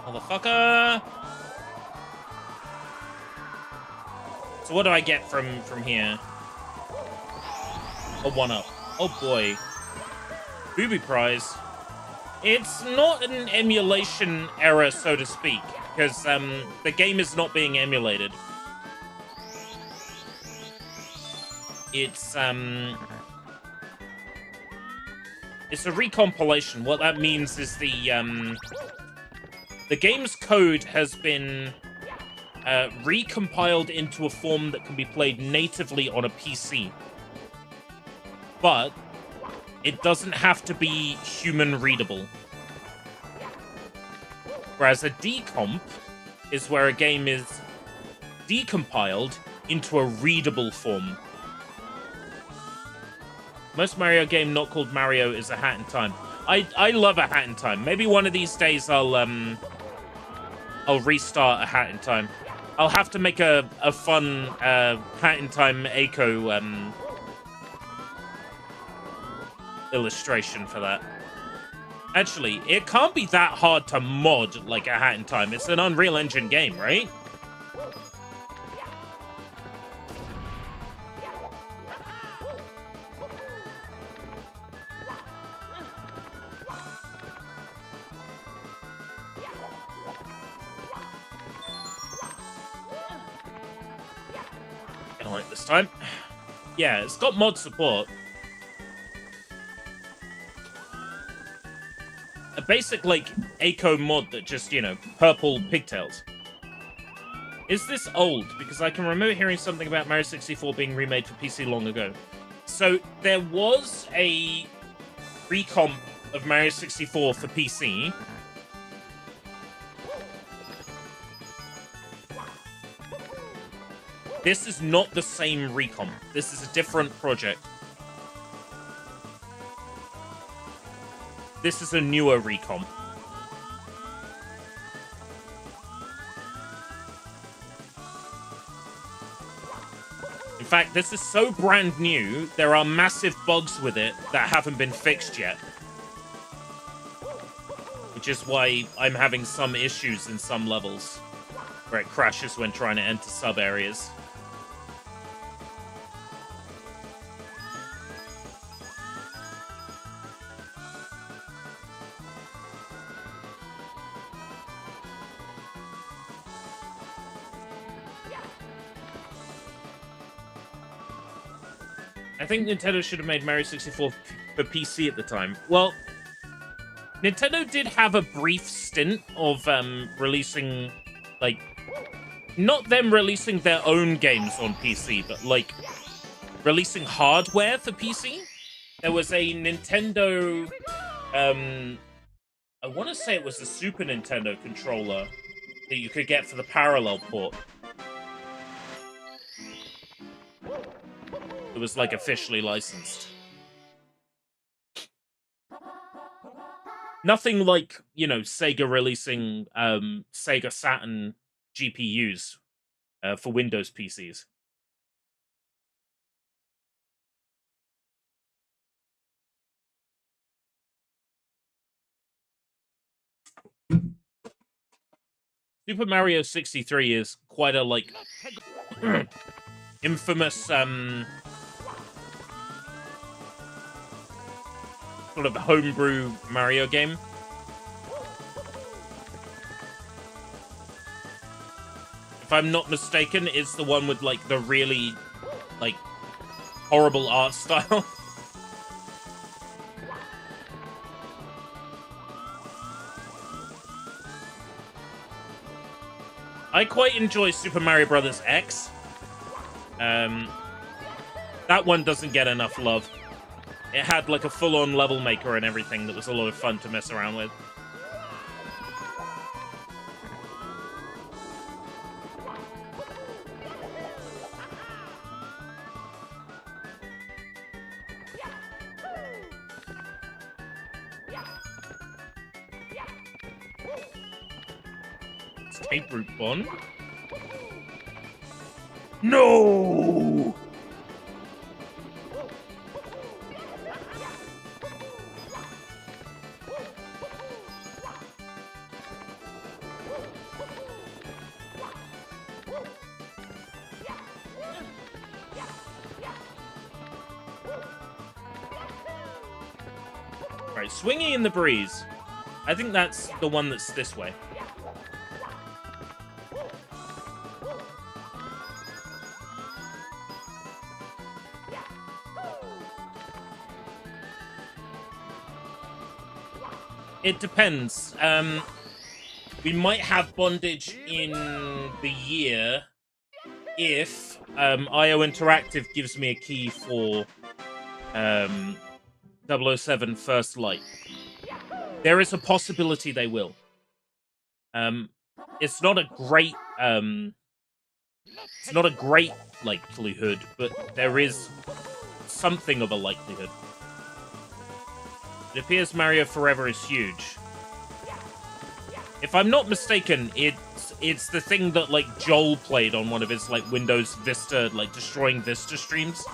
Motherfucker! So what do I get from here? A 1-up. Oh boy. Booby prize. It's not an emulation error, so to speak, because the game is not being emulated. It's a recompilation. What that means is the game's code has been recompiled into a form that can be played natively on a PC. But it doesn't have to be human readable. Whereas a decomp is where a game is decompiled into a readable form. Most Mario game not called Mario is A Hat in Time. I love A Hat in Time. Maybe one of these days I'll restart A Hat in Time. I'll have to make a fun Hat in Time Eiko illustration for that. Actually, it can't be that hard to mod like A Hat in Time. It's an Unreal Engine game, right? Alright, this time. Yeah, it's got mod support. A basic, like, Eiko mod that just, you know, purple pigtails. Is this old? Because I can remember hearing something about Mario 64 being remade for PC long ago. So there was a recomp of Mario 64 for PC. This is not the same recomp. This is a different project. This is a newer recomp. In fact, this is so brand new, there are massive bugs with it that haven't been fixed yet. Which is why I'm having some issues in some levels, where it crashes when trying to enter sub-areas. I think Nintendo should have made Mario 64 for PC at the time. Well, Nintendo did have a brief stint of releasing, like, not them releasing their own games on PC, but, like, releasing hardware for PC. There was a Nintendo, I want to say it was the Super Nintendo controller that you could get for the Parallel port. It was, like, officially licensed. Nothing like, you know, Sega releasing Sega Saturn GPUs for Windows PCs. Super Mario 63 is quite a, like, infamous, sort of homebrew Mario game. If I'm not mistaken, it's the one with, like, the really, like, horrible art style. I quite enjoy Super Mario Bros. X. That one doesn't get enough love. It had, like, a full-on level maker and everything that was a lot of fun to mess around with. Escape route Bond? No! Right, Swingy in the Breeze. I think that's the one that's this way. It depends. We might have bondage in the year if IO Interactive gives me a key for 007 First Light. There is a possibility they will. It's not a great likelihood, but there is something of a likelihood. It appears Mario Forever is huge. If I'm not mistaken, it's the thing that, like, Joel played on one of his, like, Windows Vista, like, destroying Vista streams.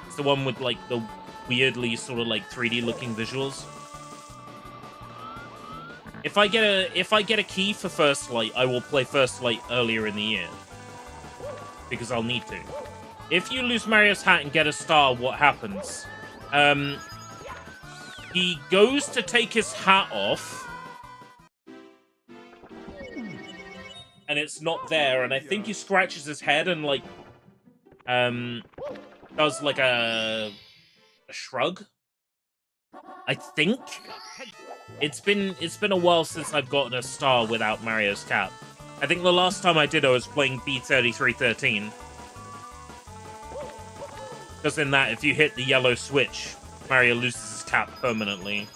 It's the one with, like, the weirdly sort of, like, 3D looking visuals. If I get a key for First Light, I will play First Light earlier in the year. Because I'll need to. If you lose Mario's hat and get a star, what happens? He goes to take his hat off, and it's not there, and I think he scratches his head and, like, does, like, a shrug? I think? It's been a while since I've gotten a star without Mario's cap. I think the last time I did, I was playing B3313. Because in that, if you hit the yellow switch, Mario loses his cap permanently.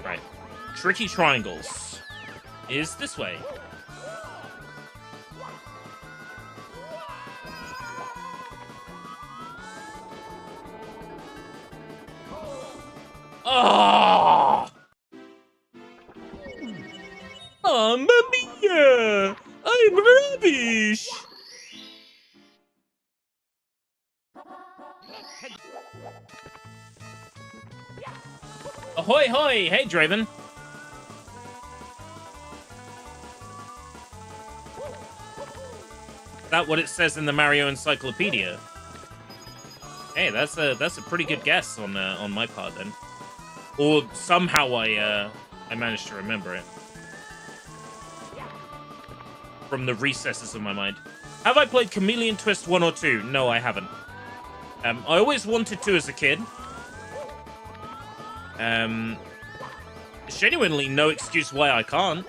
Right. Tricky triangles is this way. Oh! Mamma mia! I'm rubbish! Ahoy hoy! Hey, Draven. Is that what it says in the Mario Encyclopedia? Hey, that's a pretty good guess on my part then. Or somehow I managed to remember it from the recesses of my mind. Have I played Chameleon Twist 1 or 2? No, I haven't. I always wanted to as a kid. Genuinely no excuse why I can't.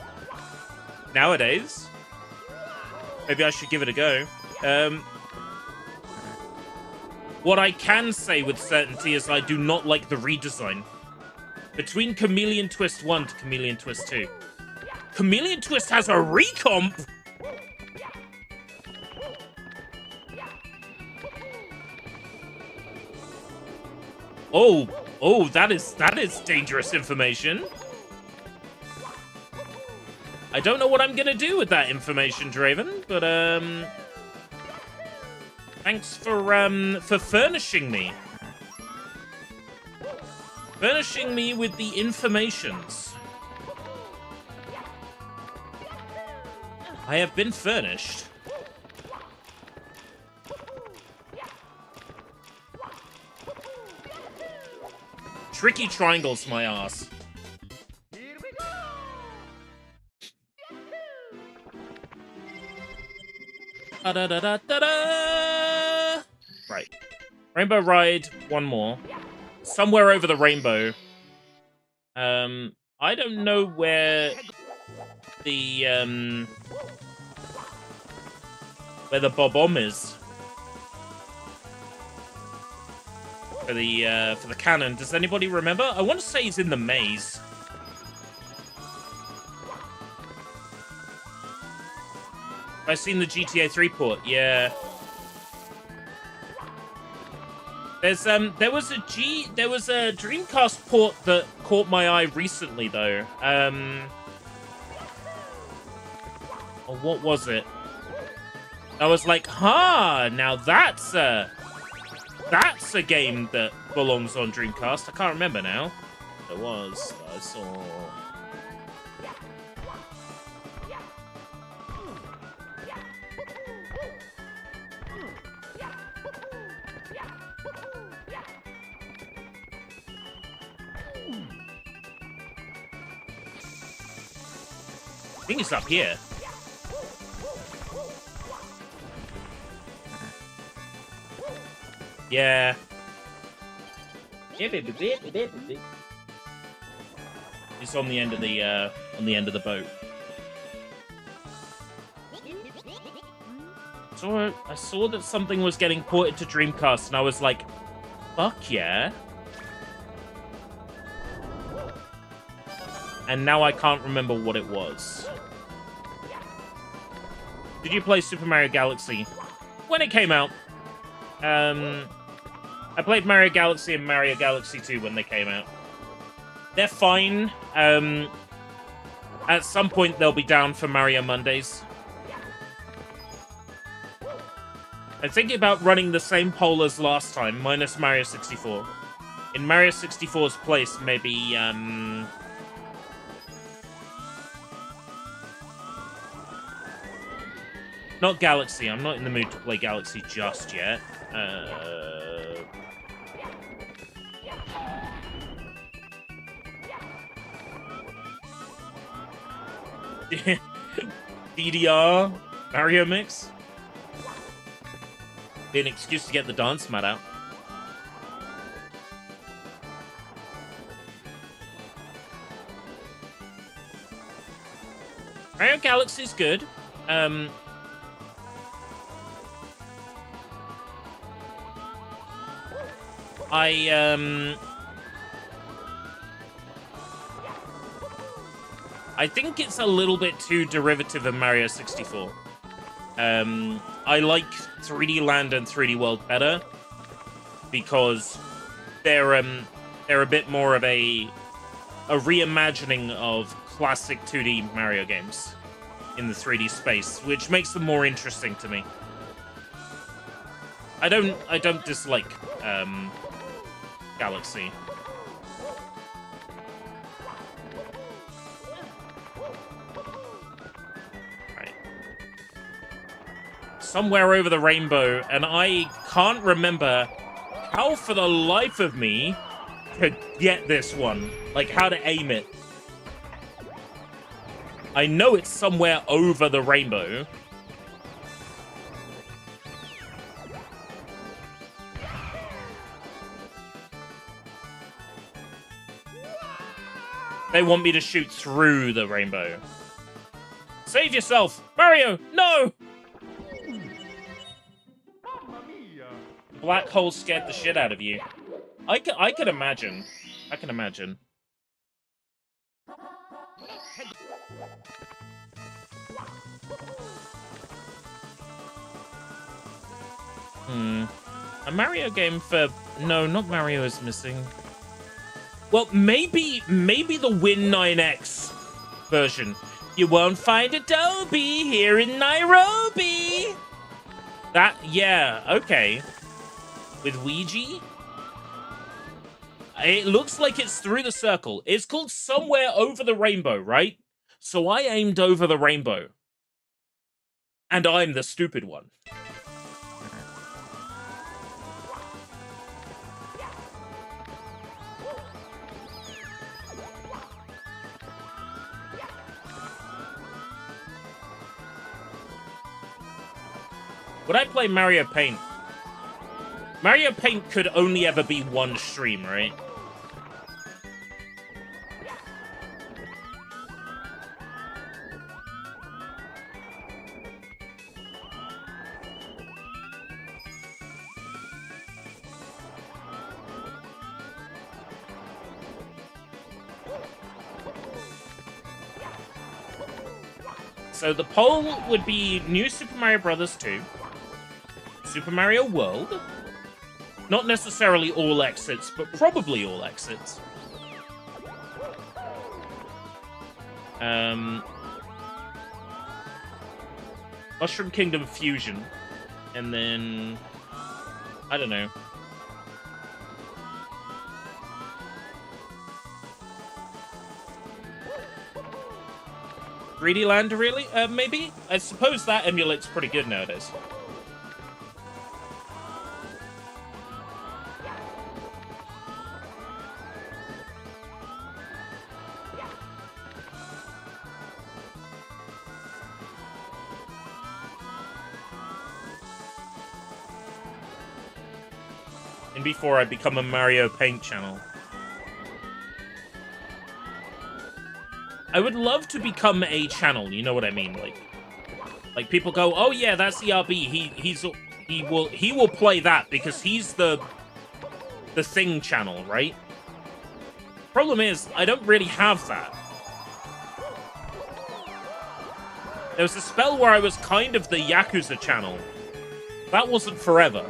Nowadays. Maybe I should give it a go. What I can say with certainty is I do not like the redesign. Between Chameleon Twist 1 to Chameleon Twist 2. Chameleon Twist has a recomp! Oh, that is dangerous information. I don't know what I'm gonna do with that information, Draven, but thanks for furnishing me. Furnishing me with the informations. I have been furnished. Tricky triangles, my ass. Here we go! Da-da-da-da-da-da! Right. Rainbow Ride, one more. Somewhere over the rainbow. I don't know where the bob-omb is. For the cannon. Does anybody remember? I want to say he's in the maze. I've seen the GTA 3 port. Yeah. There was a Dreamcast port that caught my eye recently though. Oh, what was it? I was like, now that's a game that belongs on Dreamcast. I can't remember now. It was. I saw. I think it's up here. Yeah. It's on the end of the boat. So I saw that something was getting ported to Dreamcast, and I was like, "Fuck yeah!" And now I can't remember what it was. Did you play Super Mario Galaxy when it came out? I played Mario Galaxy and Mario Galaxy 2 when they came out. They're fine. At some point, they'll be down for Mario Mondays. I'm thinking about running the same poll as last time, minus Mario 64. In Mario 64's place, maybe, not Galaxy. I'm not in the mood to play Galaxy just yet. DDR Mario Mix. Be an excuse to get the dance mat out. Mario Galaxy's good. I think it's a little bit too derivative of Mario 64. I like 3D Land and 3D World better because they're a bit more of a reimagining of classic 2D Mario games in the 3D space, which makes them more interesting to me. I don't dislike Galaxy. Right. Somewhere Over the Rainbow, and I can't remember how for the life of me to get this one. Like, how to aim it. I know it's somewhere over the rainbow. They want me to shoot through the rainbow. Save yourself! Mario, no! Black hole scared the shit out of you. I can imagine. I can imagine. A Mario game for... No, not Mario is missing. Well, maybe the Win 9X version. You won't find Adobe here in Nairobi. That, yeah, okay. With Ouija? It looks like it's through the circle. It's called Somewhere Over the Rainbow, right? So I aimed over the rainbow. And I'm the stupid one. Would I play Mario Paint? Mario Paint could only ever be one stream, right? So the poll would be New Super Mario Bros. 2, Super Mario World, not necessarily all exits, but probably all exits. Mushroom Kingdom Fusion, and then I don't know. Greedy Land, really? Maybe? I suppose that emulate's pretty good nowadays. And before I become a Mario Paint channel. I would love to become a channel, you know what I mean? Like people go, oh yeah, that's ERB. He will play that because he's the thing channel, right? Problem is, I don't really have that. There was a spell where I was kind of the Yakuza channel. That wasn't forever.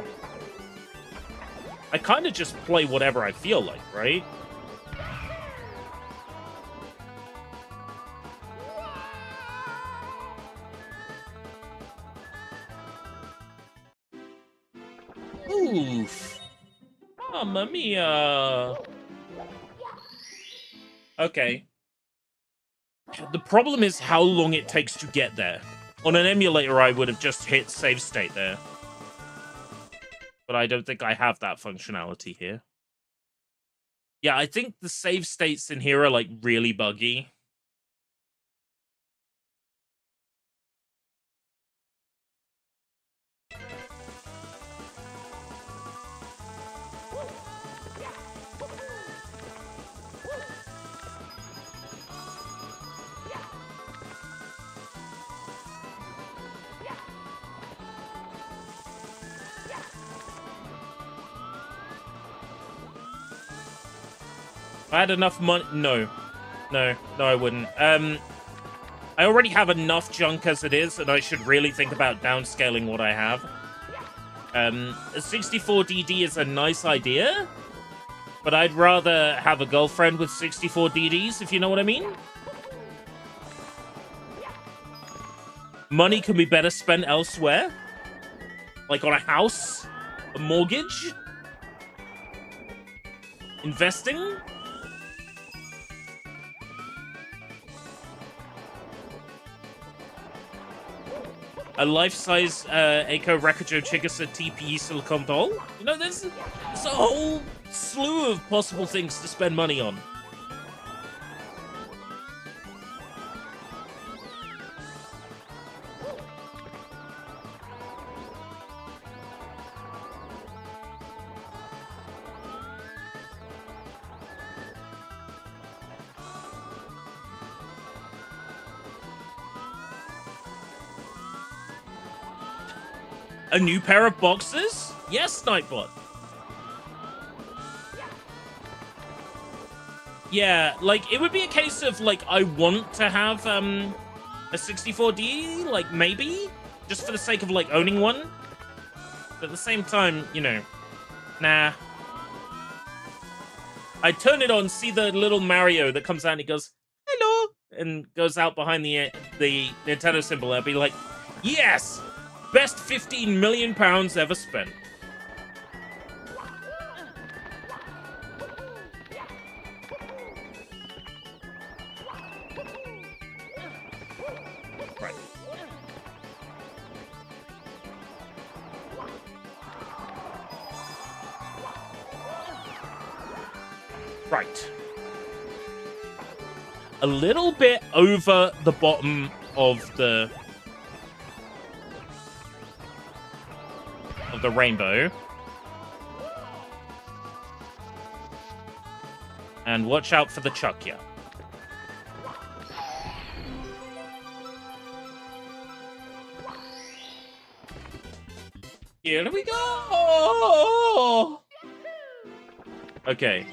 I kind of just play whatever I feel like, right? Oof. Mamma mia. Okay. The problem is how long it takes to get there. On an emulator, I would have just hit save state there. But I don't think I have that functionality here. Yeah, I think the save states in here are, like, really buggy. I had enough money. No, I wouldn't. I already have enough junk as it is, and I should really think about downscaling what I have. A 64DD is a nice idea, but I'd rather have a girlfriend with 64 DDs, if you know what I mean. Money can be better spent elsewhere, like on a house, a mortgage, investing. A life-size Eiko Rekujo Chigusa TPE silicone doll. You know, there's a whole slew of possible things to spend money on. A new pair of boxers? Yes, Nightbot. Yeah, like, it would be a case of, like, I want to have, a 64D, like, maybe? Just for the sake of, like, owning one? But at the same time, you know, nah. I turn it on, see the little Mario that comes out and he goes, hello, and goes out behind the Nintendo symbol. I'd be like, yes! Best £15 million ever spent. Right. Right. A little bit over the bottom of the rainbow. And watch out for the Chuckya. Here we go! Okay.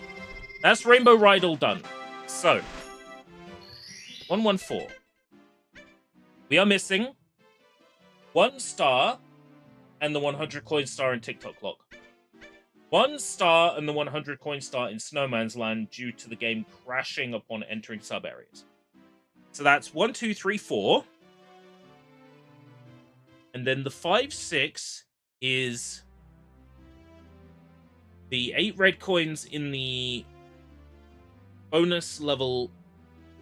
That's Rainbow Ride all done. So. 114. We are missing 1 star and the 100 coin star in TikTok Clock. 1 star and the 100 coin star in Snowman's Land due to the game crashing upon entering sub-areas. So that's 1, 2, 3, 4. And then the 5, 6 is the 8 red coins in the bonus level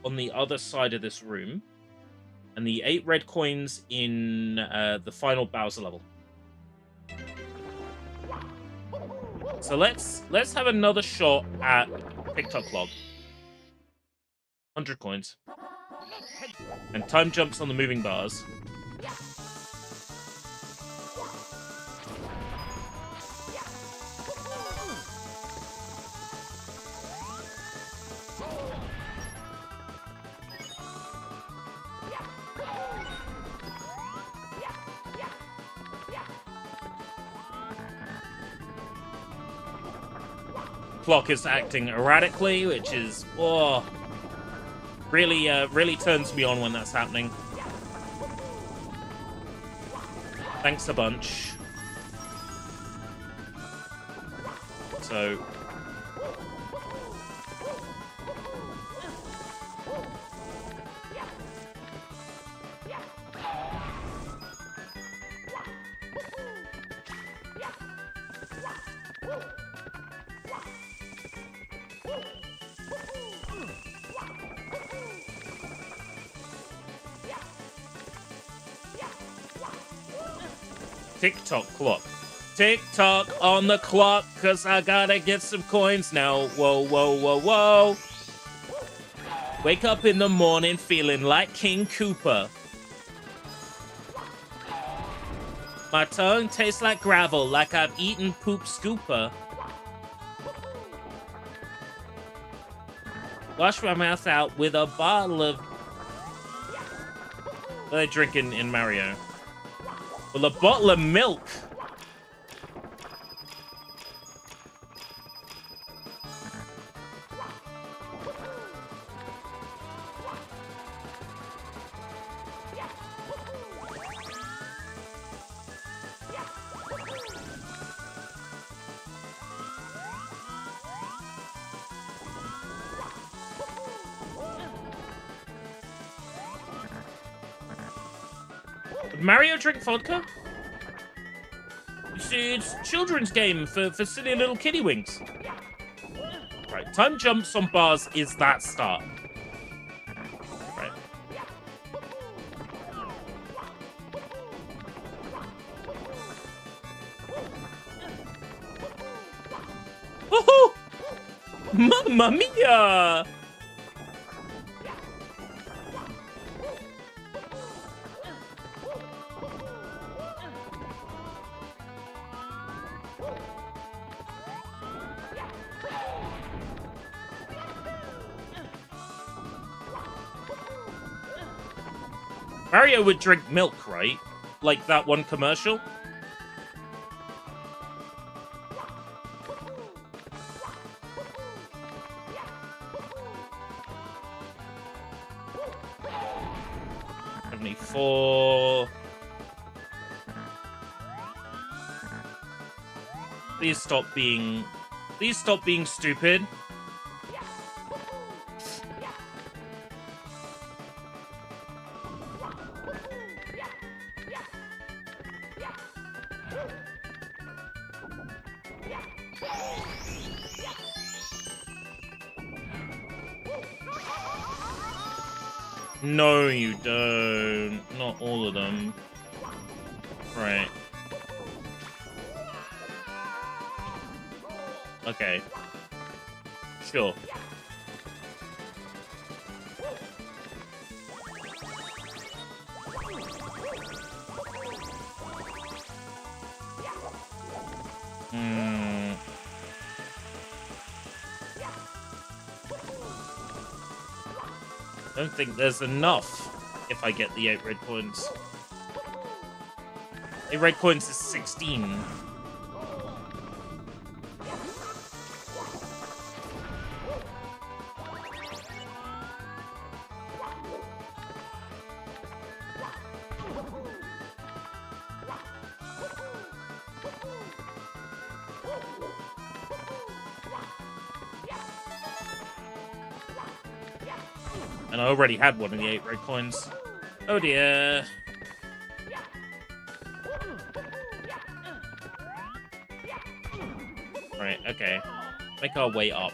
on the other side of this room. And the 8 red coins in the final Bowser level. So let's have another shot at TikTok Clock. 100 coins. And time jumps on the moving bars. Clock is acting erratically, which is really turns me on when that's happening. Thanks a bunch. So TikTok Clock. TikTok on the clock, cause I gotta get some coins now. Whoa, whoa, whoa, whoa. Wake up in the morning feeling like King Koopa. My tongue tastes like gravel, like I've eaten poop scooper. Wash my mouth out with a bottle of... What are they drinking in Mario? Well, a bottle of milk. Would Mario drink vodka? You see, it's a children's game for silly little kiddie winks. Right, time jumps on bars is that start. Right. Oh! Mamma mia! Mario would drink milk, right? Like that one commercial? $74. Please stop being stupid. No, you don't. Not all of them. Right. Okay. Sure. I don't think there's enough if I get the 8 red coins. 8 red coins is 16. And I already had one of the 8 red coins. Oh dear. Right, okay. Make our way up.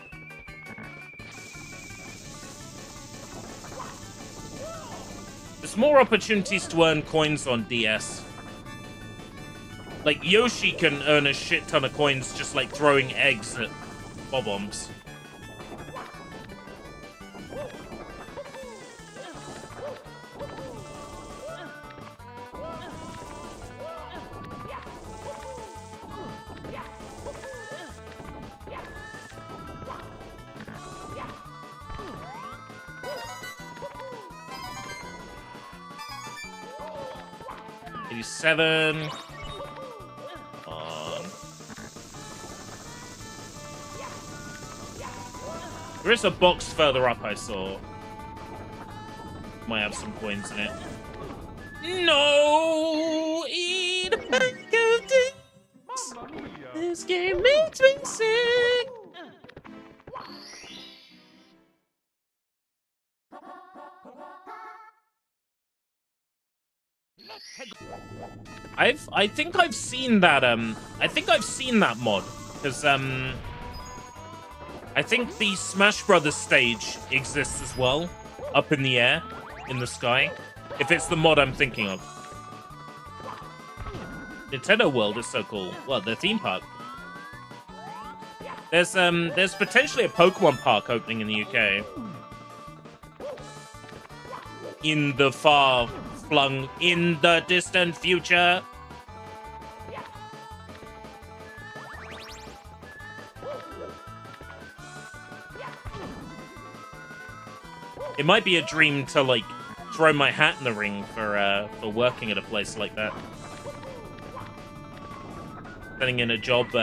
There's more opportunities to earn coins on DS. Like, Yoshi can earn a shit ton of coins just like throwing eggs at bob-ombs. $87. There is a box further up I saw. Might have some coins in it. No! Eat a pack of dicks! This game makes me sick! I think I've seen that mod because I think the Smash Brothers stage exists as well, up in the air, in the sky. If it's the mod I'm thinking of. Nintendo World is so cool. Well, the theme park. There's potentially a Pokemon park opening in the UK. In the far-flung, in the distant future. It might be a dream to, like, throw my hat in the ring for working at a place like that. Sending in a job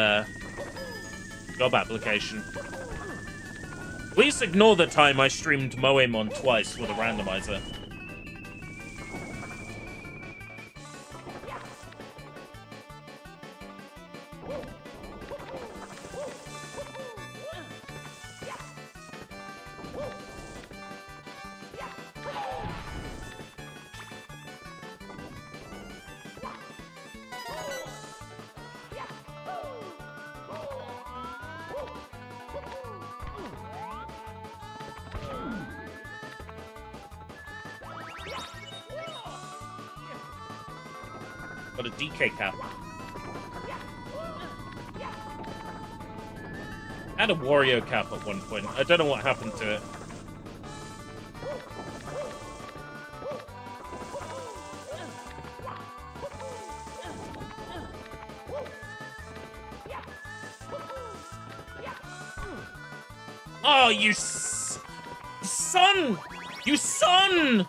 application. Please ignore the time I streamed Moemon twice with a randomizer. got a DK cap. I had a Wario cap at one point. I don't know what happened to it. Oh, you son! You son!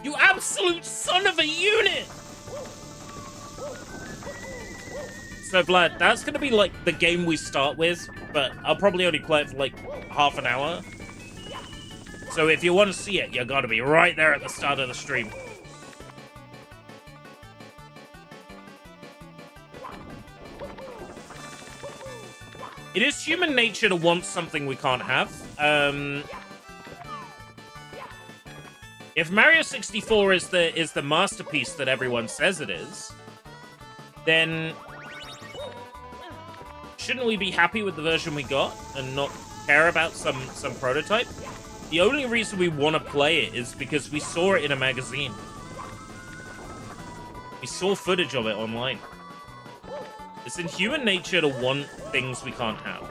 You absolute son of a unit! So, Vlad, that's gonna be like the game we start with, but I'll probably only play it for like half an hour. So if you want to see it, you gotta be right there at the start of the stream. It is human nature to want something we can't have. If Mario 64 is the masterpiece that everyone says it is, then shouldn't we be happy with the version we got and not care about some prototype? The only reason we want to play it is because we saw it in a magazine. We saw footage of it online. It's in human nature to want things we can't have.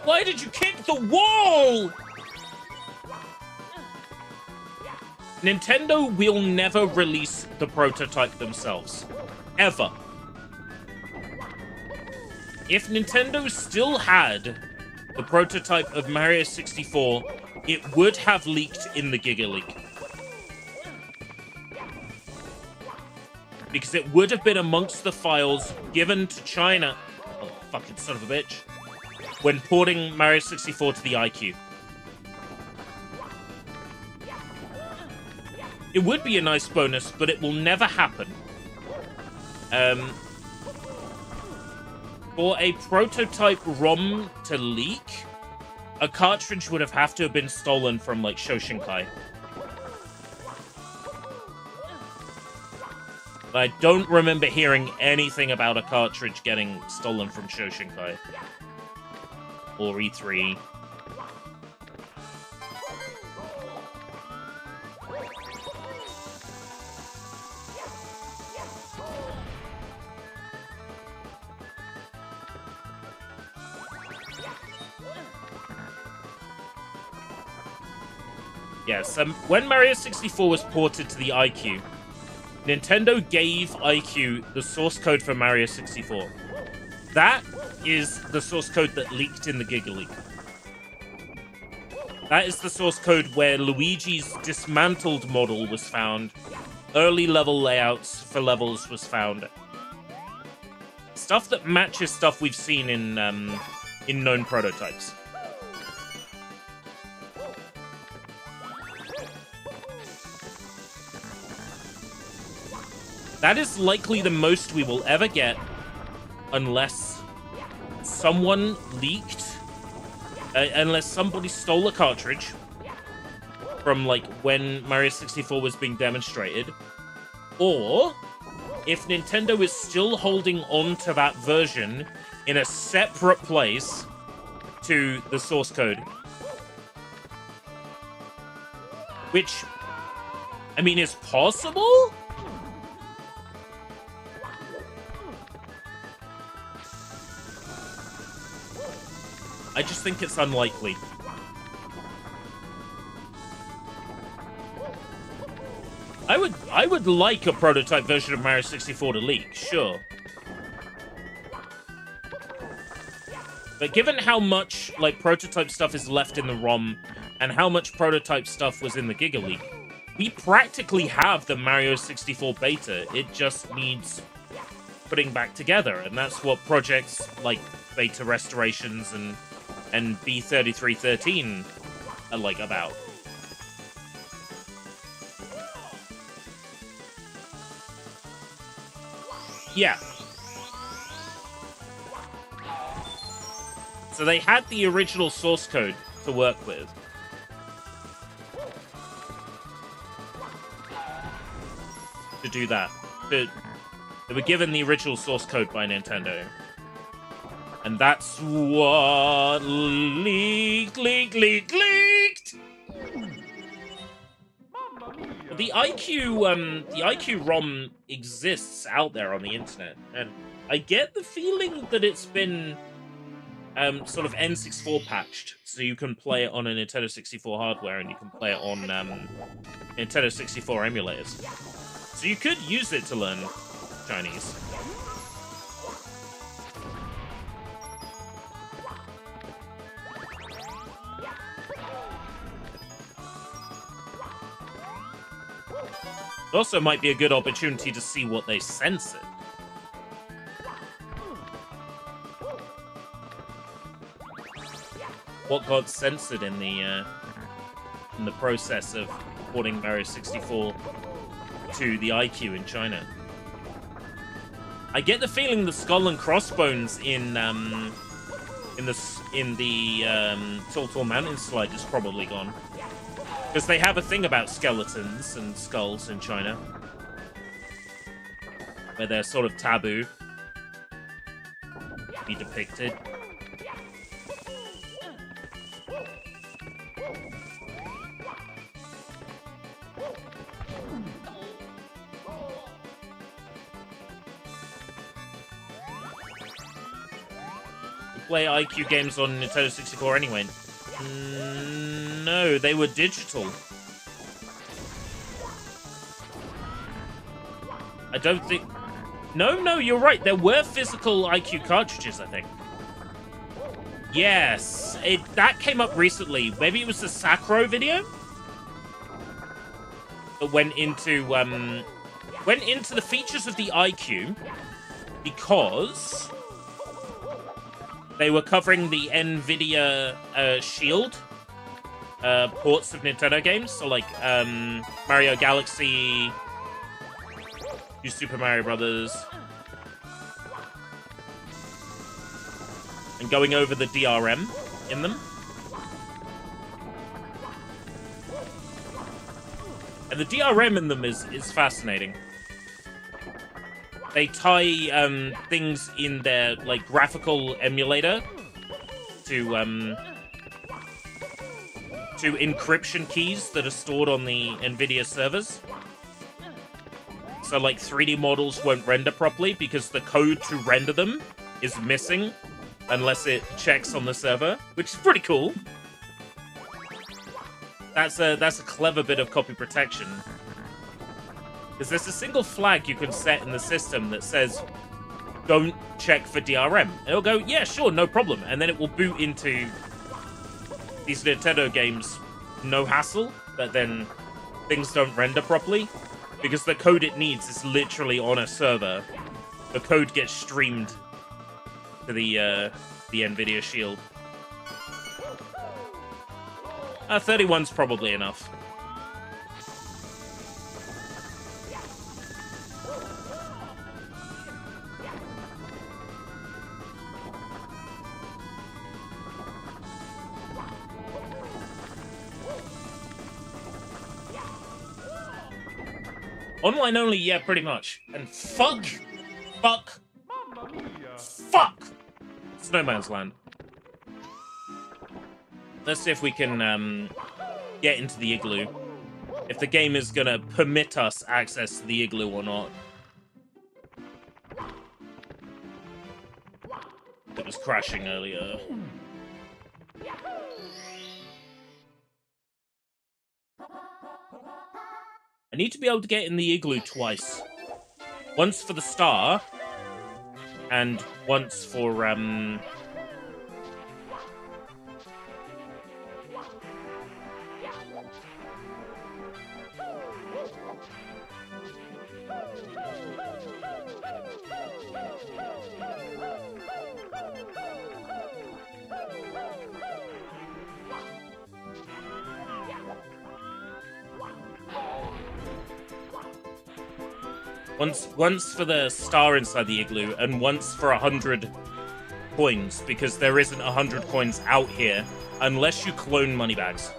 Why did you kick the wall? Nintendo will never release the prototype themselves. Ever. If Nintendo still had the prototype of Mario 64, it would have leaked in the Giga Leak. Because it would have been amongst the files given to China, oh, fucking son of a bitch, when porting Mario 64 to the iQue. It would be a nice bonus, but it will never happen. For a prototype ROM to leak, a cartridge would have to have been stolen from, like, Shoshinkai. I don't remember hearing anything about a cartridge getting stolen from Shoshinkai. Or E3. Yes, when Mario 64 was ported to the iQue, Nintendo gave iQue the source code for Mario 64. That is the source code that leaked in the Giga Leak. That is the source code where Luigi's dismantled model was found. Early level layouts for levels was found. Stuff that matches stuff we've seen in known prototypes. That is likely the most we will ever get, unless someone leaked, unless somebody stole a cartridge from, like, when Mario 64 was being demonstrated, or if Nintendo is still holding on to that version in a separate place to the source code. Which, I mean, is possible? I just think it's unlikely. I would like a prototype version of Mario 64 to leak, sure. But given how much, like, prototype stuff is left in the ROM and how much prototype stuff was in the Giga Leak, we practically have the Mario 64 beta. It just needs putting back together, and that's what projects like beta restorations and B3313 are, like, about. Yeah. So they had the original source code to work with. To do that. They were given the original source code by Nintendo. And that's what leaked. The IQ ROM exists out there on the internet, and I get the feeling that it's been sort of N64 patched, so you can play it on a Nintendo 64 hardware, and you can play it on Nintendo 64 emulators. So you could use it to learn Chinese. It also might be a good opportunity to see what they censored. What got censored in the process of porting Mario 64 to the iQue in China? I get the feeling the Skull and Crossbones in the Tall Mountain slide is probably gone. Because they have a thing about skeletons and skulls in China, where they're sort of taboo to be depicted. We play IQ games on Nintendo 64 anyway. No, they were digital. I don't think... No, you're right. There were physical IQ cartridges, I think. Yes, that came up recently. Maybe it was the Sakro video that went into the features of the iQue because they were covering the NVIDIA Shield ports of Nintendo games, so like Mario Galaxy, New Super Mario Brothers, and going over the DRM in them. And the DRM in them is fascinating. They tie things in their like graphical emulator to encryption keys that are stored on the NVIDIA servers. So like 3D models won't render properly because the code to render them is missing unless it checks on the server, which is pretty cool. That's a clever bit of copy protection. Because there's a single flag you can set in the system that says, don't check for DRM. It'll go, yeah, sure, no problem. And then it will boot into these Nintendo games, no hassle, but then things don't render properly. Because the code it needs is literally on a server. The code gets streamed to the NVIDIA Shield. 31's probably enough. Online only, yeah, pretty much. And fuck! Snowman's Land. Let's see if we can get into the igloo. If the game is gonna permit us access to the igloo or not. It was crashing earlier. I need to be able to get in the igloo twice. Once for the star, and once for, once for the star inside the igloo, and once for 100 coins, because there isn't 100 coins out here unless you clone moneybags.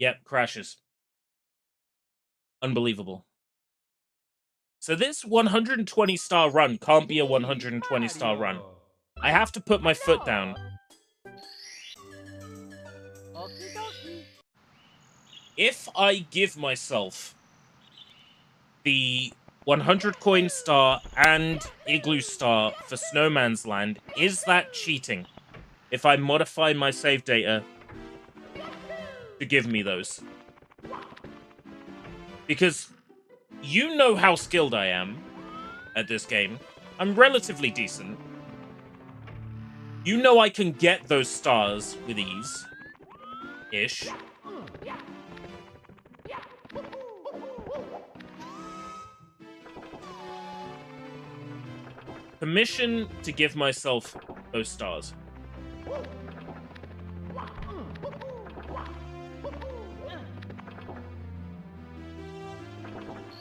Yep, crashes. Unbelievable. So this 120-star run can't be a 120-star run. I have to put my foot down. If I give myself the 100 coin star and igloo star for Snowman's Land, is that cheating? If I modify my save data to give me those? Because you know how skilled I am at this game. I'm relatively decent. You know I can get those stars with ease. Ish. Permission to give myself those stars.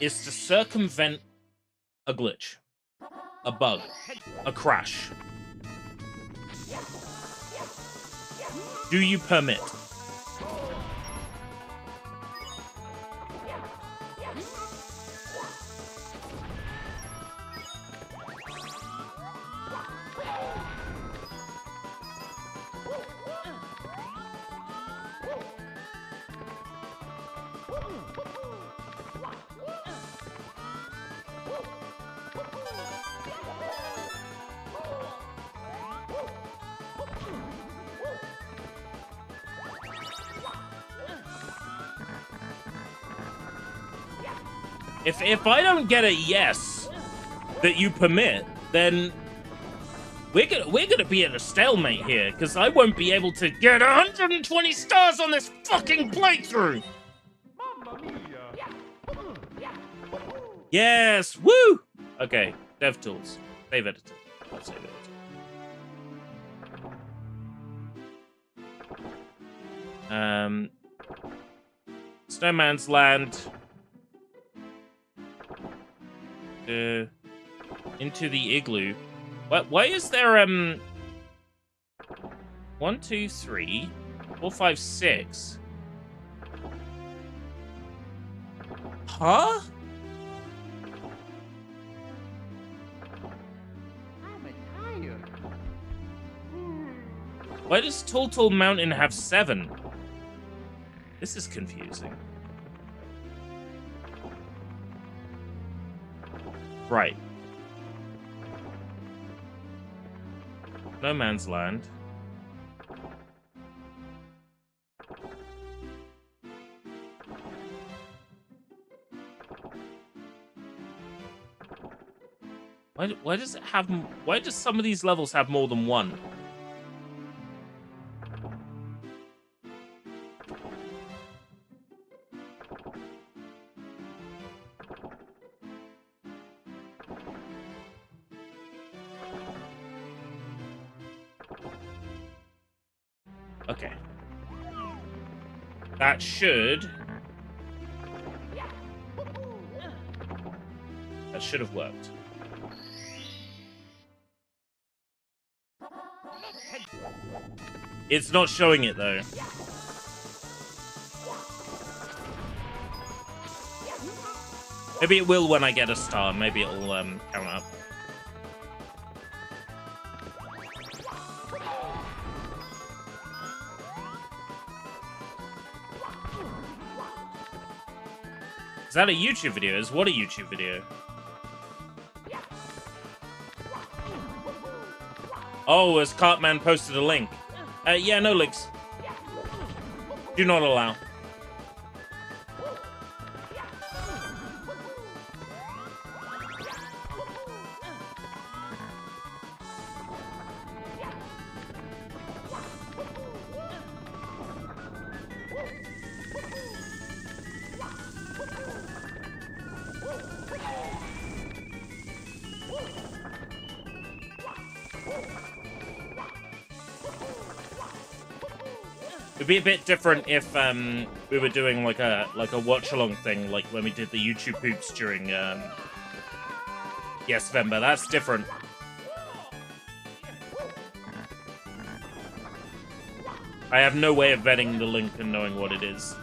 Is to circumvent a glitch, a bug, a crash. Do you permit? If I don't get a yes that you permit, then we're gonna be at a stalemate here, because I won't be able to get 120 stars on this fucking playthrough. Yes, woo. Okay, DevTools, save editor. I'll save editor. Snowman's Land. Into the igloo. Why is there 1, 2, 3, 4, 5, 6? Huh? Why does Total Mountain have 7? This is confusing. Right. No Man's Land. Why does it have? Why does some of these levels have more than one? Okay. That should have worked. It's not showing it though. Maybe it will when I get a star. Maybe it'll count up. Is that a YouTube video? Is what a YouTube video? Oh, as Cartman posted a link. Yeah, no links. Do not allow. It'd be a bit different if we were doing like a watch along thing, like when we did the YouTube poops during Yes Vember. That's different. I have no way of vetting the link and knowing what it is.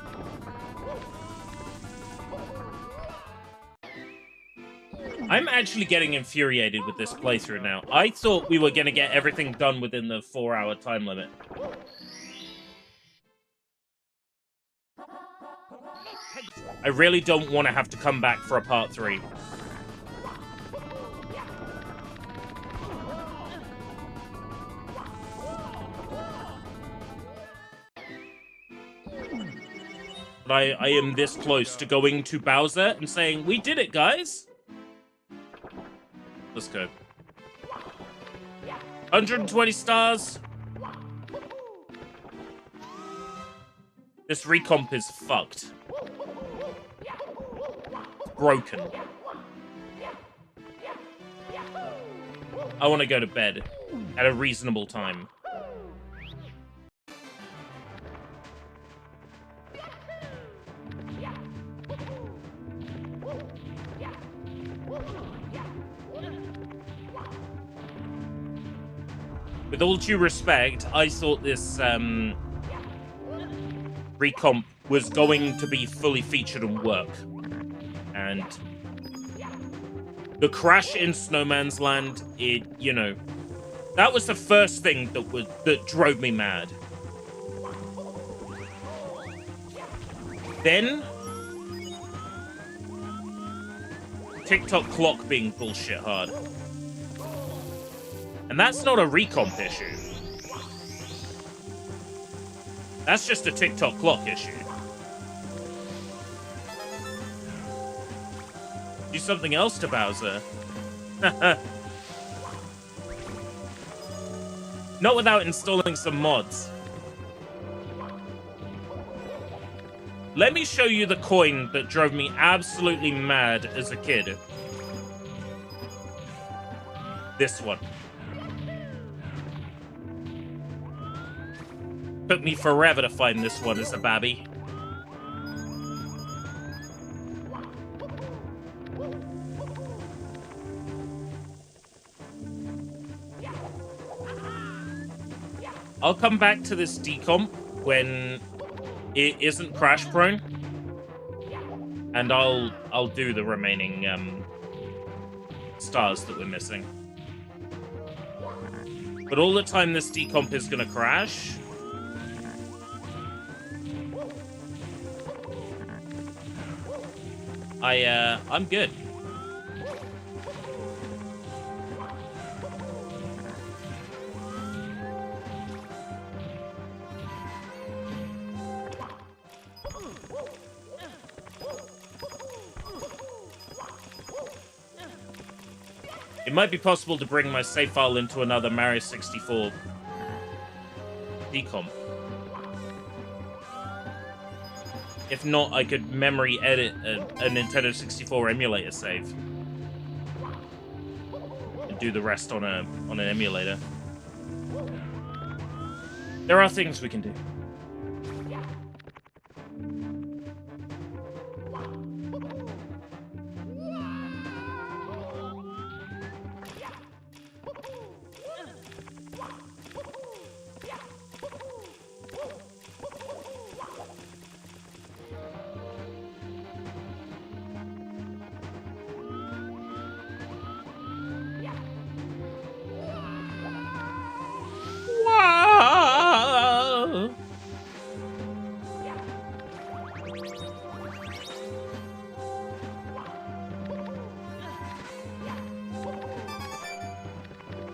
actually getting infuriated with this playthrough now. I thought we were going to get everything done within the 4-hour time limit. I really don't want to have to come back for a part 3. But I am this close to going to Bowser and saying, we did it, guys! Let's go. 120 stars. This recomp is fucked. It's broken. I want to go to bed at a reasonable time. With all due respect, I thought this recomp was going to be fully featured and work. And the crash in Snowman's Land, you know, that was the first thing that drove me mad. Then TikTok clock being bullshit hard. And that's not a recomp issue. That's just a TikTok clock issue. Do something else to Bowser. Not without installing some mods. Let me show you the coin that drove me absolutely mad as a kid. This one. Took me forever to find this one as a babby. I'll come back to this decomp when it isn't crash prone, and I'll do the remaining stars that we're missing. But all the time this decomp is gonna crash, I'm good. It might be possible to bring my save file into another Mario 64 decomp. If not, I could memory edit a Nintendo 64 emulator save and do the rest on an emulator. There are things we can do.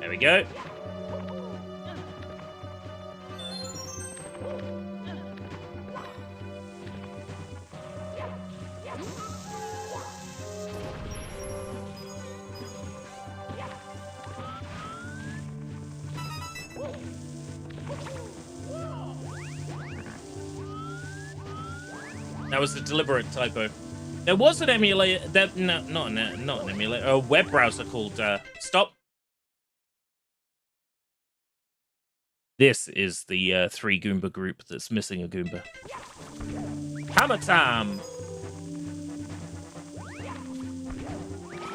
There we go. That was a deliberate typo. There was an emulator that not an emulator, a web browser called Stop. This is the 3 Goomba group that's missing a Goomba. Hammer time!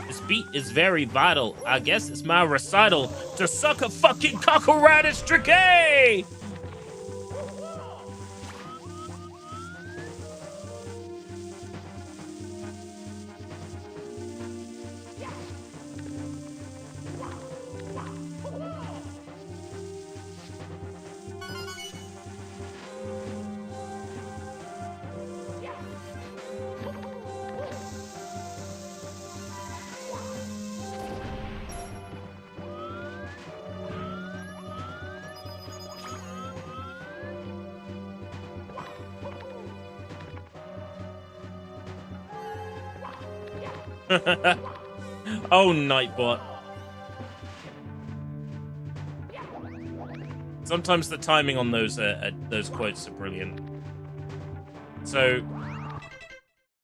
This beat is very vital. I guess it's my recital to suck a fucking cockle-radish tricky! Oh, Nightbot. Sometimes the timing on those quotes are brilliant. So,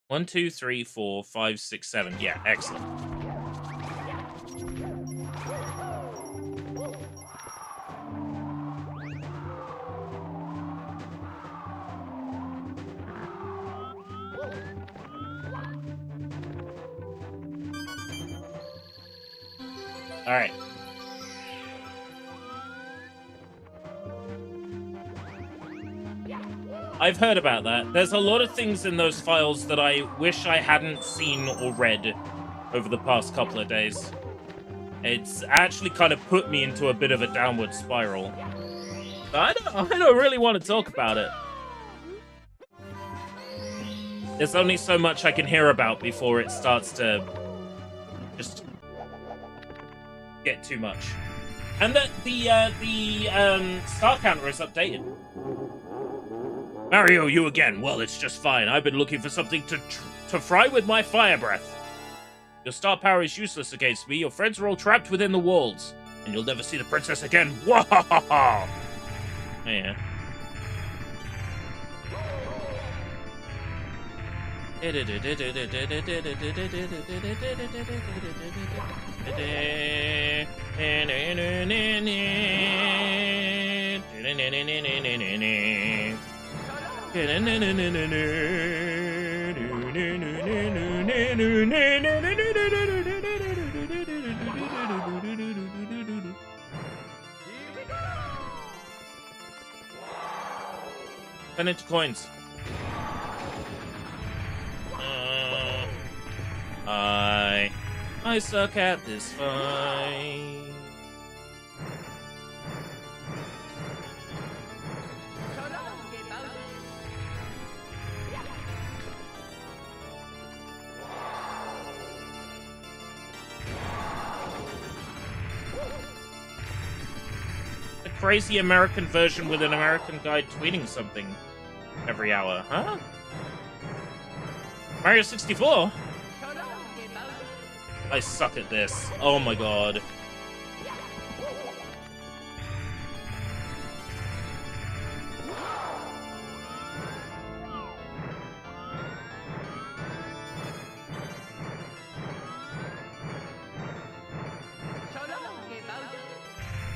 1, 2, 3, 4, 5, 6, 7. Yeah, excellent. All right. I've heard about that. There's a lot of things in those files that I wish I hadn't seen or read over the past couple of days. It's actually kind of put me into a bit of a downward spiral. But I don't really want to talk about it. There's only so much I can hear about before it starts to just get too much. And that the star counter is updated. Mario, you again. Well, it's just fine. I've been looking for something to fry with my fire breath. Your star power is useless against me. Your friends are all trapped within the walls. And you'll never see the princess again. Wahahaha! Yeah. Turn into coins. I suck at this fight. A crazy American version with an American guy tweeting something every hour, huh? Mario 64? I suck at this. Oh my god.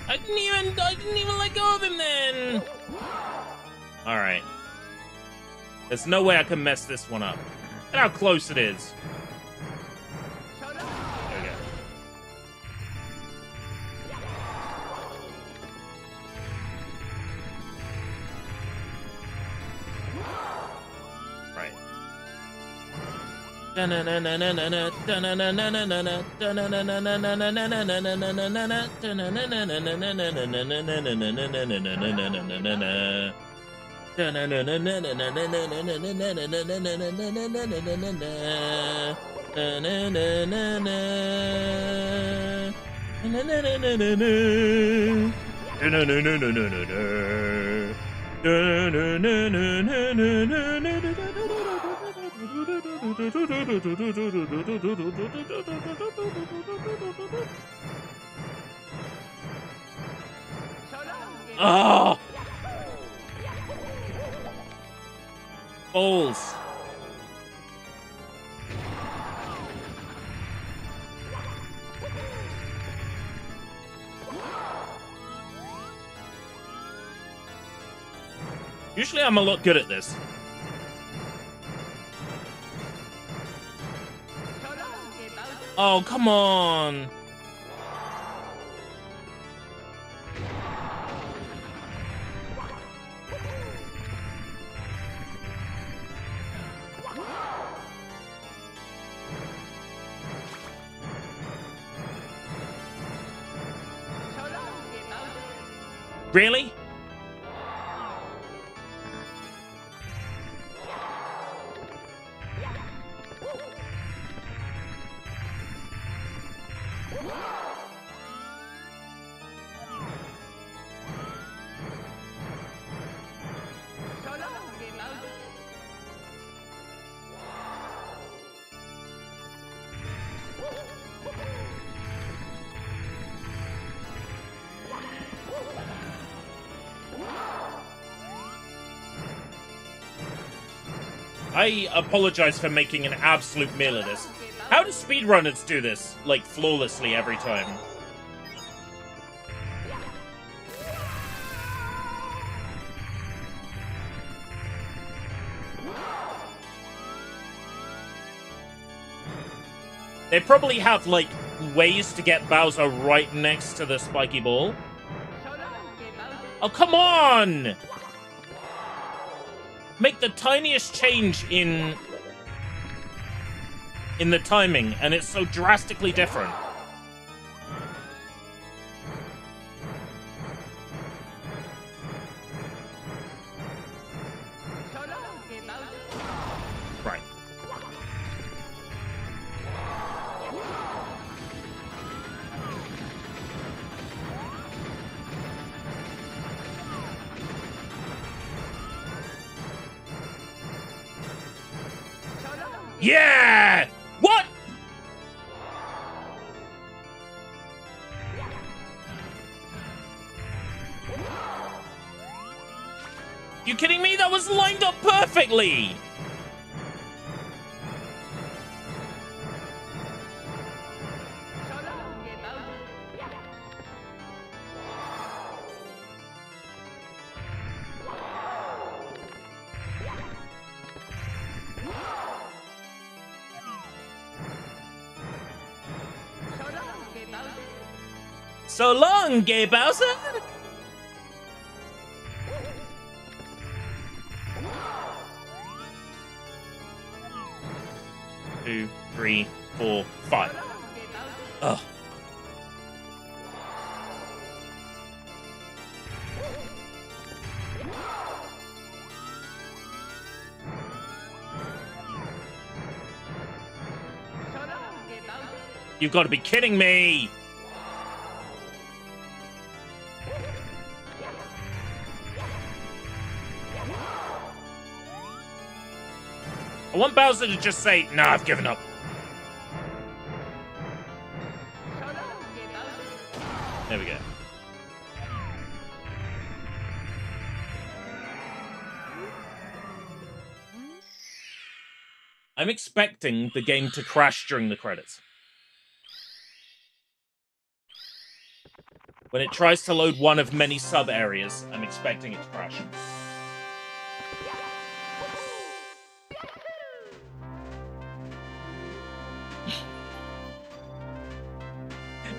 I didn't even let go of him then. All right. There's no way I can mess this one up. Look at how close it is. There we go. Right. Oh! Balls. Usually I'm a lot good at this. Oh, come on. Really? I apologize for making an absolute meal of this. How do speedrunners do this, like, flawlessly every time? They probably have, like, ways to get Bowser right next to the spiky ball. Oh, come on! Make the tiniest change in the timing, and it's so drastically different. Right. Yeah! What? You kidding me? That was lined up perfectly! So long, Gay Bowser! 2, 3, 4, 5. Ugh. You've got to be kidding me! I want Bowser to just say, nah, I've given up. There we go. I'm expecting the game to crash during the credits. When it tries to load one of many sub-areas, I'm expecting it to crash.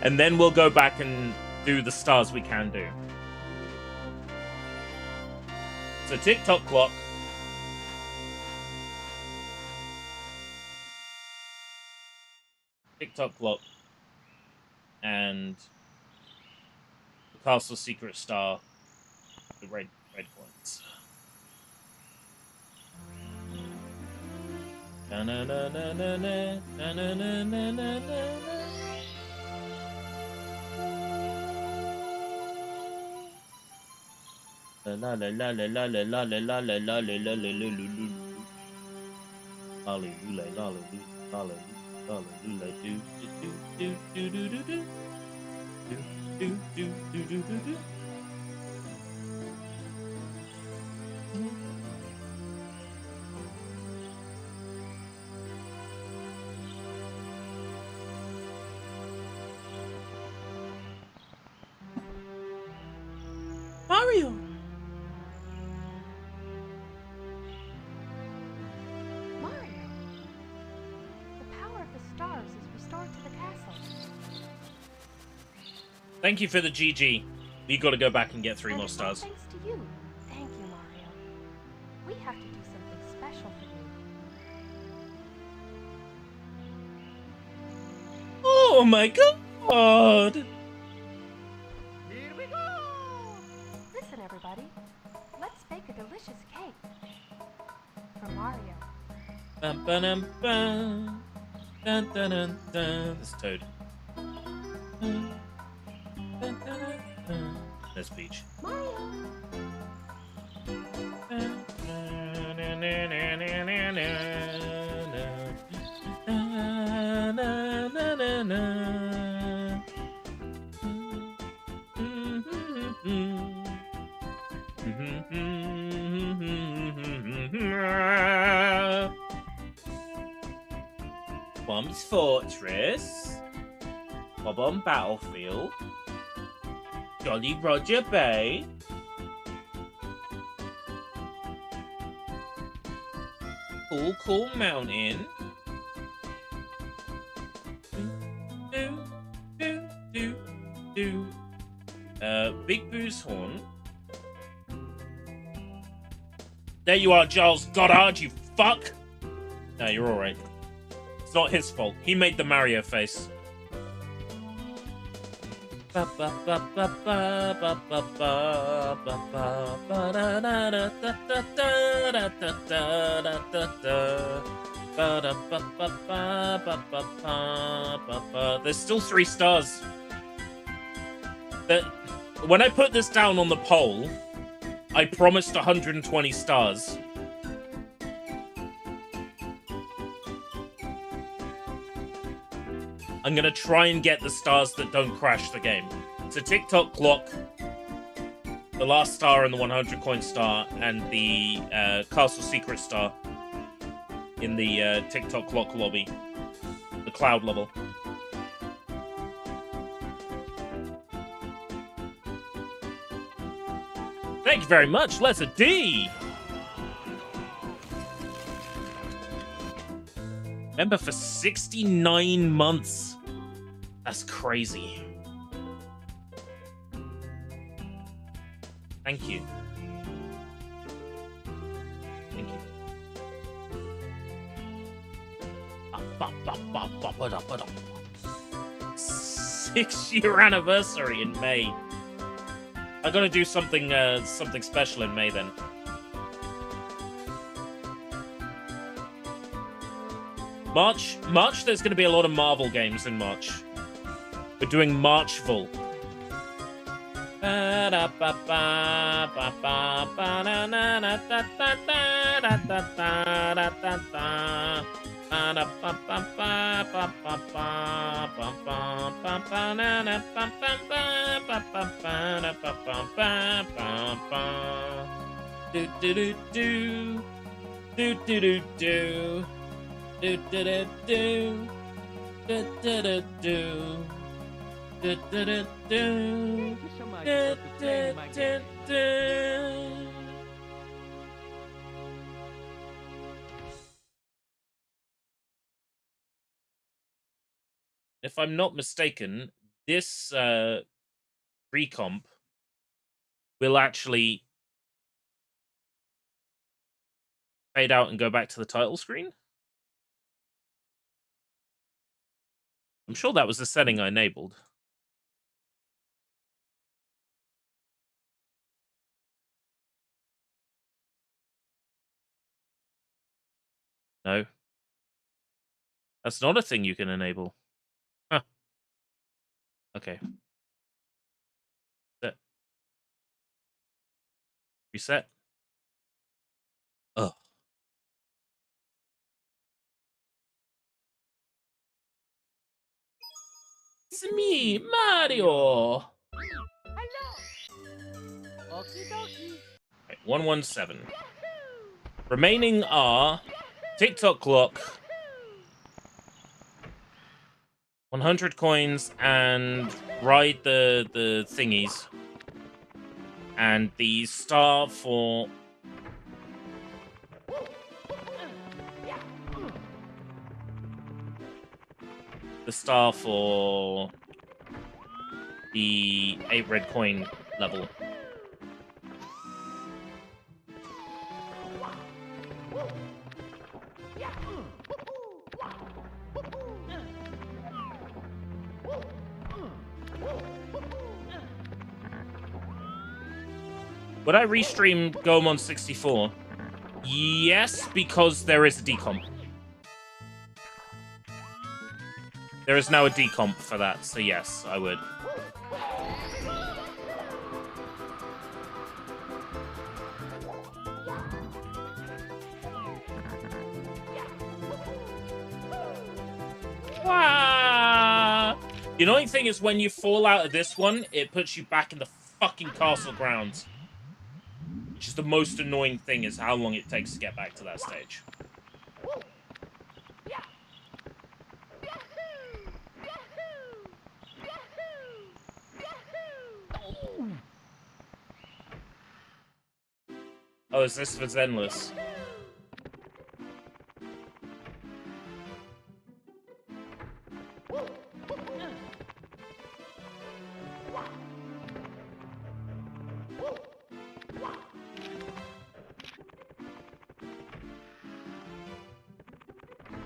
And then we'll go back and do the stars we can do. So tick-tock clock. Tick-tock clock. And the castle secret star. The red coins. Na-na-na-na-na-na, na-na-na-na-na-na. La la la la la la la la la la la la la la la la. Hallelujah, hallelujah, hallelujah, hallelujah, do do do do do do do do do do do do. Mario. Thank you for the GG. You got to go back and get 3 more stars. Thanks to you. Thank you, Mario. We have to do something special for you. Oh my god! Here we go! Listen, everybody. Let's bake a delicious cake. For Mario. Bum, ba-dum, bum. Dun, dun, dun, dun. This Toad. Dun, dun, dun, dun. There's Peach. Mario. Bomb's Fortress. Bob-omb Battlefield. Jolly Roger Bay. Cool Mountain. Big Boo's Horn. There you are, Giles Goddard, you fuck! No, you're alright. It's not his fault. He made the Mario face. There's still 3 stars. When I put this down on the poll, I promised 120 stars. I'm gonna try and get the stars that don't crash the game. So TikTok Clock, the last star and the 100 coin star, and the Castle Secret star in the TikTok Clock lobby, the cloud level. Thank you very much, Lesser D! Member for 69 months. That's crazy. Thank you. Thank you. 6-year anniversary in May. I gotta do something something special in May then. March, there's gonna be a lot of Marvel games in March. We're doing Marchville. Do do do do do do do do. Do do do do do do do do do do do do do do. If I'm not mistaken, this recomp will actually fade out and go back to the title screen. I'm sure that was the setting I enabled. No. That's not a thing you can enable. Huh. Okay. Set. Reset. Ugh. It's me, Mario! Right, 117. Remaining are TikTok Clock, 100 coins, and ride the thingies. And the star for... the star for the 8 red coin level. Would I restream Goemon 64? Yes, because there is a decomp. There is now a decomp for that, so yes, I would. Wow! The annoying thing is when you fall out of this one, it puts you back in the fucking castle grounds. Which is the most annoying thing, is how long it takes to get back to that stage. Oh, is this for Zenless?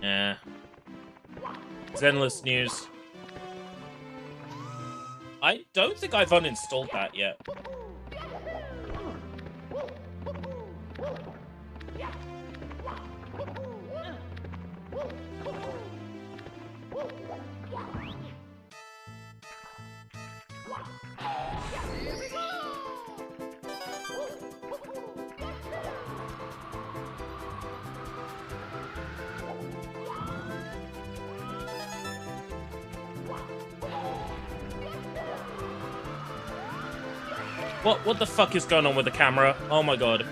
Yeah. Zenless news. I don't think I've uninstalled that yet. What the fuck is going on with the camera? Oh my god.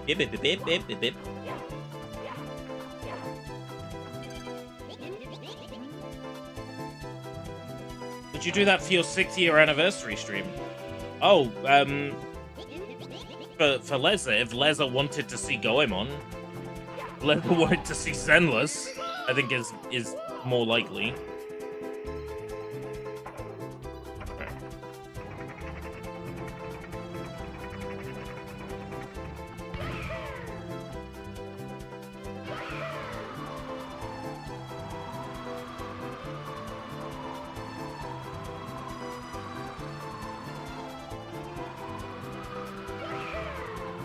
Bip, bip, bip, bip, bip, bip, bip. Would you do that for your 6th-year anniversary stream? Oh, for Leza, if Leza wanted to see Goemon, Leza wanted to see Zenless, I think is more likely.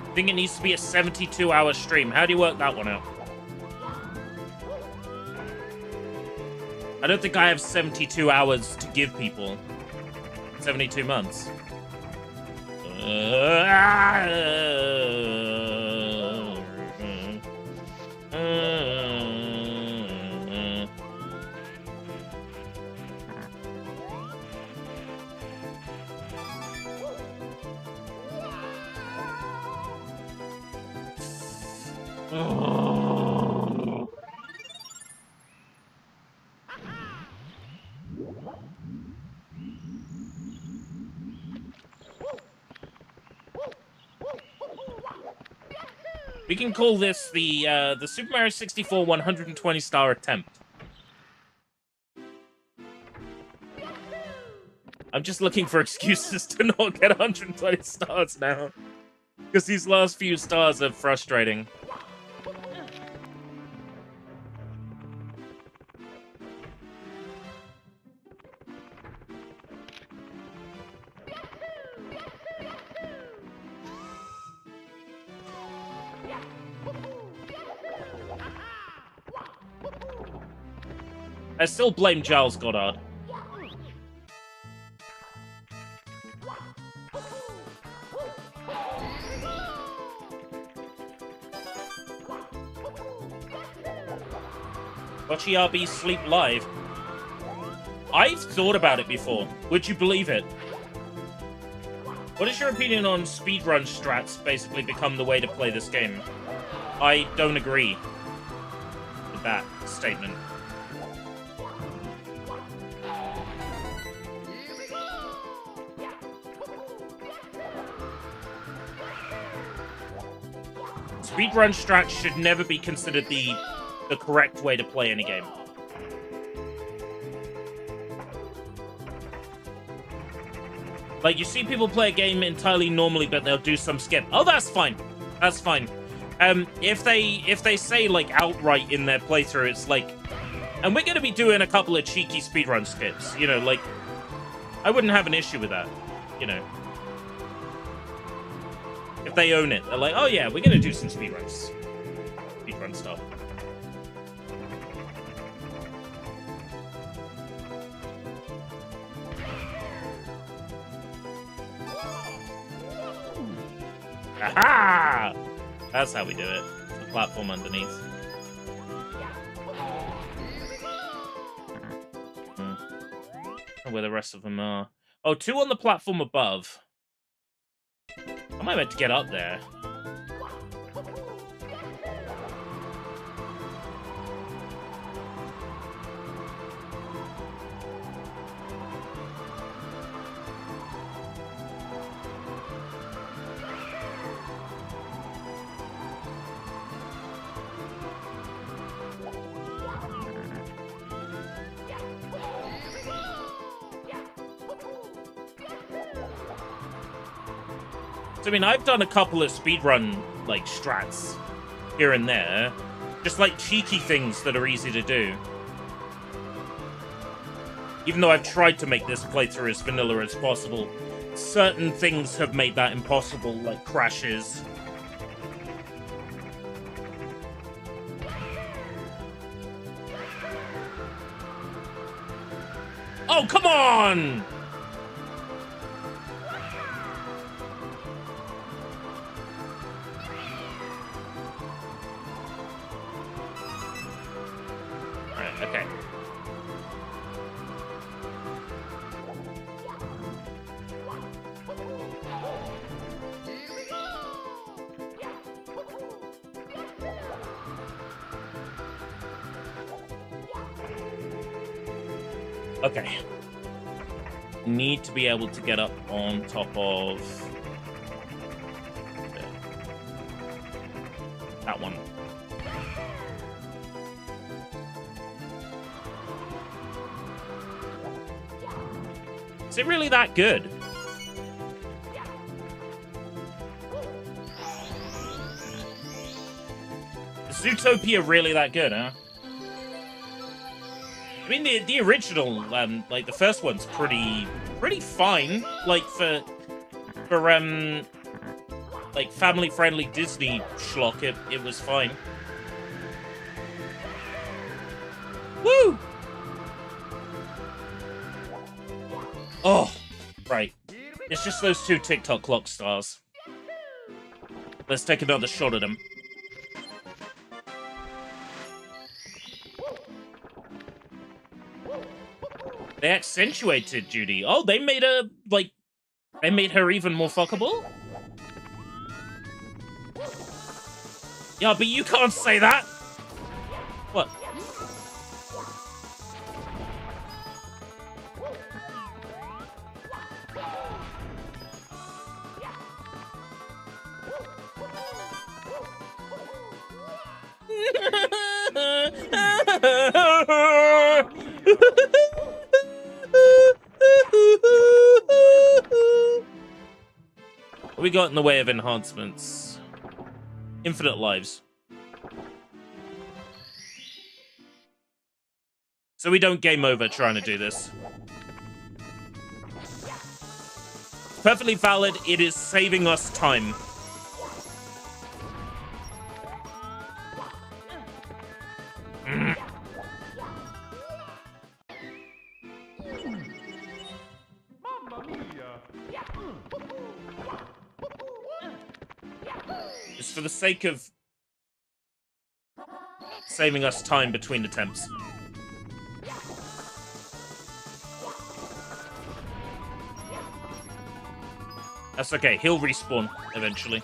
I think it needs to be a 72-hour stream. How do you work that one out? I don't think I have 72 hours to give people. 72 months. We can call this the Super Mario 64 120-star attempt. I'm just looking for excuses to not get 120 stars now. Because these last few stars are frustrating. I still blame Giles Goddard. Watch ERB sleep live. I've thought about it before. Would you believe it? What is your opinion on speedrun strats basically become the way to play this game? I don't agree with that statement. Speedrun strats should never be considered the correct way to play any game. Like, you see people play a game entirely normally, but they'll do some skip. Oh, that's fine. That's fine. If they say, like, outright in their playthrough, it's like, and we're going to be doing a couple of cheeky speedrun skips, you know, like, I wouldn't have an issue with that, you know. If they own it, they're like, oh yeah, we're going to do some speedruns. Speedrun stuff. Aha! That's how we do it. The platform underneath. Where the rest of them are. Oh, 2 on the platform above. am I meant to get up there? I mean, I've done a couple of speedrun, like, strats here and there. Just, like, cheeky things that are easy to do. Even though I've tried to make this playthrough as vanilla as possible, certain things have made that impossible, like crashes. Oh, come on! Okay. Okay. Need to be able to get up on top of that one. Is it really that good? Is Zootopia really that good, huh? I mean, the original, like, the first one's pretty fine. Like, for like, family-friendly Disney schlock, it was fine. Woo! Oh, right. It's just those two TikTok clock stars. Let's take another shot at them. They accentuated Judy. Oh, they made her, like, they made her even more fuckable? Yeah, but you can't say that! What? What we got in the way of enhancements? Infinite lives. So we don't game over trying to do this. Perfectly valid, it is saving us time. Just for the sake of saving us time between attempts. That's okay, he'll respawn eventually.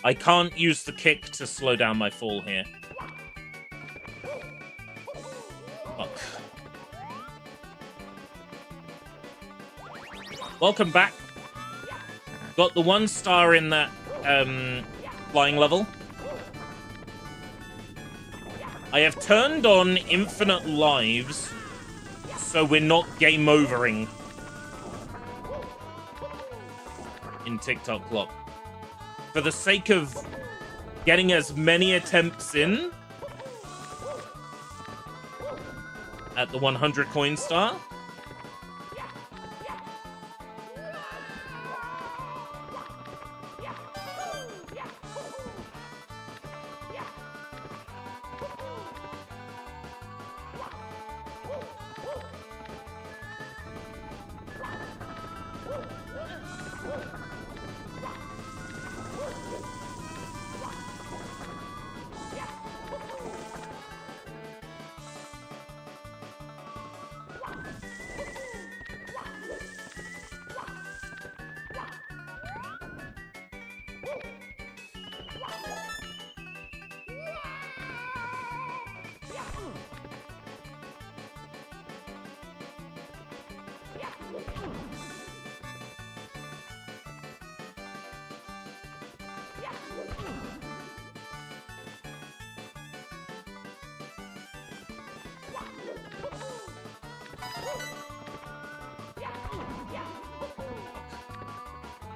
I can't use the kick to slow down my fall here. Fuck. Welcome back. Got the 1 star in that flying level. I have turned on infinite lives, so we're not game overing in TikTok clock. for the sake of getting as many attempts in at the 100 coin star.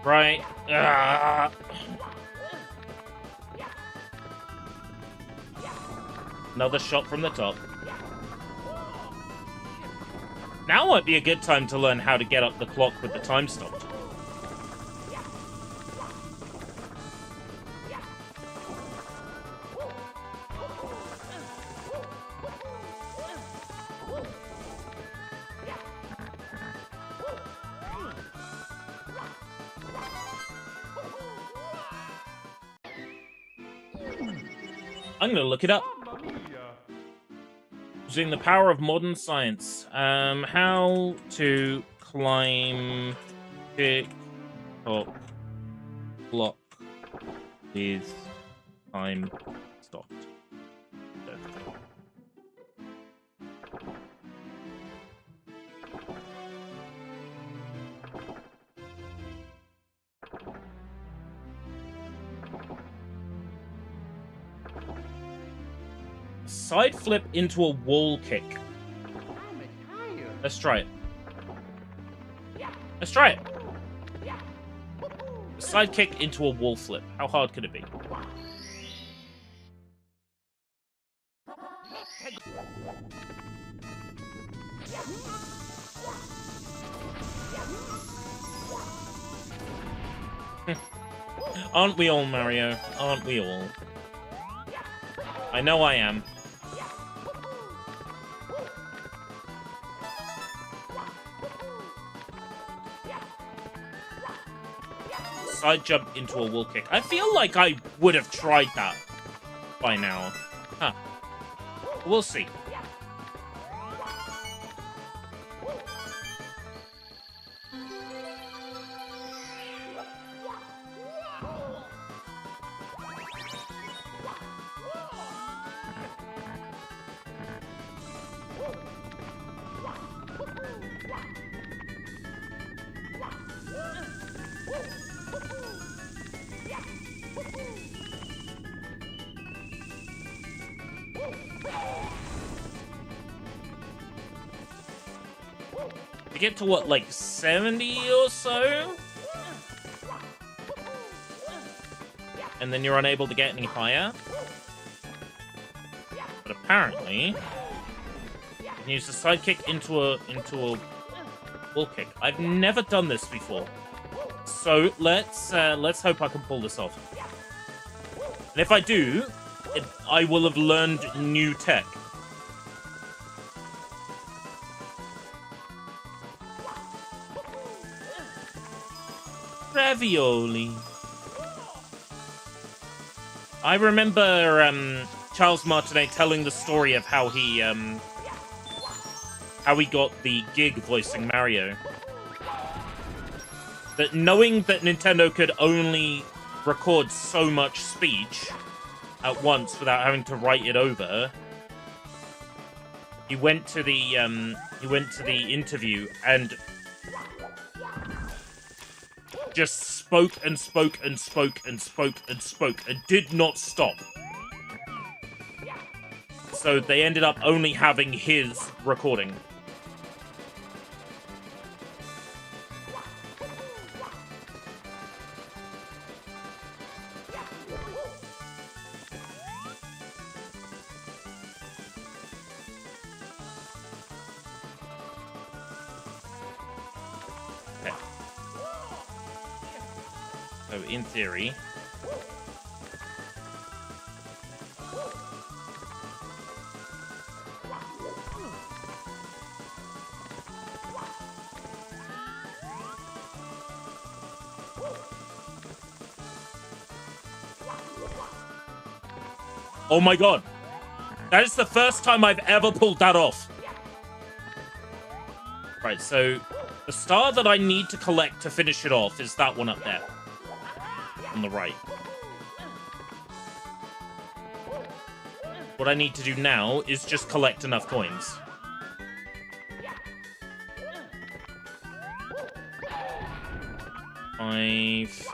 Right. Another shot from the top. Now might be a good time to learn how to get up the clock with the time stopped. I'm gonna look it up. Using the power of modern science. How to climb TikTok block with time stopped. Side flip into a wall kick. Let's try it. Let's try it. Side kick into a wall flip. How hard could it be? Aren't we all, Mario? Aren't we all? I know I am. Side jump into a wall kick. I feel like I would have tried that by now. Huh. We'll see. You get to what, like 70 or so? And then you're unable to get any higher? But apparently, you can use the side kick into a wall kick. I've never done this before. So let's hope I can pull this off. And if I do, I will have learned new tech. Ravioli. I remember Charles Martinet telling the story of how he got the gig voicing Mario. That knowing that Nintendo could only record so much speech at once without having to write it over, he went to the interview and just spoke and spoke and spoke and spoke and spoke and did not stop. So they ended up only having his recording. So in theory... Oh my god! That is the first time I've ever pulled that off. Right, so the star that I need to collect to finish it off is that one up there. On the right. What I need to do now is just collect enough coins. Five...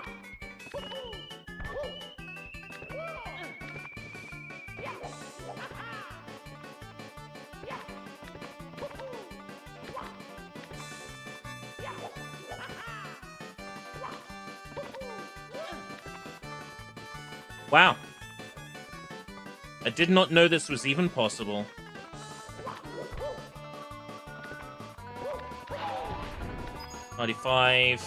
Wow. I did not know this was even possible. $95.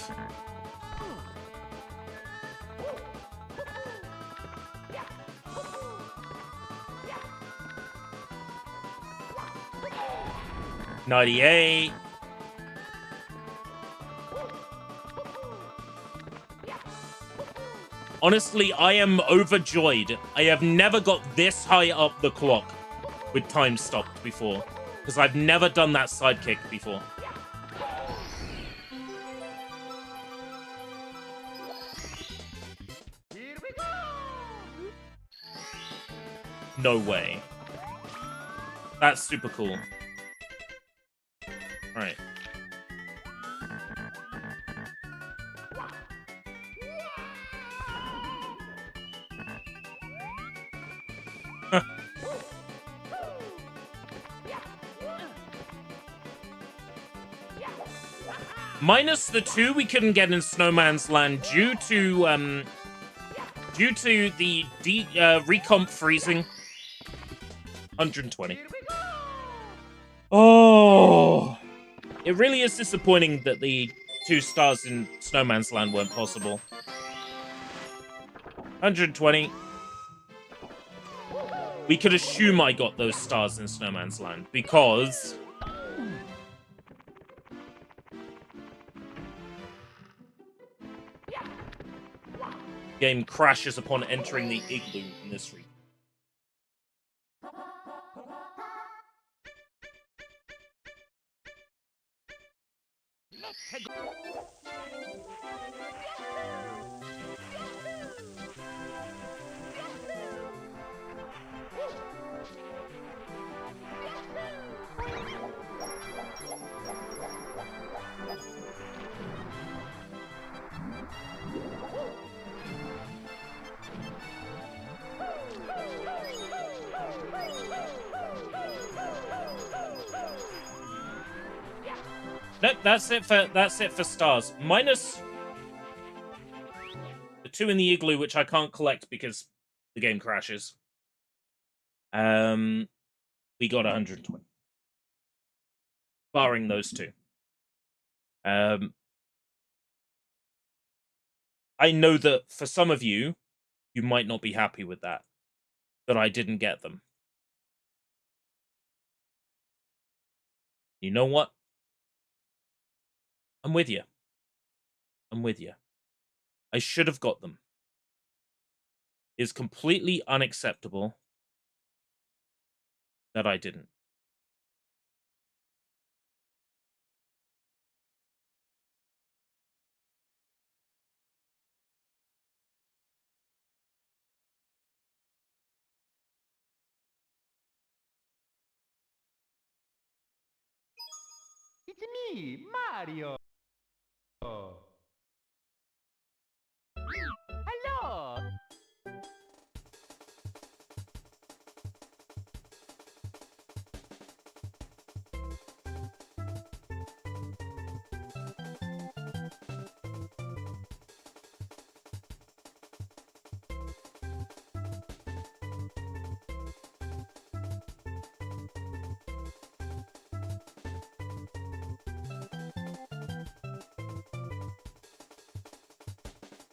$98. Honestly, I am overjoyed. I have never got this high up the clock with time stopped before. Because I've never done that sidekick before. Here we go! No way. That's super cool. Alright. Minus the 2 we couldn't get in Snowman's Land due to the recomp freezing. 120. Oh, it really is disappointing that the 2 stars in Snowman's Land weren't possible. 120. We could assume I got those stars in Snowman's Land because game crashes upon entering the igloo in this region. Nope, that's it for stars. Minus the 2 in the igloo, which I can't collect because the game crashes. We got 120. Barring those 2. I know that for some of you, you might not be happy with that I didn't get them. You know what? I'm with you. I'm with you. I should have got them. It's completely unacceptable that I didn't. It's me, Mario! Hello!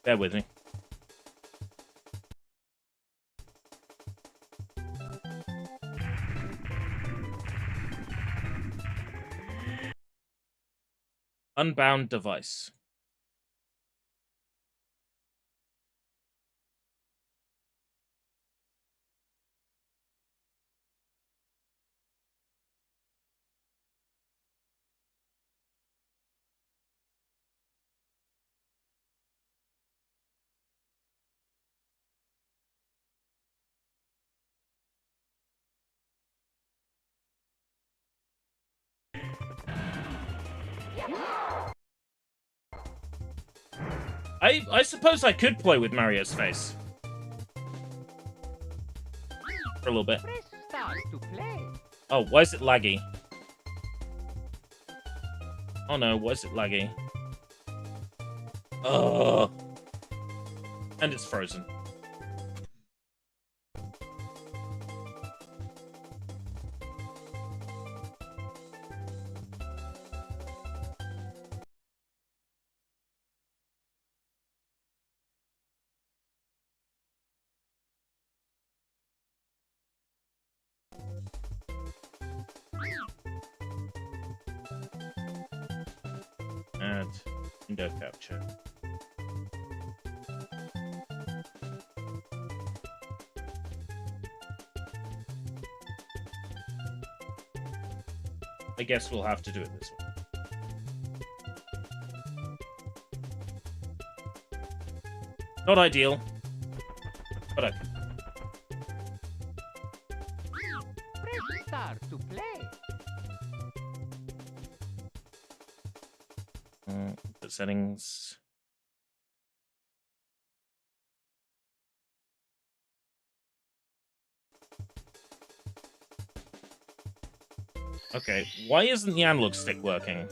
Bear with me. Unbound device. I suppose I could play with Mario's face. For a little bit. Press start to play. Oh, why is it laggy? Oh no, why is it laggy? Ugh. And it's frozen. Add window capture. I guess we'll have to do it this way. Not ideal, but okay. Press start to play. The settings. Okay, why isn't the analog stick working?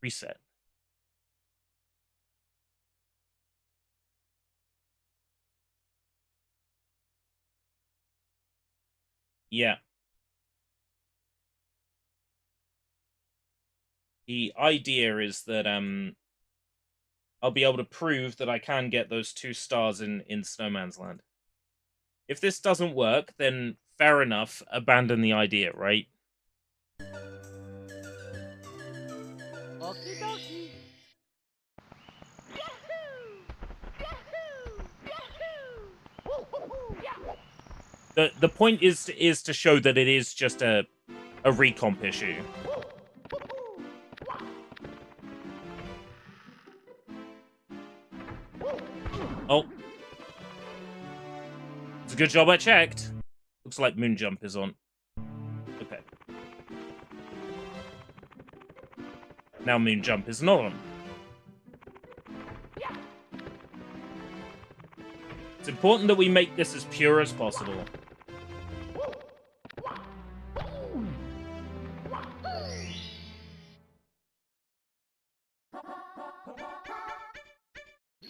Reset. Yeah. The idea is that I'll be able to prove that I can get those 2 stars in Snowman's Land. If this doesn't work, then fair enough, abandon the idea, right? Okie dokie. The point is to show that it is just a recomp issue. Oh. It's a good job I checked. Looks like Moon Jump is on. Okay. Now Moon Jump is not on. It's important that we make this as pure as possible.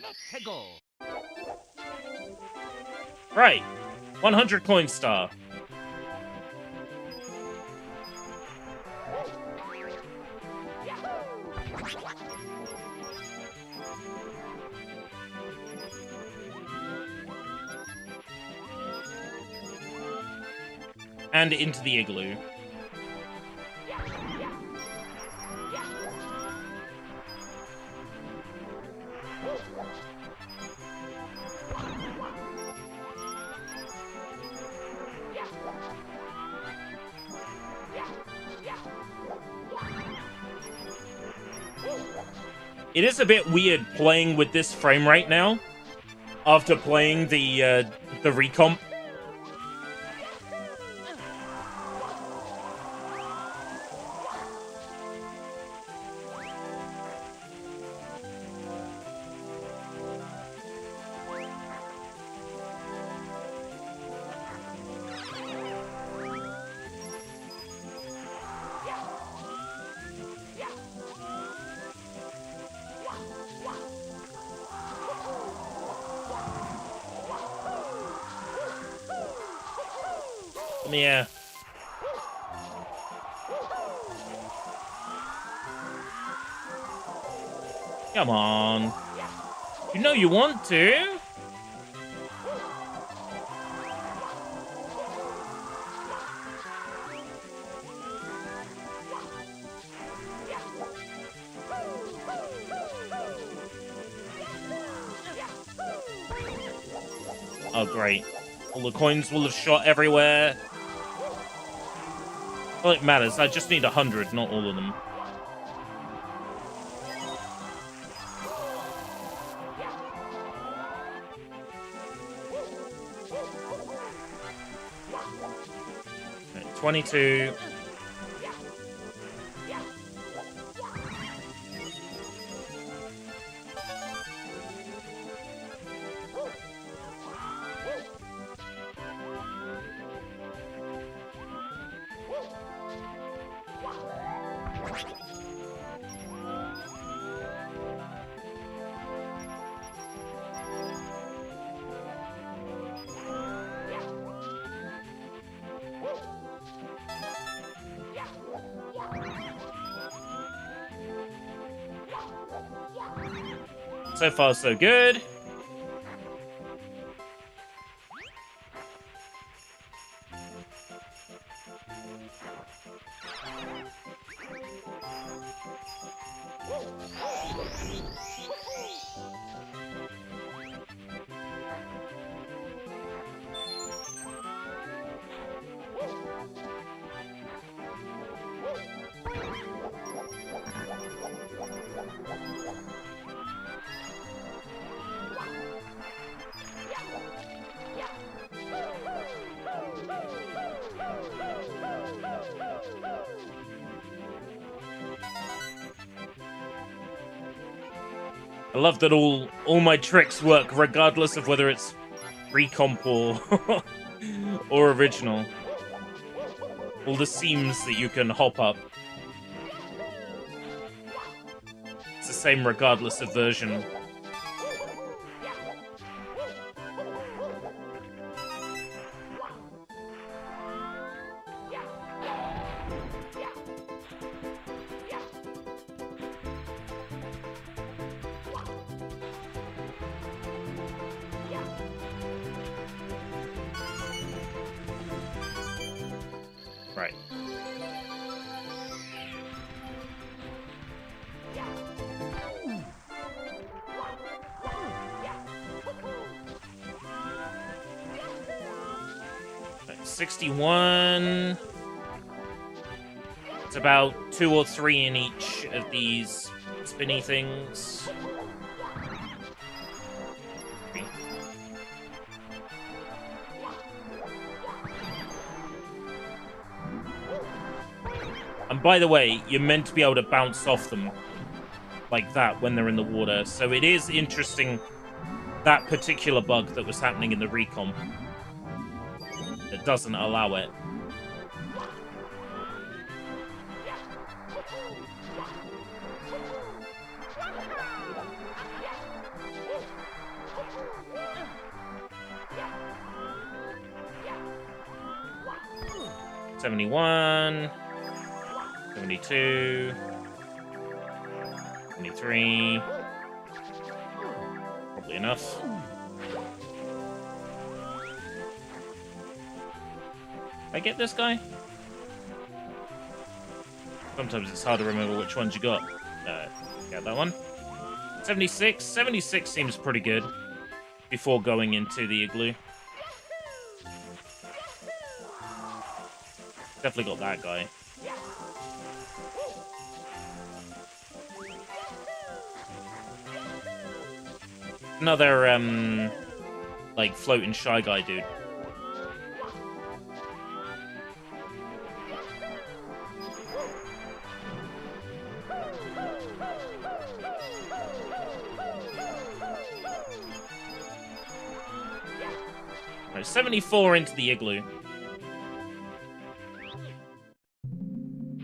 Let's go. Right. 100 coin star. And into the igloo. It is a bit weird playing with this frame rate now, after playing the recomp. Yeah. Come on. You know you want to. Oh, great. All the coins will have shot everywhere. Well, it matters. I just need 100, not all of them. Okay, 22. So far, so good. I love that all my tricks work regardless of whether it's recomp or or original. All the seams that you can hop up. It's the same regardless of version. Right. Like 61. It's about 2 or 3 in each of these spinny things. And by the way, you're meant to be able to bounce off them like that when they're in the water. So it is interesting, that particular bug that was happening in the recomp. It doesn't allow it. $71. 72, 73, probably enough. I get this guy? Sometimes it's hard to remember which ones you got. Got that one. 76, 76 seems pretty good before going into the igloo. Definitely got that guy. Another, like, floating Shy Guy dude. Right, 74 into the igloo.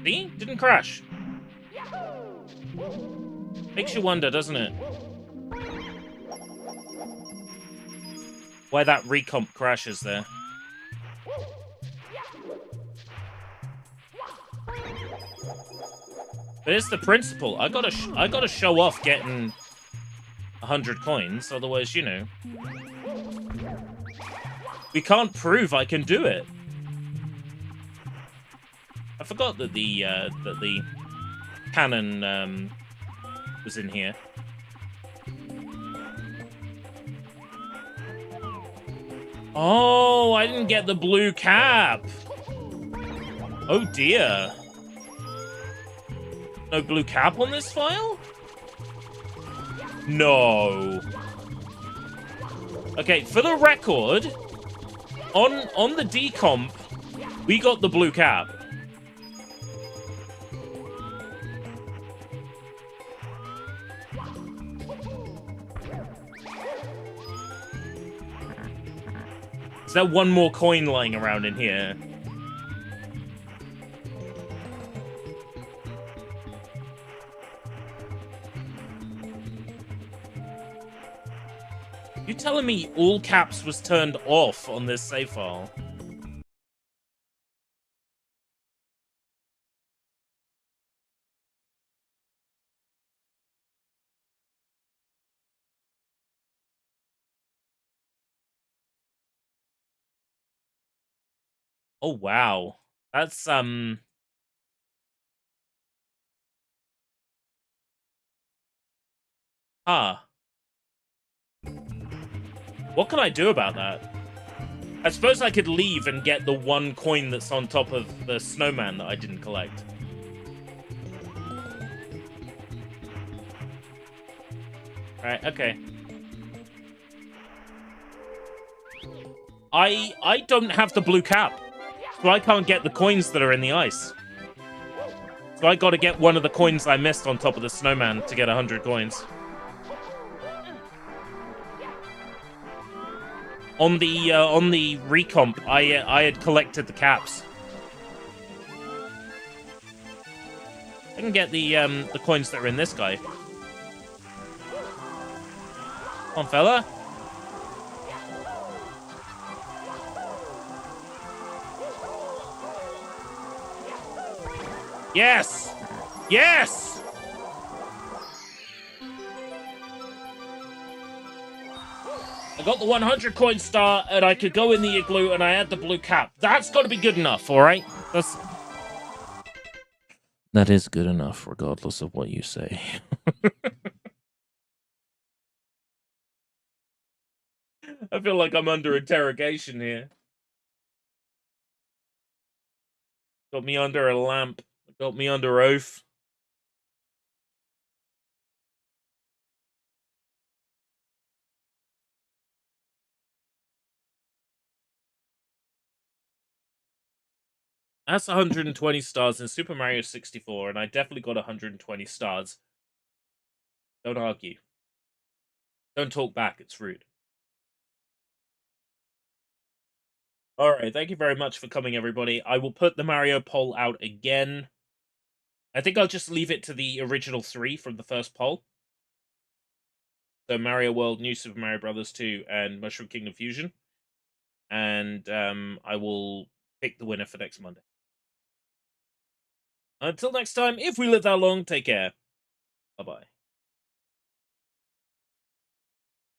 See? Didn't crash. Makes you wonder, doesn't it? Why that recomp crashes there. But it's the principle. I gotta show off getting 100 coins. Otherwise, you know, we can't prove I can do it. I forgot that the cannon was in here. Oh, I didn't get the blue cap. Oh dear. No blue cap on this file? No. Okay, for the record, on the decomp, we got the blue cap. Is there one more coin lying around in here? You telling me all caps was turned off on this save file? Oh wow. That's Huh. What can I do about that? I suppose I could leave and get the one coin that's on top of the snowman that I didn't collect. Alright, okay. I don't have the blue cap, so I can't get the coins that are in the ice. So I gotta get one of the coins I missed on top of the snowman to get 100 coins. On the recomp, I had collected the caps. I can get the coins that are in this guy. Come on, fella. Yes! Yes! I got the 100 coin star, and I could go in the igloo, and I had the blue cap. That's got to be good enough, all right? That is good enough, regardless of what you say. I feel like I'm under interrogation here. Got me under a lamp. Got me under oath. That's 120 stars in Super Mario 64, and I definitely got 120 stars. Don't argue. Don't talk back, it's rude. Alright, thank you very much for coming, everybody. I will put the Mario poll out again. I think I'll just leave it to the original 3 from the first poll. So Mario World, New Super Mario Bros. 2, and Mushroom Kingdom Fusion. And I will pick the winner for next Monday. Until next time, if we live that long, take care. Bye-bye.